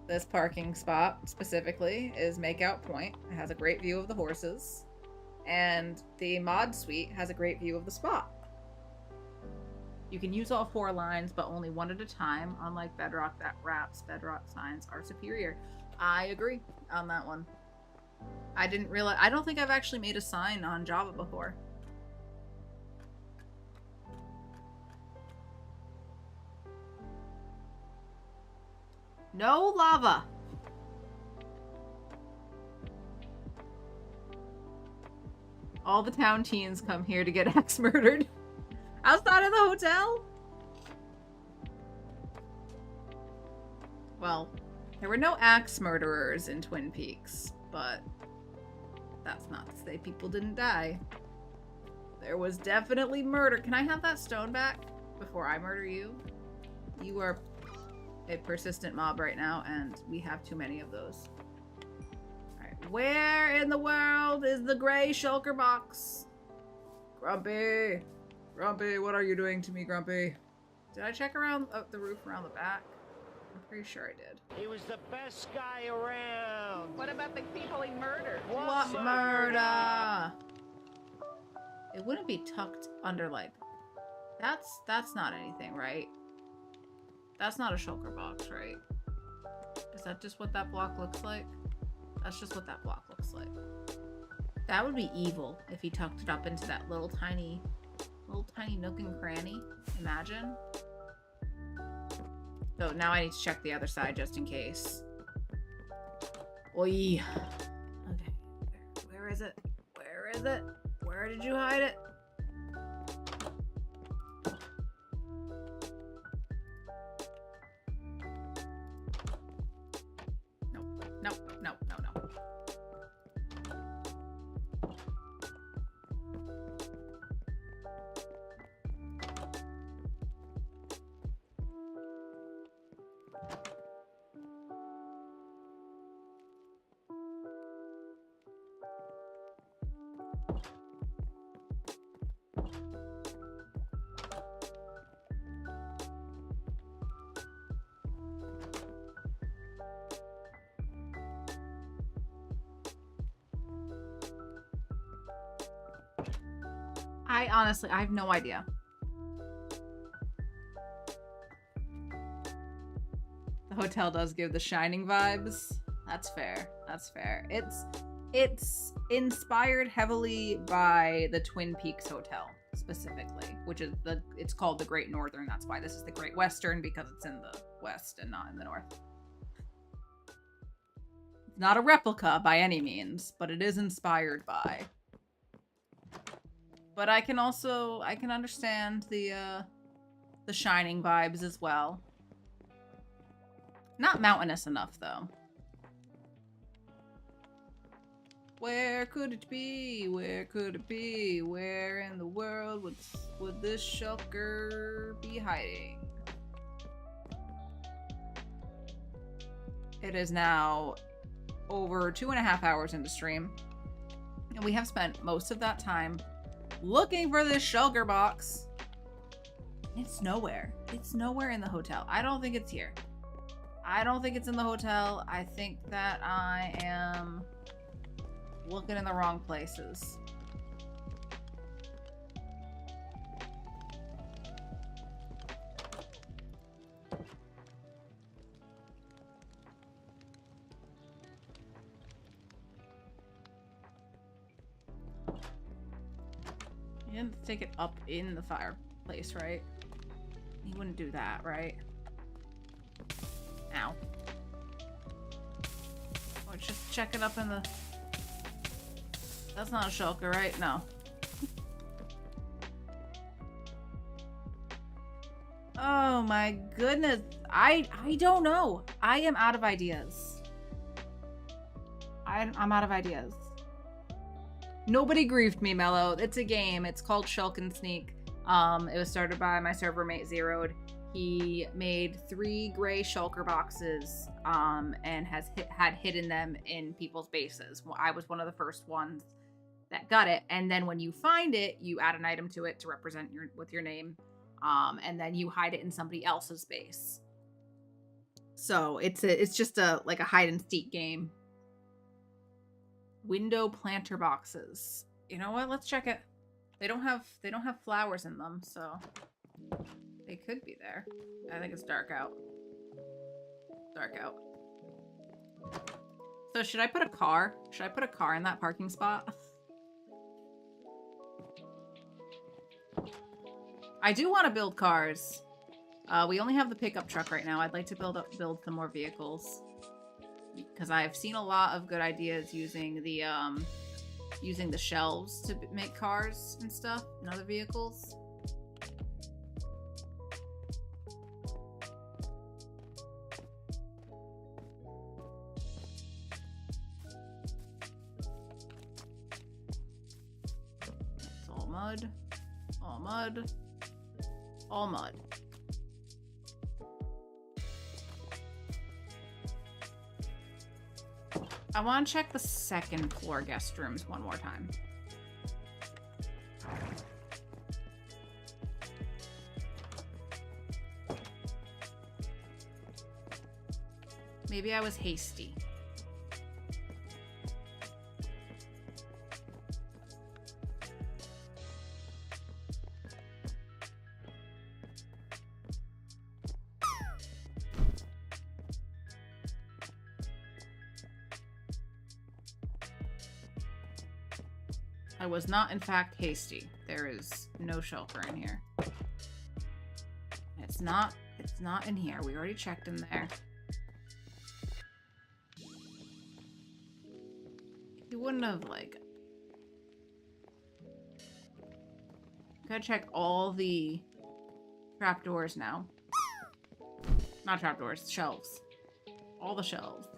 This parking spot, specifically, is Makeout Point. It has a great view of the horses. And the mod suite has a great view of the spot. You can use all 4 lines, but only one at a time. Unlike Bedrock that wraps, Bedrock signs are superior. I agree on that one. I didn't realize... I don't think I've actually made a sign on Java before. No lava. All the town teens come here to get axe murdered. Outside of the hotel? Well, there were no axe murderers in Twin Peaks, but that's not to say people didn't die. There was definitely murder. Can I have that stone back before I murder you? You are a persistent mob right now, and we have too many of those. Alright, where in the world is the gray shulker box? Grumpy! Grumpy, what are you doing to me, Grumpy? Did I check around the roof around the back? I'm pretty sure I did. He was the best guy around. What about the people he murdered? What murder? It wouldn't be tucked under, like... That's not anything, right? That's not a shulker box, right? Is that just what that block looks like? That's just what that block looks like. That would be evil if he tucked it up into that little tiny nook and cranny. Imagine. So now I need to check the other side just in case. Oi. Okay. Where is it? Where is it? Where did you hide it? Nope. Nope. Nope. No, no. I have no idea. The hotel does give the Shining vibes. That's fair. That's fair. It's inspired heavily by the Twin Peaks Hotel specifically, which is it's called the Great Northern. That's why this is the Great Western, because it's in the west and not in the north. It's not a replica by any means, but it is inspired by. But I can understand the Shining vibes as well. Not mountainous enough though. Where could it be? Where could it be? Where in the world would this shulker be hiding? It is now over 2.5 hours into stream, and we have spent most of that time looking for this shulker box. It's nowhere. It's nowhere in the hotel. I don't think it's here. I don't think it's in the hotel. I think that I am looking in the wrong places. You didn't stick it up in the fireplace, right? You wouldn't do that, right? Ow. Or just check it up in the... That's not a shulker, right? No. Oh my goodness. I don't know. I am out of ideas. I'm out of ideas. Nobody griefed me, Mello. It's a game. It's called Shulk and Sneak. It was started by my server mate Zeroed. He made 3 gray shulker boxes and had hidden them in people's bases. I was one of the first ones that got it, and then when you find it, you add an item to it to represent with your name, and then you hide it in somebody else's base. So it's just like a hide and seek game. Window planter boxes. You know what? Let's check it. They don't have flowers in them, so they could be there. I think it's dark out. Dark out. So should I put a car? Should I put a car in that parking spot? I do want to build cars. We only have the pickup truck right now. I'd like to build some more vehicles, because I've seen a lot of good ideas using the shelves to make cars and stuff and other vehicles. It's all mud. All mud. All mud. I want to check the second floor guest rooms one more time. Maybe I was hasty. I was not, in fact, hasty. There is no shulker in here. It's not in here. We already checked in there. You wouldn't have, like... Gotta check all the trapdoors now. Not trapdoors, shelves. All the shelves.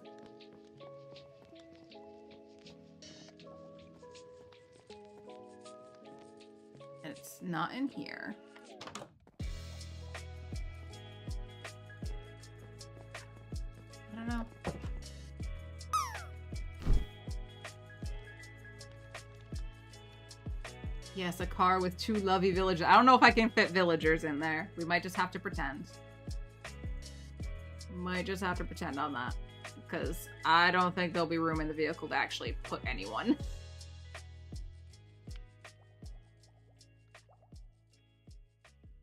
And it's not in here. I don't know. Yes, a car with 2 lovey villagers. I don't know if I can fit villagers in there. We might just have to pretend. Might just have to pretend on that. Because I don't think there'll be room in the vehicle to actually put anyone.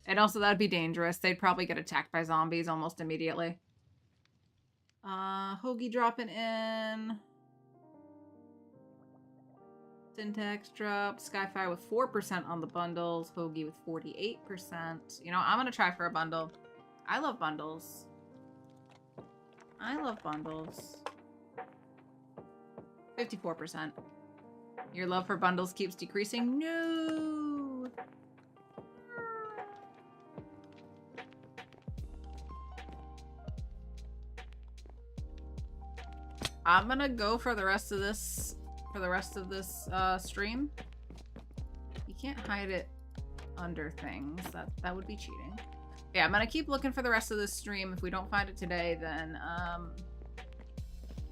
And also that'd be dangerous. They'd probably get attacked by zombies almost immediately. Hoagie dropping in. Syntax drop. Skyfire with 4% on the bundles. Hoagie with 48%. You know, I'm gonna try for a bundle. I love bundles. I love bundles. 54%. Your love for bundles keeps decreasing. No! I'm gonna go for the rest of this stream. You can't hide it under things. That would be cheating. Yeah, I'm gonna keep looking for the rest of this stream. If we don't find it today, then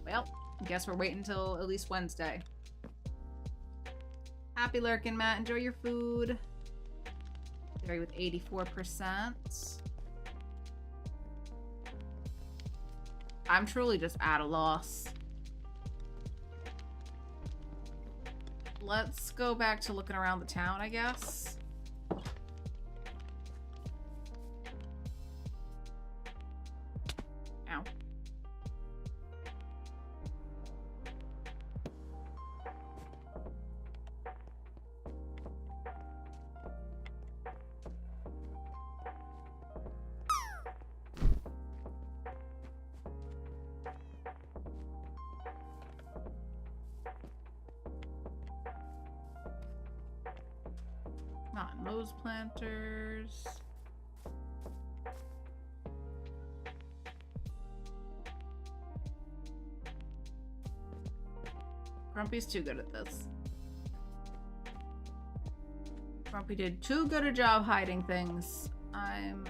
well, I guess we're waiting until at least Wednesday. Happy lurking, Matt. Enjoy your food. Terry with 84%. I'm truly just at a loss. Let's go back to looking around the town, I guess. Ow. Not in those planters. Grumpy's too good at this. Grumpy did too good a job hiding things. I'm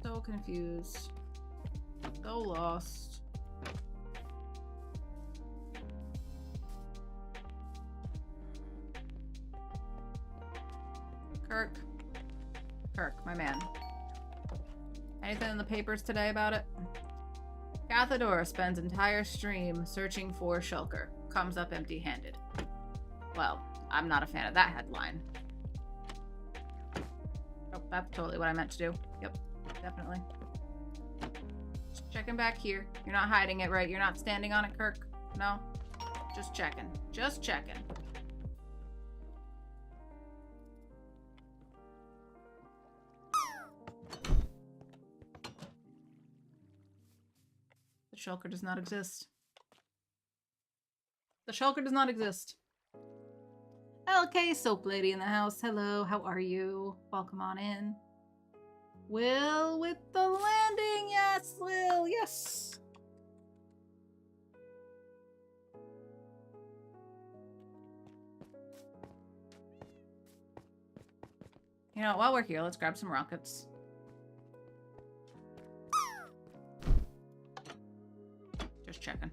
so confused. So lost. Kirk, my man. Anything in the papers today about it? Kathadora spends entire stream searching for Shulker. Comes up empty-handed. Well, I'm not a fan of that headline. Oh, that's totally what I meant to do. Yep, definitely. Just checking back here. You're not hiding it, right? You're not standing on it, Kirk? No? Just checking. Just checking. The shulker does not exist. The shulker does not exist. LK Soap Lady in the house. Hello, how are you? Welcome on in. Will with the landing. Yes, Will. Yes. You know, while we're here, let's grab some rockets. Just checking.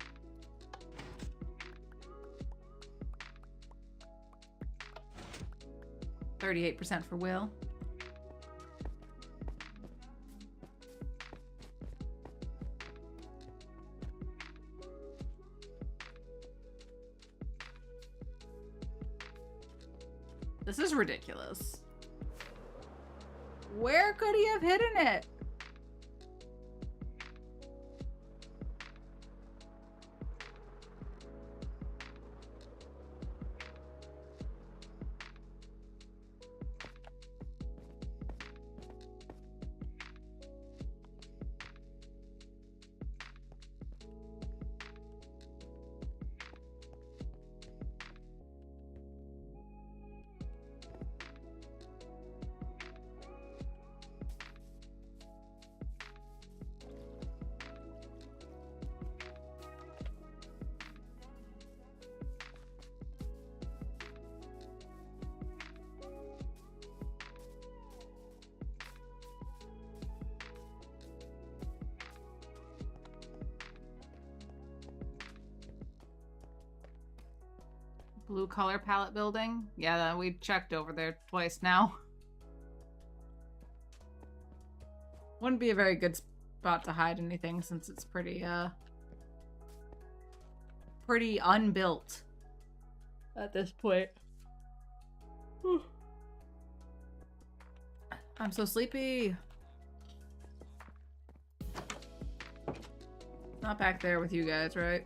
%38 for Will. This is ridiculous. Where could he have hidden it? Blue color palette building? Yeah, we checked over there twice now. Wouldn't be a very good spot to hide anything since it's pretty unbuilt at this point. Whew. I'm so sleepy. Not back there with you guys, right?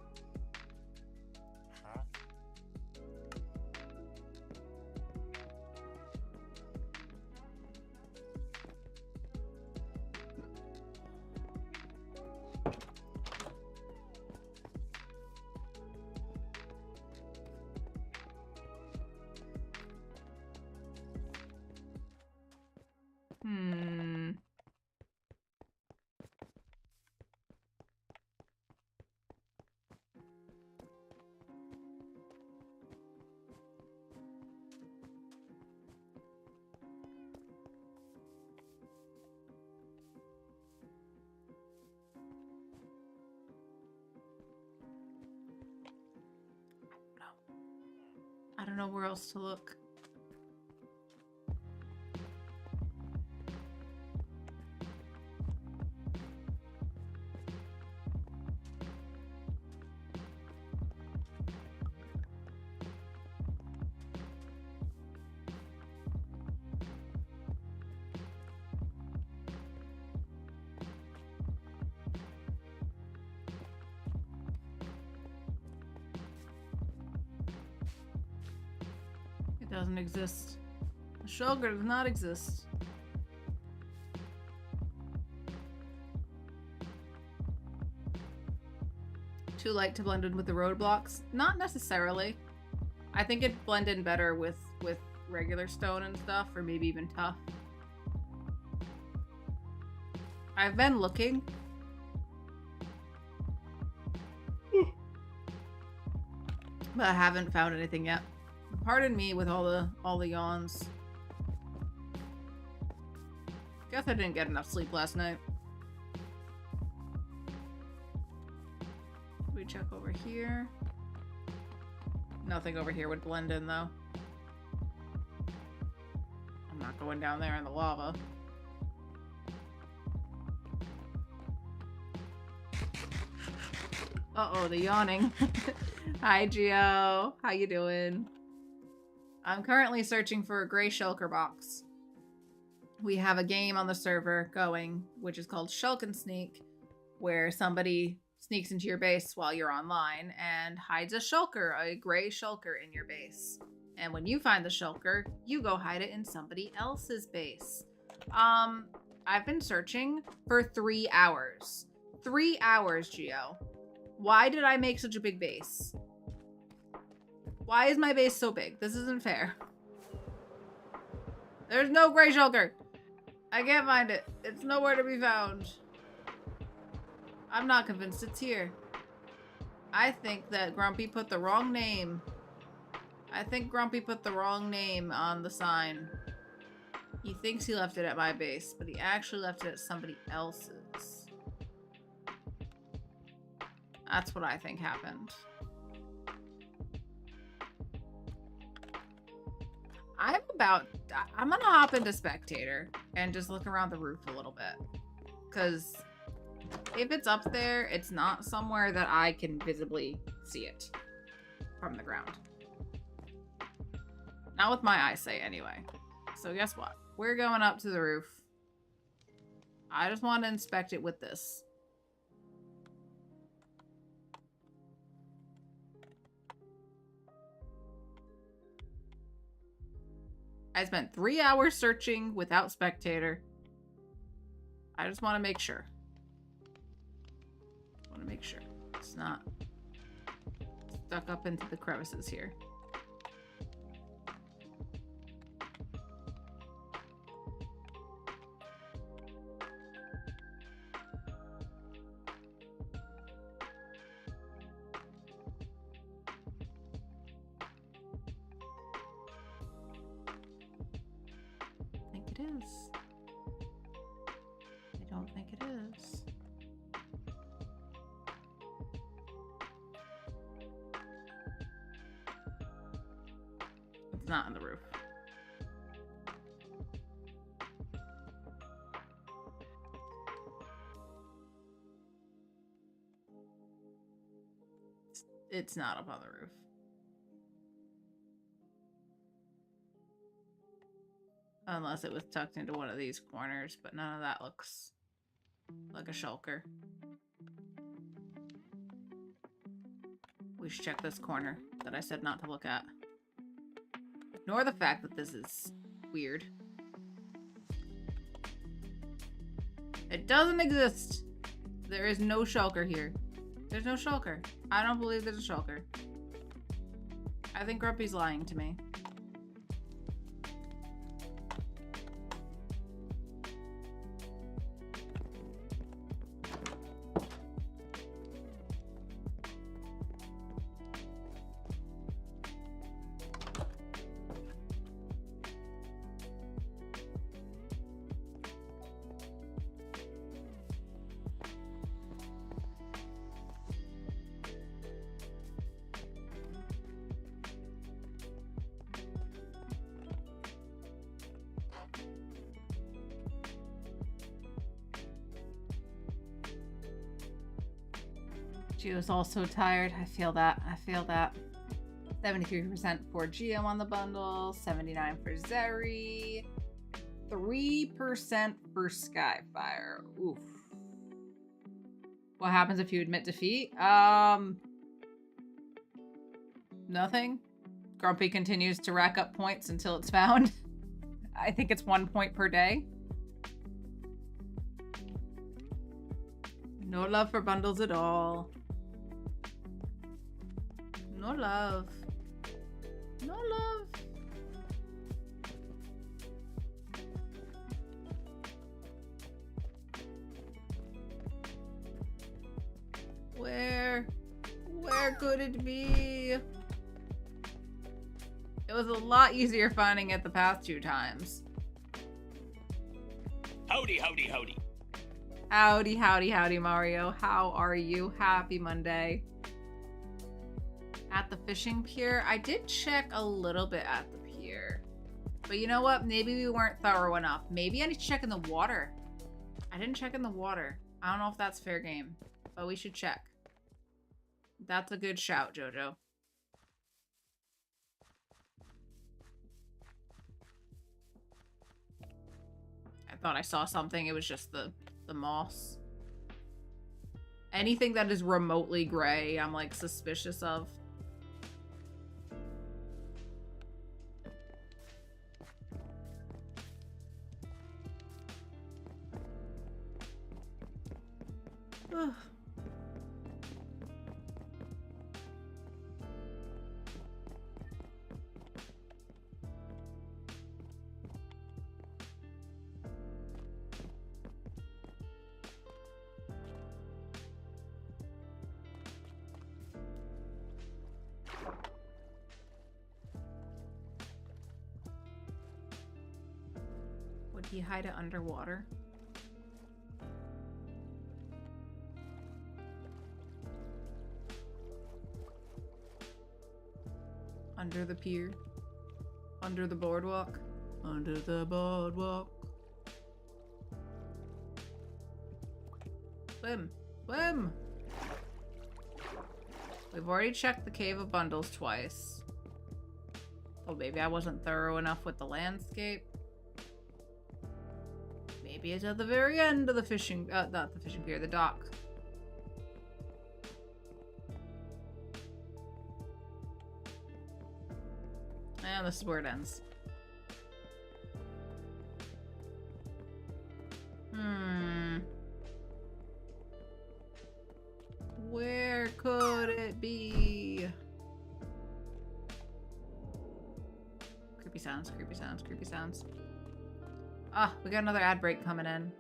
I don't know where else to look. Doesn't exist. The shulker does not exist. Too light to blend in with the roadblocks? Not necessarily. I think it'd blend in better with regular stone and stuff, or maybe even tough. I've been looking. But I haven't found anything yet. Pardon me with all the yawns. Guess I didn't get enough sleep last night. We check over here. Nothing over here would blend in though. I'm not going down there in the lava. Uh-oh, the yawning. Hi, Gio. How you doing? I'm currently searching for a gray shulker box. We have a game on the server going, which is called Shulk and Sneak, where somebody sneaks into your base while you're online and hides a shulker, a gray shulker in your base. And when you find the shulker, you go hide it in somebody else's base. I've been searching for 3 hours. 3 hours, Gio. Why did I make such a big base? Why is my base so big? This isn't fair. There's no gray shulker. I can't find it. It's nowhere to be found. I'm not convinced it's here. I think that Grumpy put the wrong name. I think Grumpy put the wrong name on the sign. He thinks he left it at my base, but he actually left it at somebody else's. That's what I think happened. I'm gonna hop into spectator and just look around the roof a little bit. Because if it's up there, it's not somewhere that I can visibly see it from the ground. Not with my eyesight anyway. So guess what? We're going up to the roof. I just want to inspect it with this. I spent 3 hours searching without spectator. I just want to make sure. It's not stuck up into the crevices here. It is. I don't think it is. It's not on the roof. It's not up on the roof. Unless it was tucked into one of these corners, but none of that looks like a shulker. We should check this corner that I said not to look at. Ignore the fact that this is weird. It doesn't exist. There is no shulker here. There's no shulker. I don't believe there's a shulker. I think Grumpy's lying to me. Gio's also tired. I feel that. I feel that. 73% for Gio on the bundle. 79 for Zeri. 3% for Skyfire. Oof. What happens if you admit defeat? Nothing. Grumpy continues to rack up points until it's found. I think it's 1 point per day. No love for bundles at all. No love. No love. Where could it be? It was a lot easier finding it the past 2 times. Howdy, howdy, howdy. Howdy, howdy, howdy, Mario. How are you? Happy Monday. At the fishing pier, I did check a little bit at the pier. But you know what? Maybe we weren't thorough enough. Maybe I need to check in the water. I didn't check in the water. I don't know if that's fair game, but we should check. That's a good shout, Jojo. I thought I saw something. It was just the moss. Anything that is remotely gray, I'm like suspicious of. Ugh. Would he hide it underwater? Under the pier? Under the boardwalk? Under the boardwalk. Swim! Swim! We've already checked the Cave of Bundles twice. Oh, maybe I wasn't thorough enough with the landscape. Maybe it's at the very end of the fishing, not the fishing pier, the dock. And this is where it ends. Where could it be? Creepy sounds, creepy sounds, creepy sounds. Ah, we got another ad break coming in.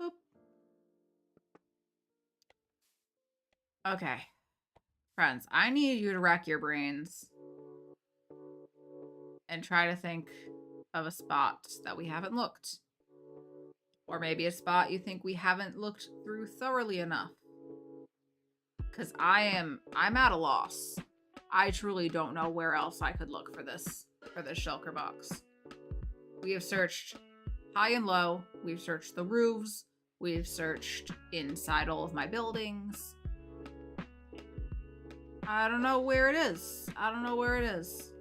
Boop. Okay. Friends, I need you to rack your brains and try to think of a spot that we haven't looked. Or maybe a spot you think we haven't looked through thoroughly enough. Because I'm at a loss. I truly don't know where else I could look for this shulker box. We have searched high and low. We've searched the roofs. We've searched inside all of my buildings. I don't know where it is. I don't know where it is.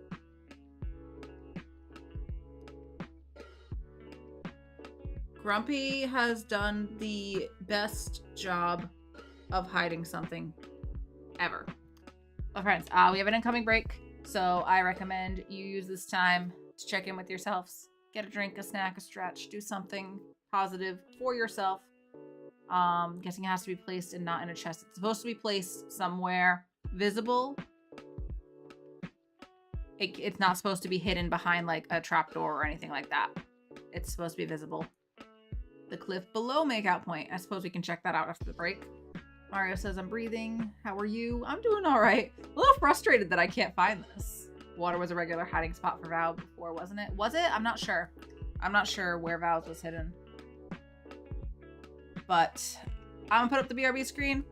Grumpy has done the best job of hiding something ever. Well, friends, we have an incoming break, so I recommend you use this time to check in with yourselves. Get a drink, a snack, a stretch, do something positive for yourself. Guessing it has to be placed and not in a chest. It's supposed to be placed somewhere visible. It's not supposed to be hidden behind like a trapdoor or anything like that. It's supposed to be visible. The cliff below makeout point. I suppose we can check that out after the break. Mario says, I'm breathing. How are you? I'm doing all right. A little frustrated that I can't find this. Water was a regular hiding spot for Val before, wasn't it? Was it? I'm not sure. I'm not sure where Val's was hidden. But I'm gonna put up the BRB screen.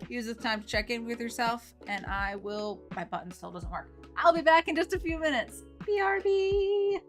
Use this time to check in with yourself, and I will... My button still doesn't work. I'll be back in just a few minutes. BRB!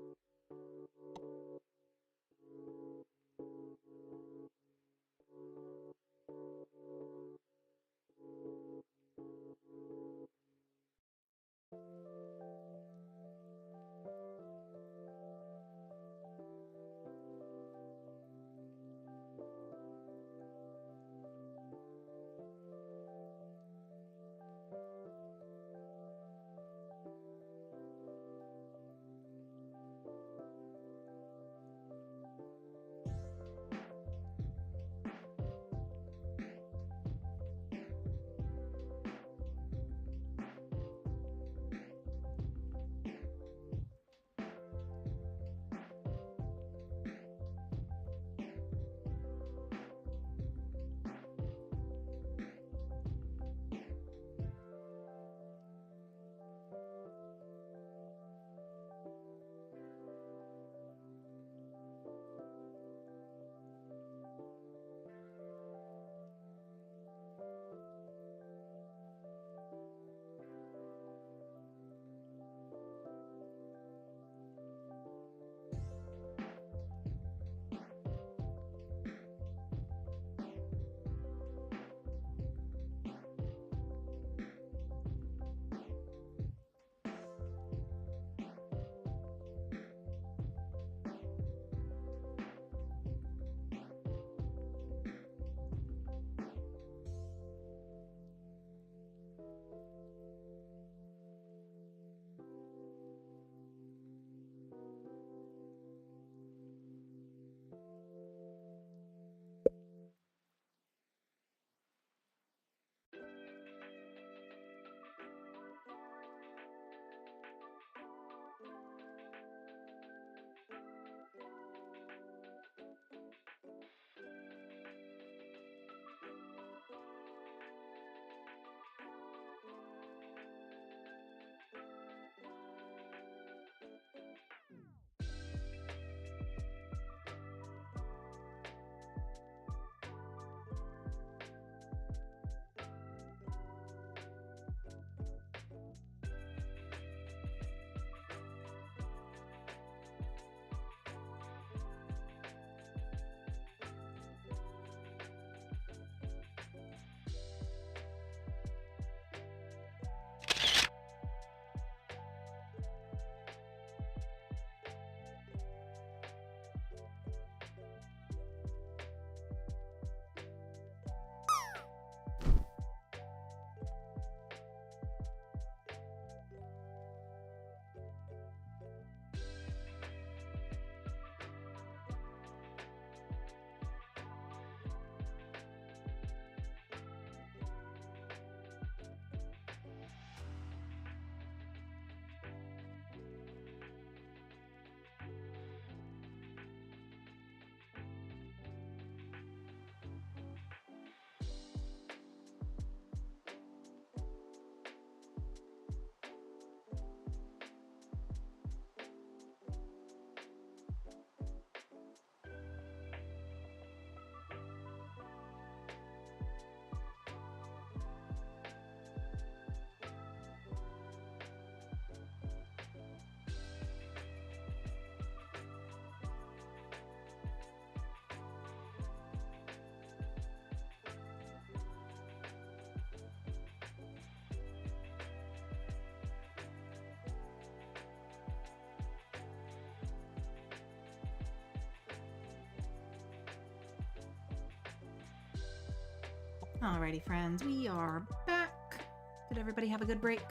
Alrighty, friends, we are back. Did everybody have a good break?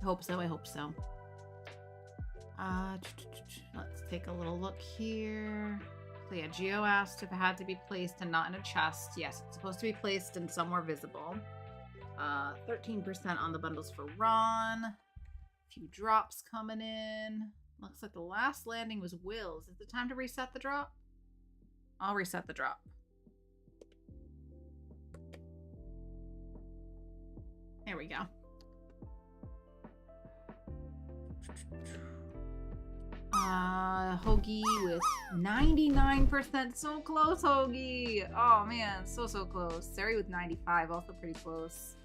I hope so, I hope so. Let's take a little look here. So yeah, Geo asked if it had to be placed and not in a chest. Yes, it's supposed to be placed in somewhere visible. 13% on the bundles for Ron. A few drops coming in. Looks like the last landing was Will's. Is it time to reset the drop? I'll reset the drop. There we go. Hoagie with 99%. So close, Hoagie. Oh man, so close. Sari with 95, also pretty close.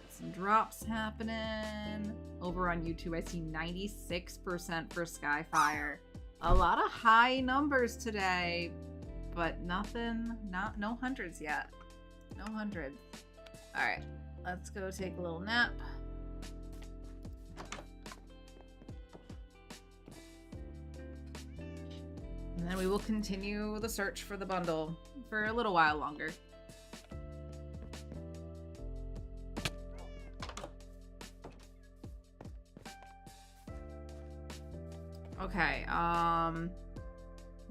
Some drops happening. Over on YouTube, I see 96% for Skyfire. A lot of high numbers today, but nothing, no hundreds yet. No hundreds. All right, let's go take a little nap. And then we will continue the search for the bundle for a little while longer. Okay,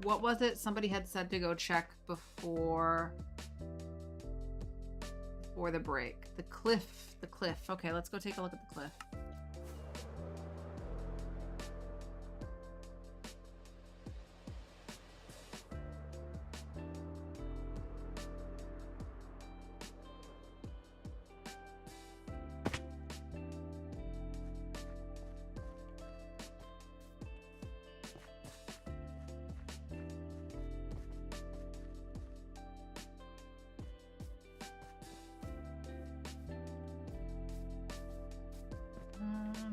what was it? Somebody had said to go check before the break. The cliff. Okay, let's go take a look at the cliff.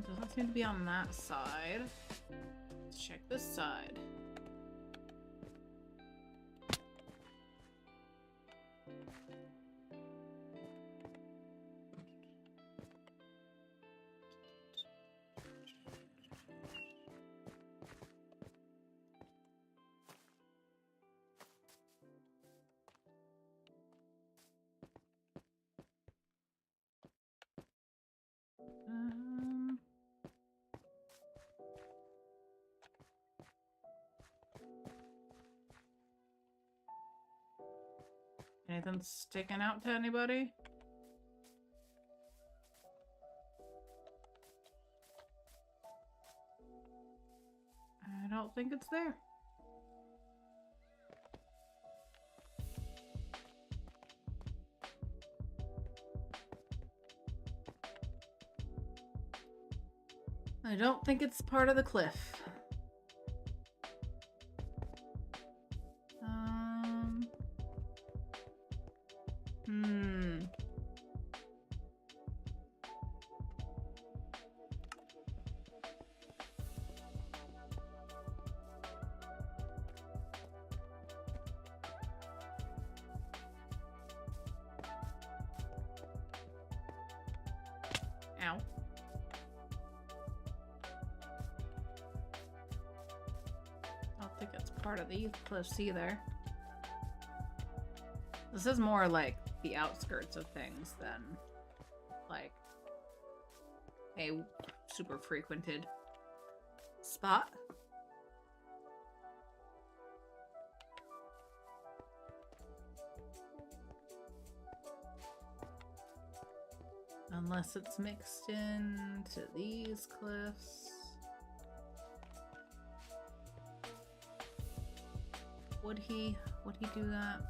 Doesn't seem to be on that side. Let's check this side. Anything sticking out to anybody? I don't think it's there. I don't think it's part of the cliff. Ow. I don't think it's part of these cliffs either. This is more like the outskirts of things than like a super frequented spot. Unless it's mixed into these cliffs. Would he do that?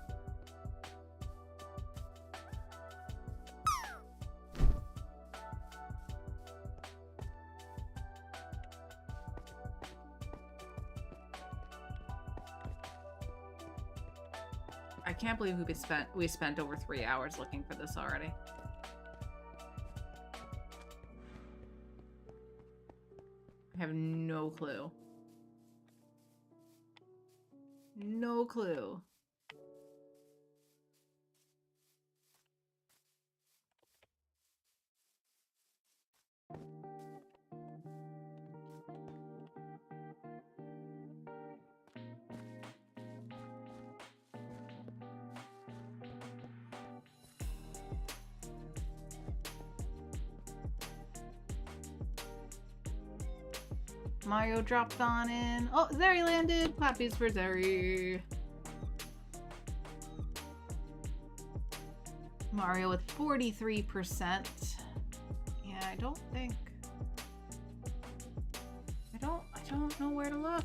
I can't believe we spent over 3 hours looking for this already. I have no clue. No clue. Mario dropped on in. Oh, Zeri landed. Clappies for Zeri. Mario with 43%. Yeah, I don't know where to look.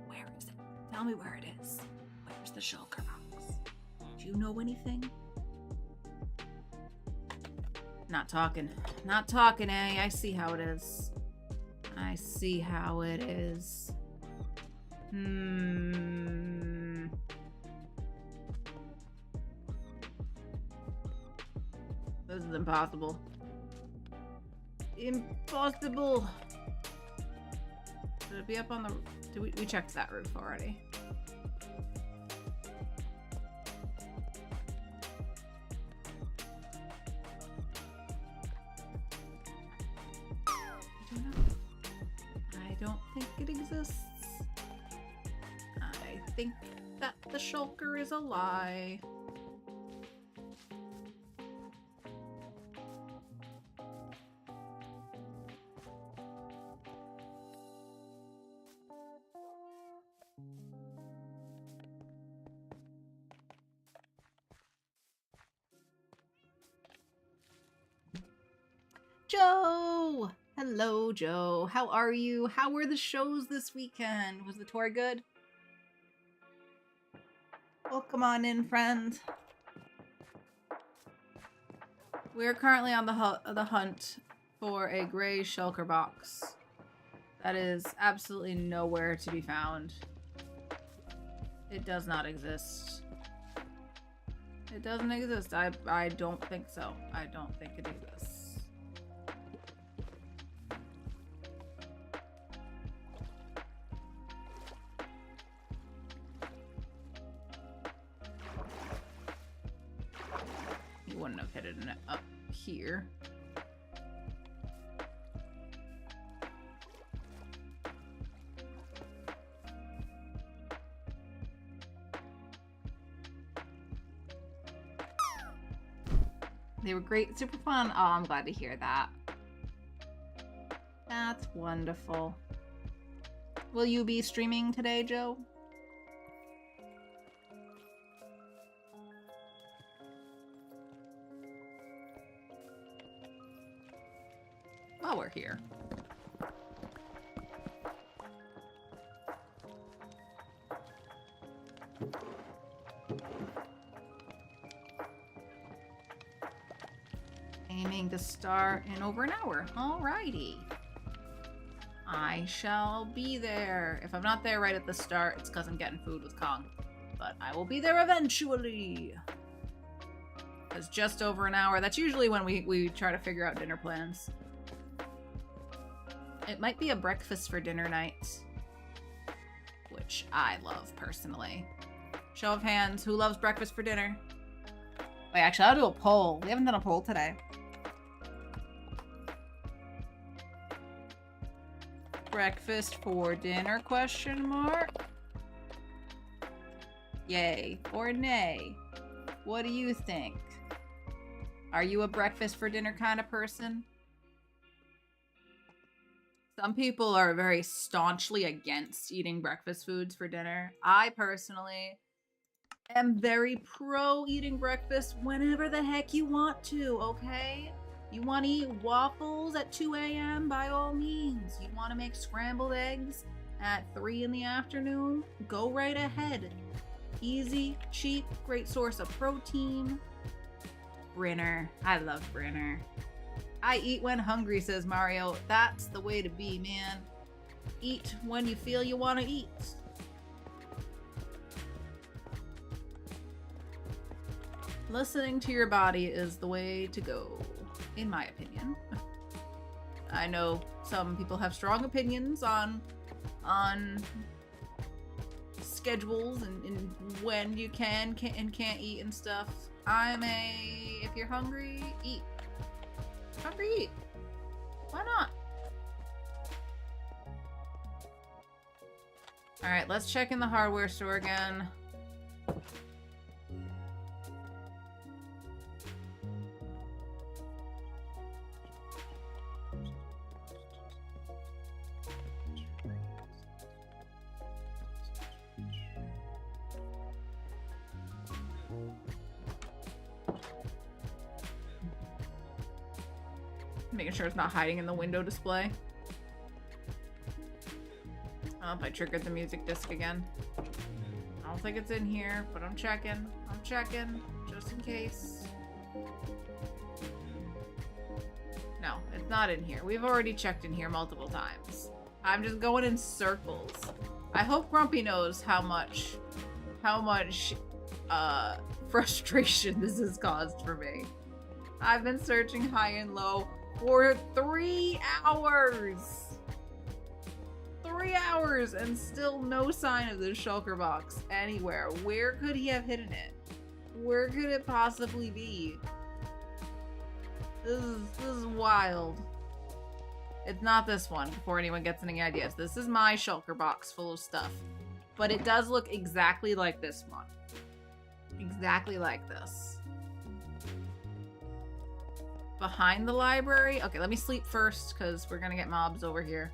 Where is it? Tell me where it is. Where's the shulker box? Do you know anything? Not talking. Not talking, eh? I see how it is. I see how it is. This is impossible. Impossible! Should it be up on the... we checked that roof already. I don't know. I don't think it exists. I think that the shulker is a lie. Joe! Hello, Joe. How are you? How were the shows this weekend? Was the tour good? Welcome on in, friend. We're currently on the hunt for a gray shulker box that is absolutely nowhere to be found. It does not exist. It doesn't exist. I don't think so. I don't think it exists. Wouldn't have hit it up here. They were great, super fun. Oh, I'm glad to hear that. That's wonderful. Will you be streaming today, Joe? While we're here. Aiming to start in over an hour. Alrighty. I shall be there. If I'm not there right at the start, it's because I'm getting food with Kong. But I will be there eventually. It's just over an hour. That's usually when we try to figure out dinner plans. It might be a breakfast for dinner night, which I love personally. Show of hands, who loves breakfast for dinner? Wait, actually, I'll do a poll. We haven't done a poll today. Breakfast for dinner, question mark? Yay or nay? What do you think? Are you a breakfast for dinner kind of person? Some people are very staunchly against eating breakfast foods for dinner. I personally am very pro eating breakfast whenever the heck you want to, okay? You want to eat waffles at 2 a.m. by all means. You want to make scrambled eggs at 3 in the afternoon? Go right ahead. Easy, cheap, great source of protein. Brinner. I love Brinner. I eat when hungry, says Mario. That's the way to be, man. Eat when you feel you want to eat. Listening to your body is the way to go, in my opinion. I know some people have strong opinions on schedules and when you can and can't eat and stuff. If you're hungry, eat. Hungry, eat. Why not? Alright, let's check in the hardware store again. Making sure it's not hiding in the window display. Oh, I triggered the music disc again. I don't think it's in here, but I'm checking. I'm checking, just in case. No, it's not in here. We've already checked in here multiple times. I'm just going in circles. I hope Grumpy knows how much frustration this has caused for me. I've been searching high and low for 3 hours! 3 hours and still no sign of this shulker box anywhere. Where could he have hidden it? Where could it possibly be? This is wild. It's not this one, before anyone gets any ideas. This is my shulker box full of stuff. But it does look exactly like this one. Exactly like this. Behind the library? Okay, let me sleep first, because we're gonna get mobs over here.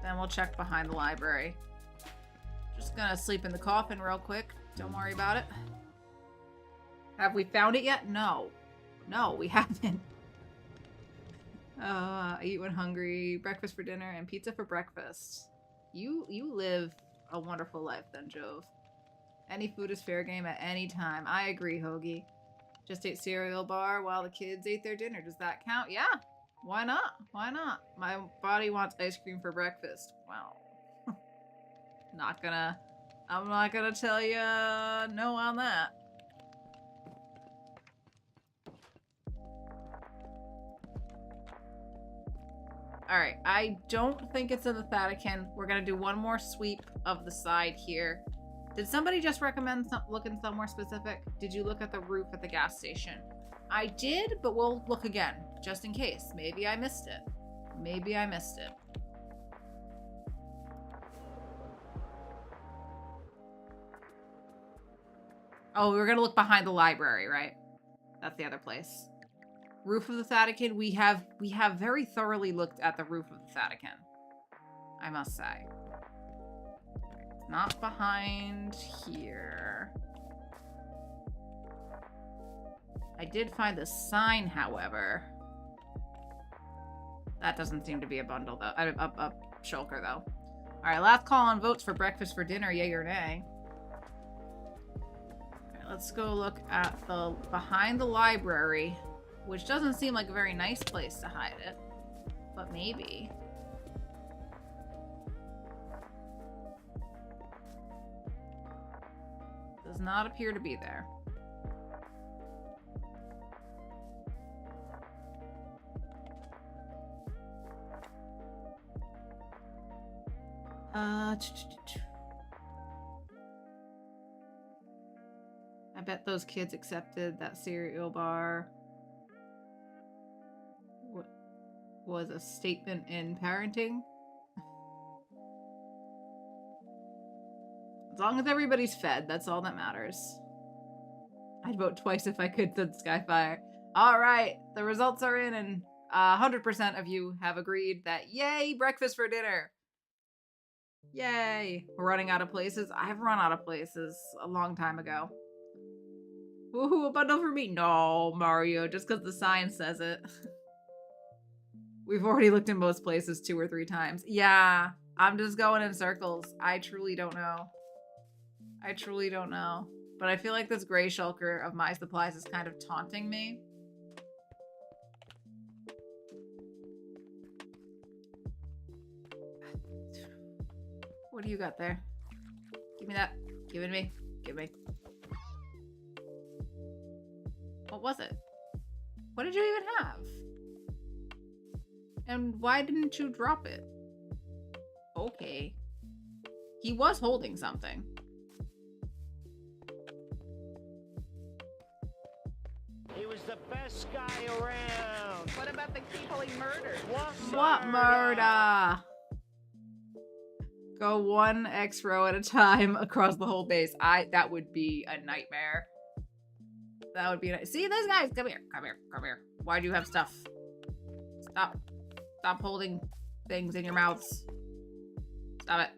Then we'll check behind the library. Just gonna sleep in the coffin real quick. Don't worry about it. Have we found it yet? No. No, we haven't. Eat when hungry, breakfast for dinner, and pizza for breakfast. You live a wonderful life then, Jove. Any food is fair game at any time. I agree, Hoagie. Just ate cereal bar while the kids ate their dinner. Does that count? Yeah. Why not? Why not? My body wants ice cream for breakfast. Wow. I'm not gonna tell you no on that. Alright, I don't think it's in the Vatican. We're gonna do one more sweep of the side here. Did somebody just recommend looking somewhere specific? Did you look at the roof at the gas station? I did, but we'll look again, just in case. Maybe I missed it. Maybe I missed it. Oh, we were gonna look behind the library, right? That's the other place. Roof of the Vatican. We have very thoroughly looked at the roof of the Vatican, I must say. Not behind here. I did find the sign, however. That doesn't seem to be a bundle, though. A shulker, though. Alright, last call on votes for breakfast for dinner, yay or nay. Alright, let's go look at the behind the library, which doesn't seem like a very nice place to hide it. But maybe. Does not appear to be there. I bet those kids accepted that cereal bar was a statement in parenting. As long as everybody's fed, that's all that matters. I'd vote twice if I could, said Skyfire. Alright, the results are in and 100% of you have agreed that yay, breakfast for dinner. Yay. We're running out of places. I've run out of places a long time ago. Woohoo, a bundle for me. No, Mario, just because the sign says it. We've already looked in most places 2 or 3 times. Yeah, I'm just going in circles. I truly don't know. I truly don't know. But I feel like this gray shulker of my supplies is kind of taunting me. What do you got there? Give me that. Give it to me. Give me. What was it? What did you even have? And why didn't you drop it? Okay. He was holding something. He was the best guy around. What about the people he murdered? What murder? Go one X row at a time across the whole base. That would be a nightmare. That would be nice. See, these guys, come here, come here, come here. Why do you have stuff? Stop holding things in your mouths. Stop it.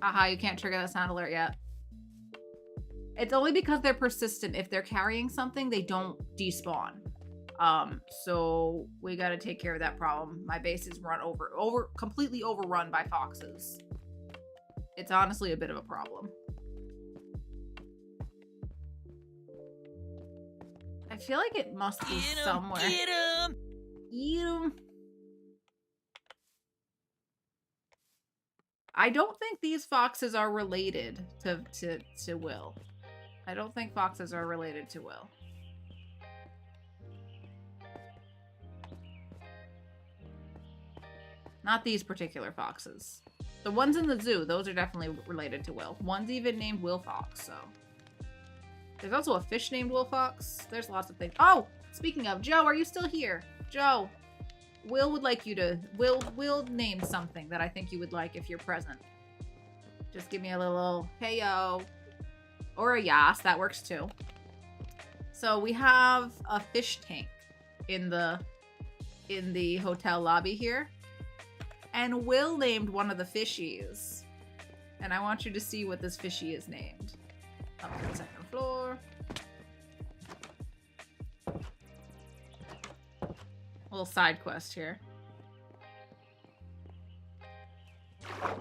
Aha, you can't trigger that sound alert yet. It's only because they're persistent. If they're carrying something, they don't despawn. So we gotta take care of that problem. My base is completely overrun by foxes. It's honestly a bit of a problem. I feel like it must be somewhere. Get him! Eat him! I don't think these foxes are related to Will. I don't think foxes are related to Will. Not these particular foxes. The ones in the zoo, those are definitely related to Will. One's even named Will Fox, so. There's also a fish named Will Fox. There's lots of things. Oh! Speaking of, Joe, are you still here? Joe, Will would like you to... Will name something that I think you would like if you're present. Just give me a little hey-yo. Or a yas, that works too. So we have a fish tank in the hotel lobby here. And Will named one of the fishies. And I want you to see what this fishy is named. Up to the second floor. Little side quest here. I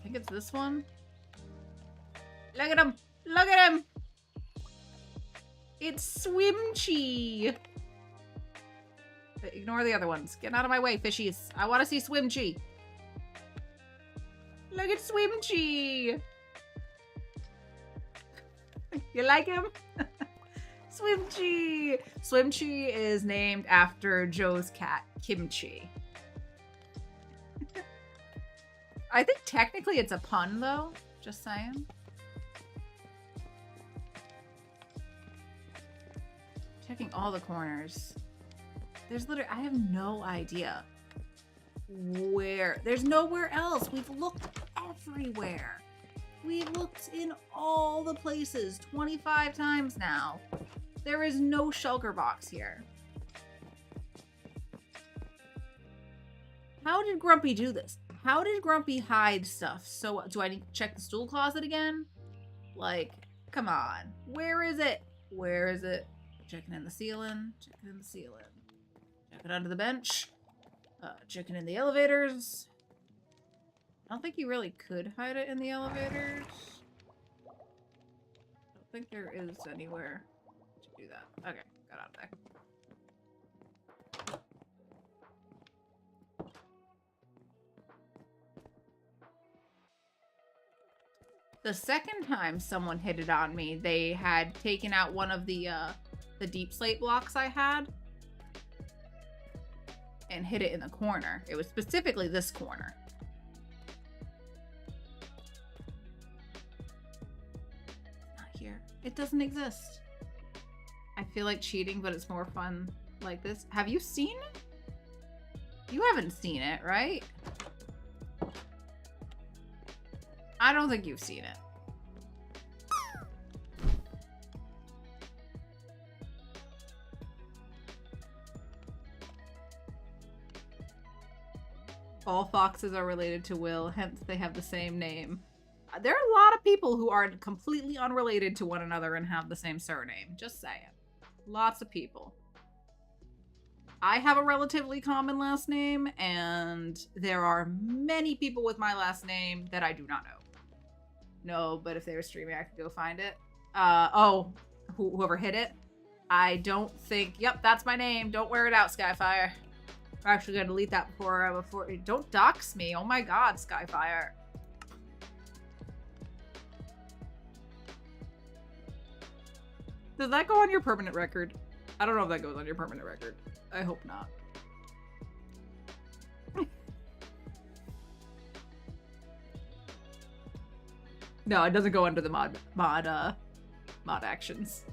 think it's this one. Look at him! Look at him! It's Swimchi! Ignore the other ones. Get out of my way, fishies. I want to see Swimchi. Look at Swimchi! You like him? Swimchi! Swimchi is named after Joe's cat, Kimchi. I think technically it's a pun, though. Just saying. Checking all the corners. There's literally... I have no idea where... There's nowhere else. We've looked everywhere. We've looked in all the places 25 times now. There is no shulker box here. How did Grumpy do this? How did Grumpy hide stuff? So, do I need to check the stool closet again? Like, come on. Where is it? Where is it? Checking in the ceiling. Checking in the ceiling. Checking under the bench. Checking in the elevators. I don't think you really could hide it in the elevators. I don't think there is anywhere to do that. Okay, got out of there. The second time someone hit it on me, they had taken out one of the deep slate blocks I had and hit it in the corner. It was specifically this corner. Not here. It doesn't exist. I feel like cheating, but it's more fun like this. Have you seen it? You haven't seen it, right? I don't think you've seen it. All foxes are related to Will, hence they have the same name. There are a lot of people who are completely unrelated to one another and have the same surname. Just saying. Lots of people. I have a relatively common last name, and there are many people with my last name that I do not know. No, but if they were streaming, I could go find it. Whoever hit it. I don't think... Yep, that's my name. Don't wear it out, Skyfire. We're actually going to delete that before... Don't dox me. Oh my god, Skyfire. Does that go on your permanent record? I don't know if that goes on your permanent record. I hope not. No, it doesn't go under the mod actions.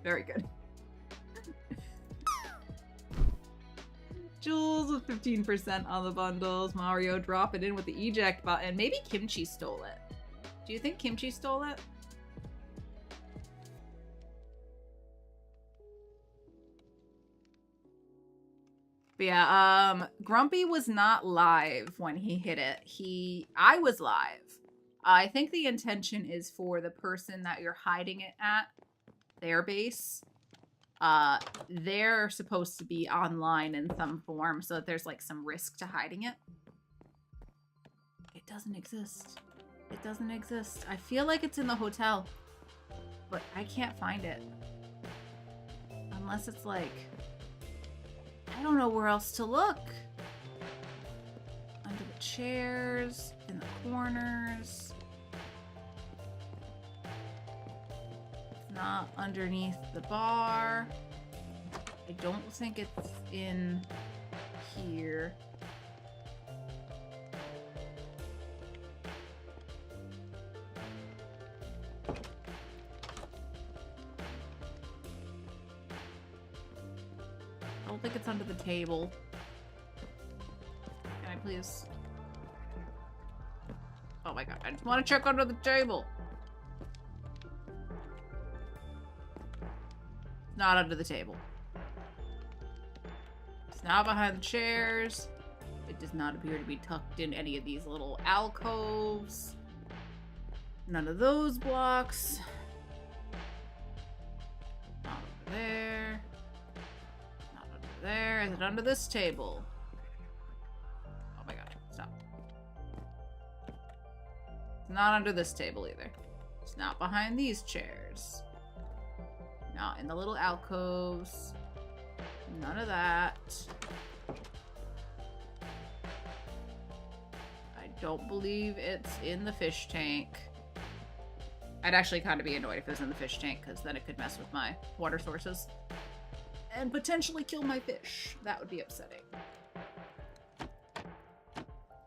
Very good. Jules with 15% on the bundles. Mario drop it in with the eject button. Maybe Kimchi stole it. Do you think Kimchi stole it? But yeah, Grumpy was not live when he hit it. I was live. I think the intention is for the person that you're hiding it at, their base. They're supposed to be online in some form so that there's like some risk to hiding it. It doesn't exist. It doesn't exist. I feel like it's in the hotel, but I can't find it. Unless it's like, I don't know where else to look. Under the chairs, in the corners. It's not underneath the bar. I don't think it's in here. I don't think it's under the table. Can I please? Oh my god, I just want to check under the table. It's not under the table. It's not behind the chairs. It does not appear to be tucked in any of these little alcoves. None of those blocks. Not over there. There. Is it under this table? Oh my god, stop. It's not under this table either. It's not behind these chairs. Not in the little alcoves. None of that. I don't believe it's in the fish tank. I'd actually kind of be annoyed if it was in the fish tank, because then it could mess with my water sources. And potentially kill my fish. That would be upsetting.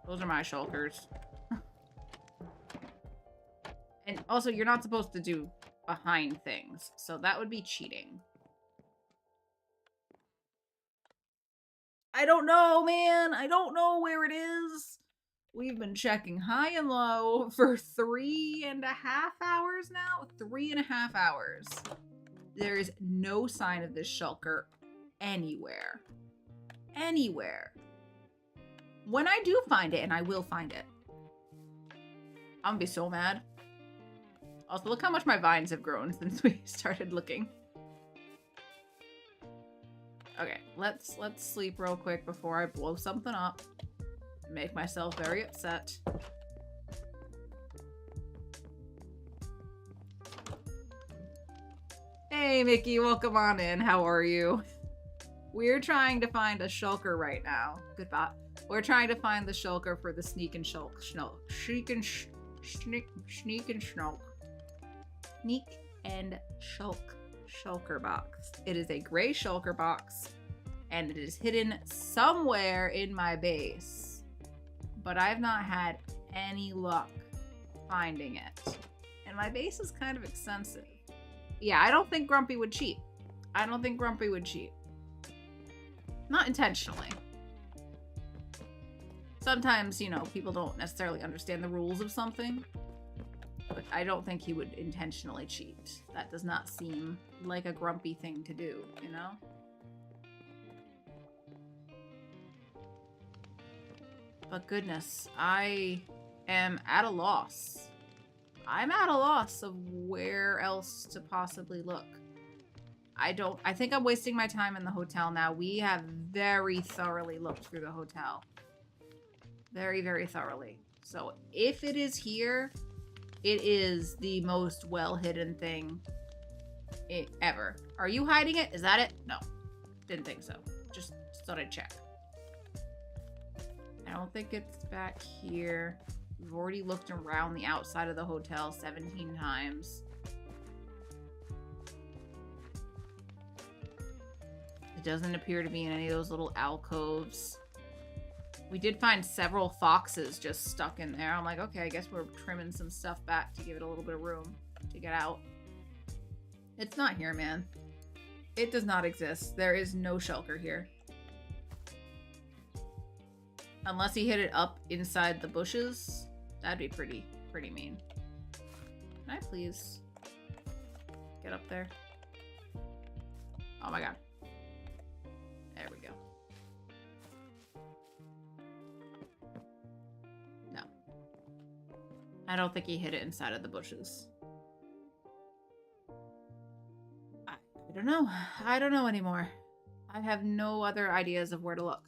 Those are my shulkers. And also, you're not supposed to do behind things, so that would be cheating. I don't know, man. I don't know where it is. We've been checking high and low for 3.5 hours now. 3.5 hours. There is no sign of this shulker anywhere. Anywhere. When I do find it, and I will find it, I'm gonna be so mad. Also, look how much my vines have grown since we started looking. Okay, let's sleep real quick before I blow something up. Make myself very upset. Hey, Mickey, welcome on in. How are you? We're trying to find a shulker right now. Good bot. We're trying to find the shulker for the sneak and shulk. Sneak and shulk. Sneak and shulk shulker box. It is a gray shulker box, and it is hidden somewhere in my base. But I've not had any luck finding it. And my base is kind of extensive. Yeah, I don't think Grumpy would cheat. I don't think Grumpy would cheat. Not intentionally. Sometimes, you know, people don't necessarily understand the rules of something. But I don't think he would intentionally cheat. That does not seem like a Grumpy thing to do, you know? But goodness, I am at a loss. I'm at a loss of where else to possibly look. I think I'm wasting my time in the hotel now. We have very thoroughly looked through the hotel. Very, very thoroughly. So if it is here, it is the most well-hidden thing ever. Are you hiding it? Is that it? No. Didn't think so. Just thought I'd check. I don't think it's back here. We've already looked around the outside of the hotel 17 times. It doesn't appear to be in any of those little alcoves. We did find several foxes just stuck in there. I'm like, okay, I guess we're trimming some stuff back to give it a little bit of room to get out. It's not here, man. It does not exist. There is no shulker here. Unless he hid it up inside the bushes. That'd be pretty mean. Can I please get up there? Oh my god. There we go. No. I don't think he hid it inside of the bushes. I don't know. I don't know anymore. I have no other ideas of where to look.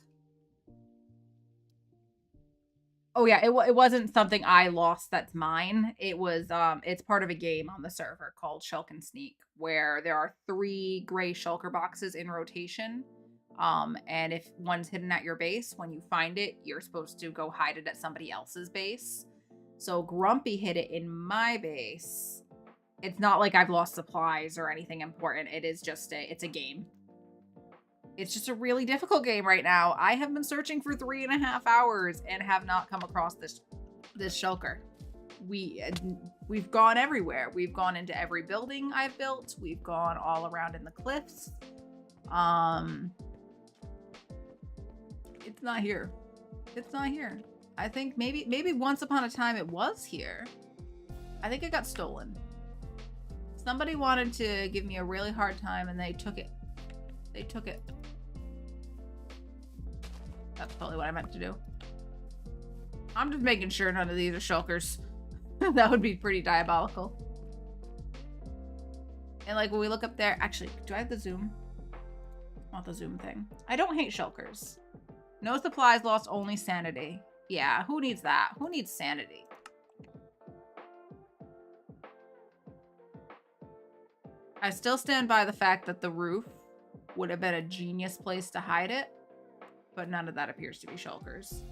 Oh yeah, it wasn't something I lost that's mine. It was, it's part of a game on the server called Shulk and Sneak, where there are 3 gray shulker boxes in rotation. And if one's hidden at your base, when you find it, you're supposed to go hide it at somebody else's base. So Grumpy hid it in my base. It's not like I've lost supplies or anything important. It is just it's a game. It's just a really difficult game right now. I have been searching for 3.5 hours and have not come across this shulker. We've gone everywhere. We've gone into every building I've built. We've gone all around in the cliffs. It's not here. It's not here. I think maybe once upon a time it was here. I think it got stolen. Somebody wanted to give me a really hard time and they took it. They took it. That's probably what I meant to do. I'm just making sure none of these are shulkers. That would be pretty diabolical. And like when we look up there, actually, do I have the zoom? I want the zoom thing. I don't hate shulkers. No supplies lost, only sanity. Yeah, who needs that? Who needs sanity? I still stand by the fact that the roof would have been a genius place to hide it, but none of that appears to be shulkers.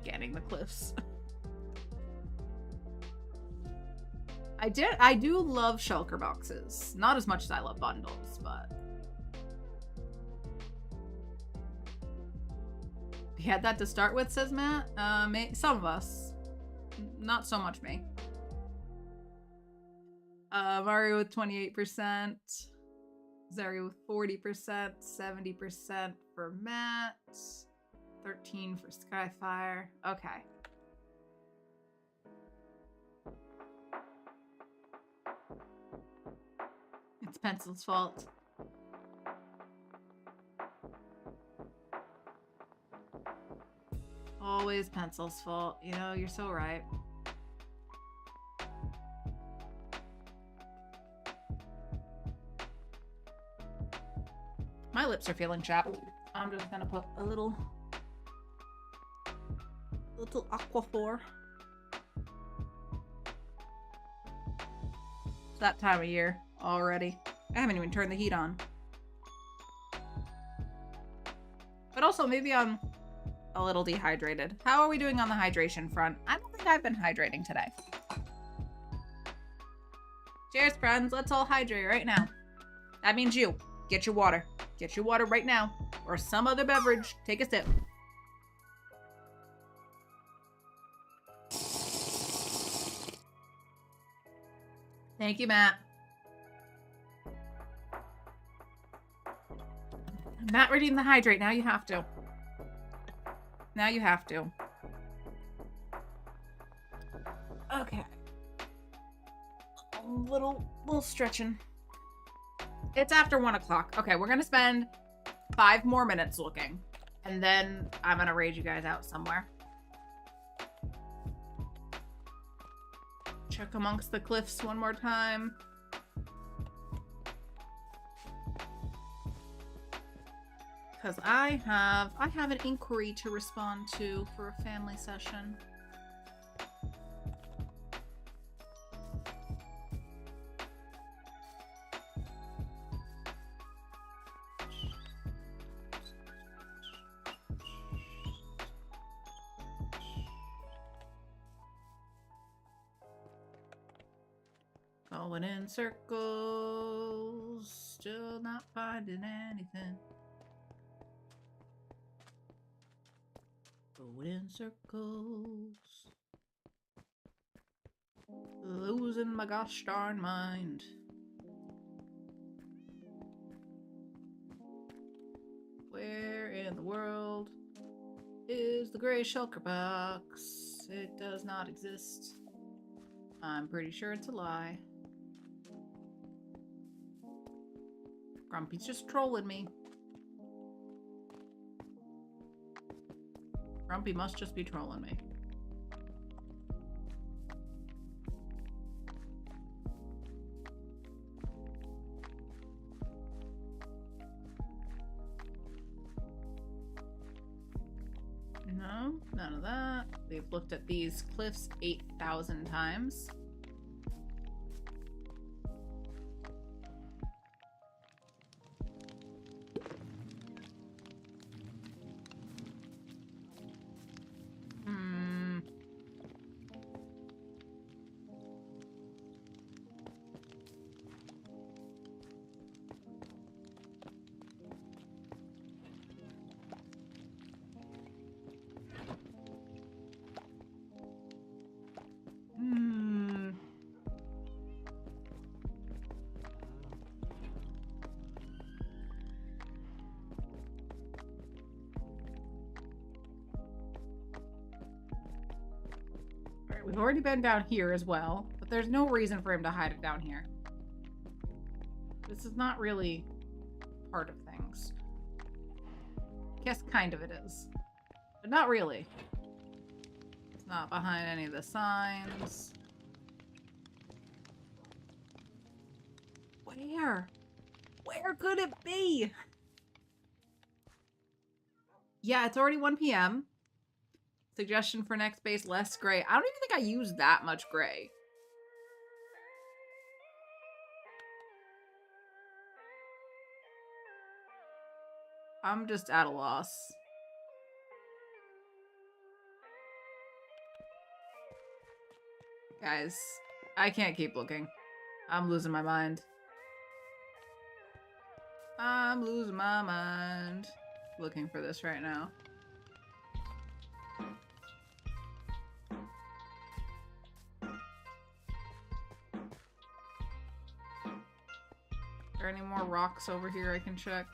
Scanning the cliffs. I do love shulker boxes. Not as much as I love bundles, but we had that to start with, says Matt. Some of us. Not so much me. Mario with 28%. Zari with 40%. 70% for Matt. 13 for Skyfire. Okay. It's Pencil's fault. Always Pencil's fault. You know, you're so right. My lips are feeling chapped. I'm just gonna put a little Aquaphor. It's that time of year already. I haven't even turned the heat on. But also, maybe I'm a little dehydrated. How are we doing on the hydration front? I don't think I've been hydrating today. Cheers, friends. Let's all hydrate right now. That means you. Get your water. Get your water right now. Or some other beverage. Take a sip. Thank you, Matt. Not ready to hydrate. Now you have to. Now you have to. Okay. A little stretching. It's after 1 o'clock. Okay, we're gonna spend 5 more minutes looking. And then I'm gonna raid you guys out somewhere. Check amongst the cliffs one more time. Because I have an inquiry to respond to for a family session. Going in circles, still not finding anything. Going in circles, losing my gosh darn mind. Where in the world is the gray shulker box? It does not exist. I'm pretty sure it's a lie. Grumpy's just trolling me. Grumpy must just be trolling me. No, none of that. They've looked at these cliffs 8,000 times. We've already been down here as well, but there's no reason for him to hide it down here. This is not really part of things. I guess kind of it is, but not really. It's not behind any of the signs. Where? Where could it be? Yeah, it's already 1 p.m. Suggestion for next base, less gray. I don't even think I used that much gray. I'm just at a loss. Guys, I can't keep looking. I'm losing my mind. I'm losing my mind looking for this right now. Are there any more rocks over here I can check?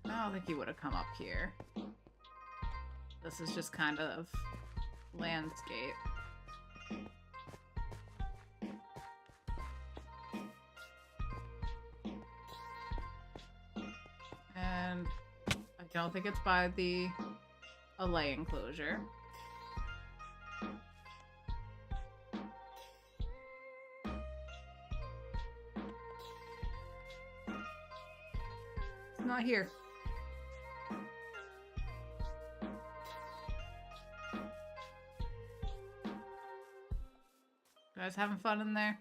I don't think he would have come up here. This is just kind of landscape. And I don't think it's by the Alley enclosure. It's not here. You guys having fun in there?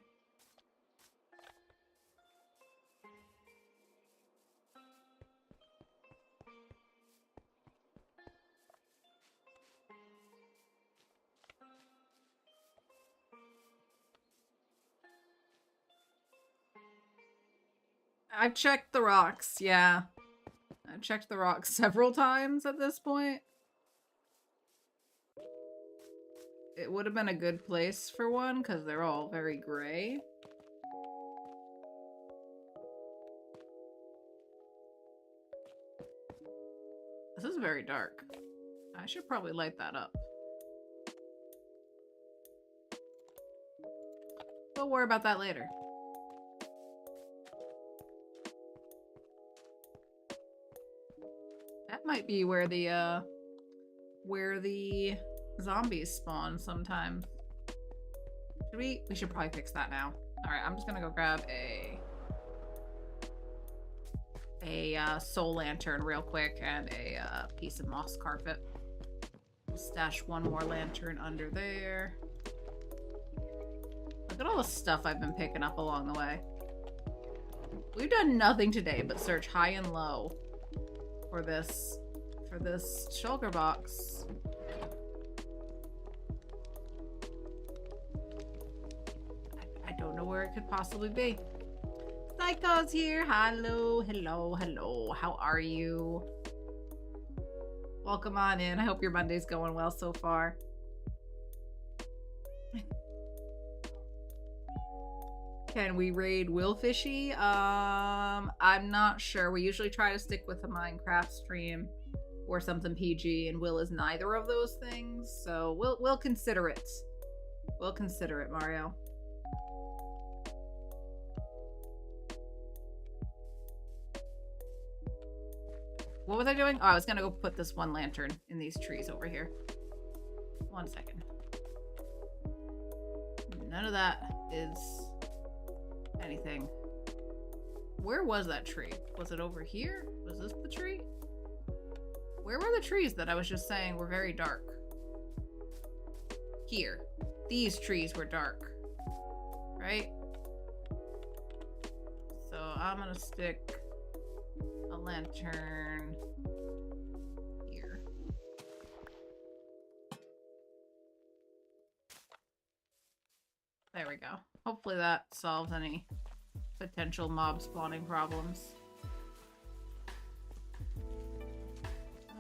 I've checked the rocks, yeah. I've checked the rocks several times at this point. It would have been a good place for one, because they're all very gray. This is very dark. I should probably light that up. We'll worry about that later. That might be where the zombies spawn sometimes. We should probably fix that now. Alright, I'm just gonna go grab a soul lantern real quick and a piece of moss carpet. We'll stash one more lantern under there. Look at all the stuff I've been picking up along the way. We've done nothing today but search high and low for this shulker box. where it could possibly be. Psycho's here. Hello, hello, hello. How are you? Welcome on in. I hope your Monday's going well so far. Can we raid Willfishy? I'm not sure. We usually try to stick with a Minecraft stream or something PG, and Will is neither of those things, so we'll consider it. We'll consider it, Mario. What was I doing? Oh, I was gonna go put this one lantern in these trees over here. 1 second. None of that is anything. Where was that tree? Was it over here? Was this the tree? Where were the trees that I was just saying were very dark? Here. These trees were dark. Right? So I'm gonna stick a lantern here. There we go. Hopefully that solves any potential mob spawning problems.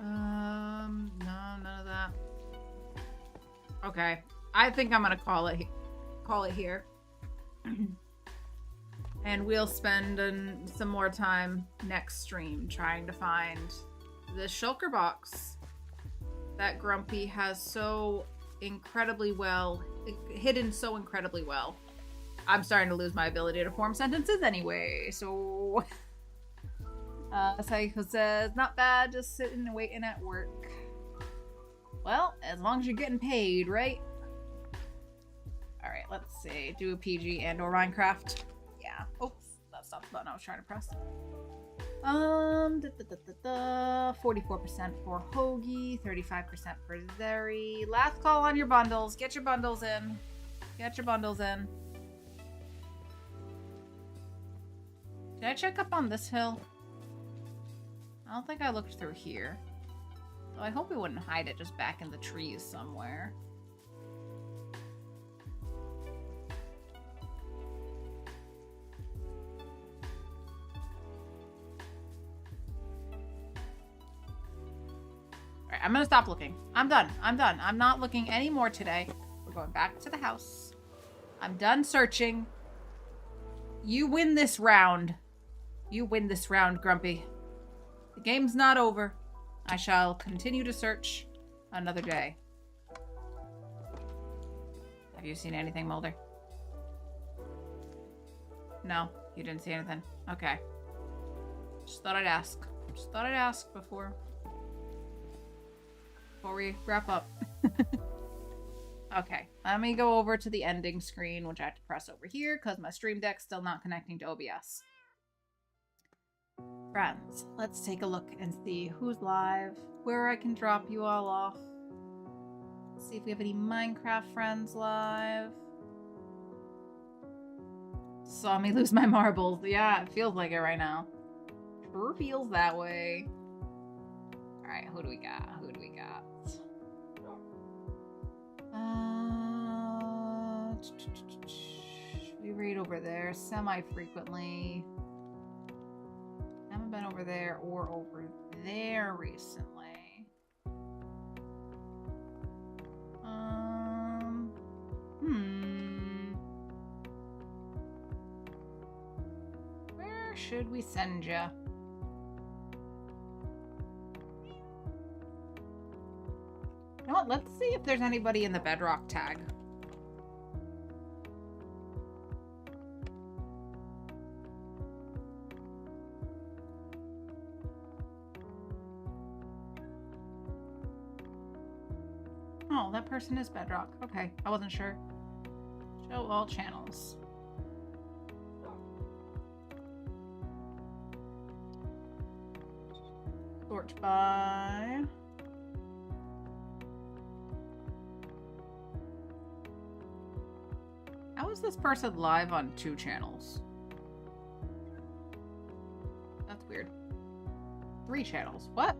No, none of that. Okay. I think I'm gonna call it here. And we'll spend some more time next stream trying to find the shulker box that Grumpy has so incredibly well hidden so incredibly well. I'm starting to lose my ability to form sentences anyway, so Psycho says, not bad, just sitting and waiting at work. Well, as long as you're getting paid, right? Alright, let's see. Do a PG and or Minecraft. Yeah. Oops, that's not the button I was trying to press. 44% for Hoagie, 35% for Zeri. Last call on your bundles. Get your bundles in. Get your bundles in. Did I check up on this hill? I don't think I looked through here. So I hope we wouldn't hide it just back in the trees somewhere. Alright, I'm gonna stop looking. I'm done. I'm done. I'm not looking anymore today. We're going back to the house. I'm done searching. You win this round. You win this round, Grumpy. The game's not over. I shall continue to search another day. Have you seen anything, Mulder? No, you didn't see anything. Okay. Just thought I'd ask. Just thought I'd ask before we wrap up. Okay, let me go over to the ending screen, which I have to press over here because my stream deck's still not connecting to OBS. Friends, let's take a look and see who's live, where I can drop you all off. See if we have any Minecraft friends live. Saw me lose my marbles. Yeah, it feels like it right now. Sure feels that way. Alright, who do we got? Who do we got? We read over there semi-frequently. Haven't been over there or over there recently. Where should we send ya? You know what? Let's see if there's anybody in the Bedrock tag. Oh, that person is Bedrock. Okay, I wasn't sure. Show all channels. Sort by... How is this person live on 2 channels? That's weird. 3 channels. What?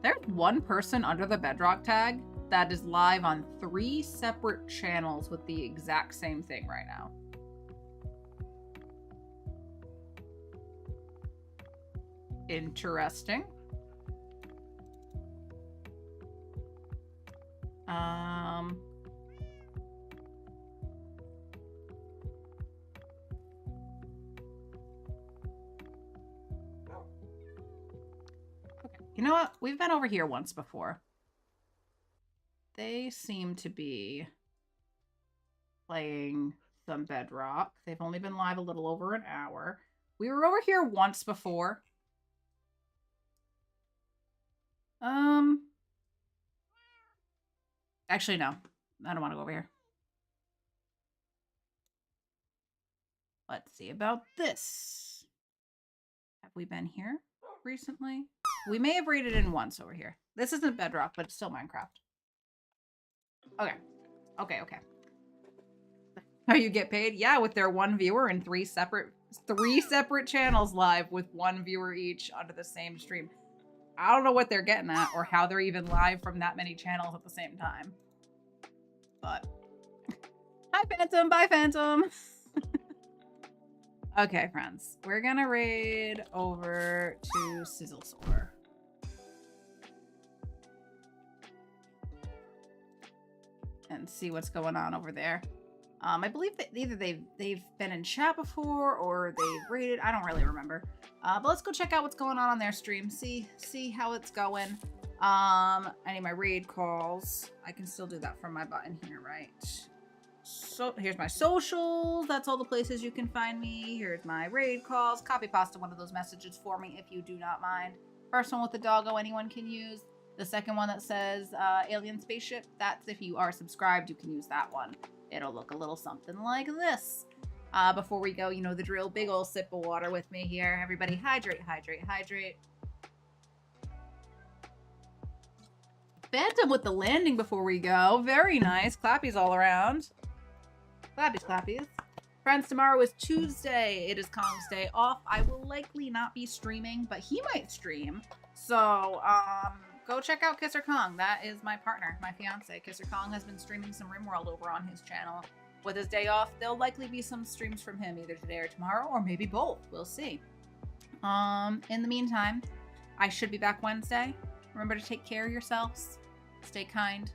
There's one person under the Bedrock tag that is live on 3 separate channels with the exact same thing right now. Interesting. Okay. You know what? We've been over here once before. They seem to be playing some Bedrock. They've only been live a little over an hour. We were over here once before. Actually, no. I don't want to go over here. Let's see about this. Have we been here recently? We may have raided in once over here. This isn't Bedrock, but it's still Minecraft. Okay. Okay. How you get paid? Yeah, with their 1 viewer and 3 separate channels live with 1 viewer each under the same stream. I don't know what they're getting at or how they're even live from that many channels at the same time. But hi Phantom, bye Phantom. Okay, friends. We're gonna raid over to Sizzle Sore. And see what's going on over there. I believe that either they've been in chat before or they've raided. I don't really remember. But let's go check out what's going on their stream. See how it's going. I need my raid calls. I can still do that from my button here, right? So here's my socials. That's all the places you can find me. Here's my raid calls. Copy pasta one of those messages for me if you do not mind. First one with the doggo anyone can use. The second one that says alien spaceship, that's if you are subscribed, you can use that one. It'll look a little something like this. Before we go, you know the drill. Big ol' sip of water with me here. Everybody hydrate, hydrate, hydrate. Phantom with the landing before we go. Very nice. Clappies all around. Clappies, clappies. Friends, tomorrow is Tuesday. It is Kong's day off. I will likely not be streaming, but he might stream. So, go check out Kisser Kong. That is my partner, my fiance. Kisser Kong has been streaming some RimWorld over on his channel. With his day off, there'll likely be some streams from him either today or tomorrow, or maybe both. We'll see. In the meantime, I should be back Wednesday. Remember to take care of yourselves. Stay kind.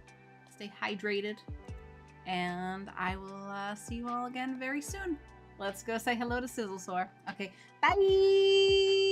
Stay hydrated. And I will see you all again very soon. Let's go say hello to Sizzle Sore. Okay, bye!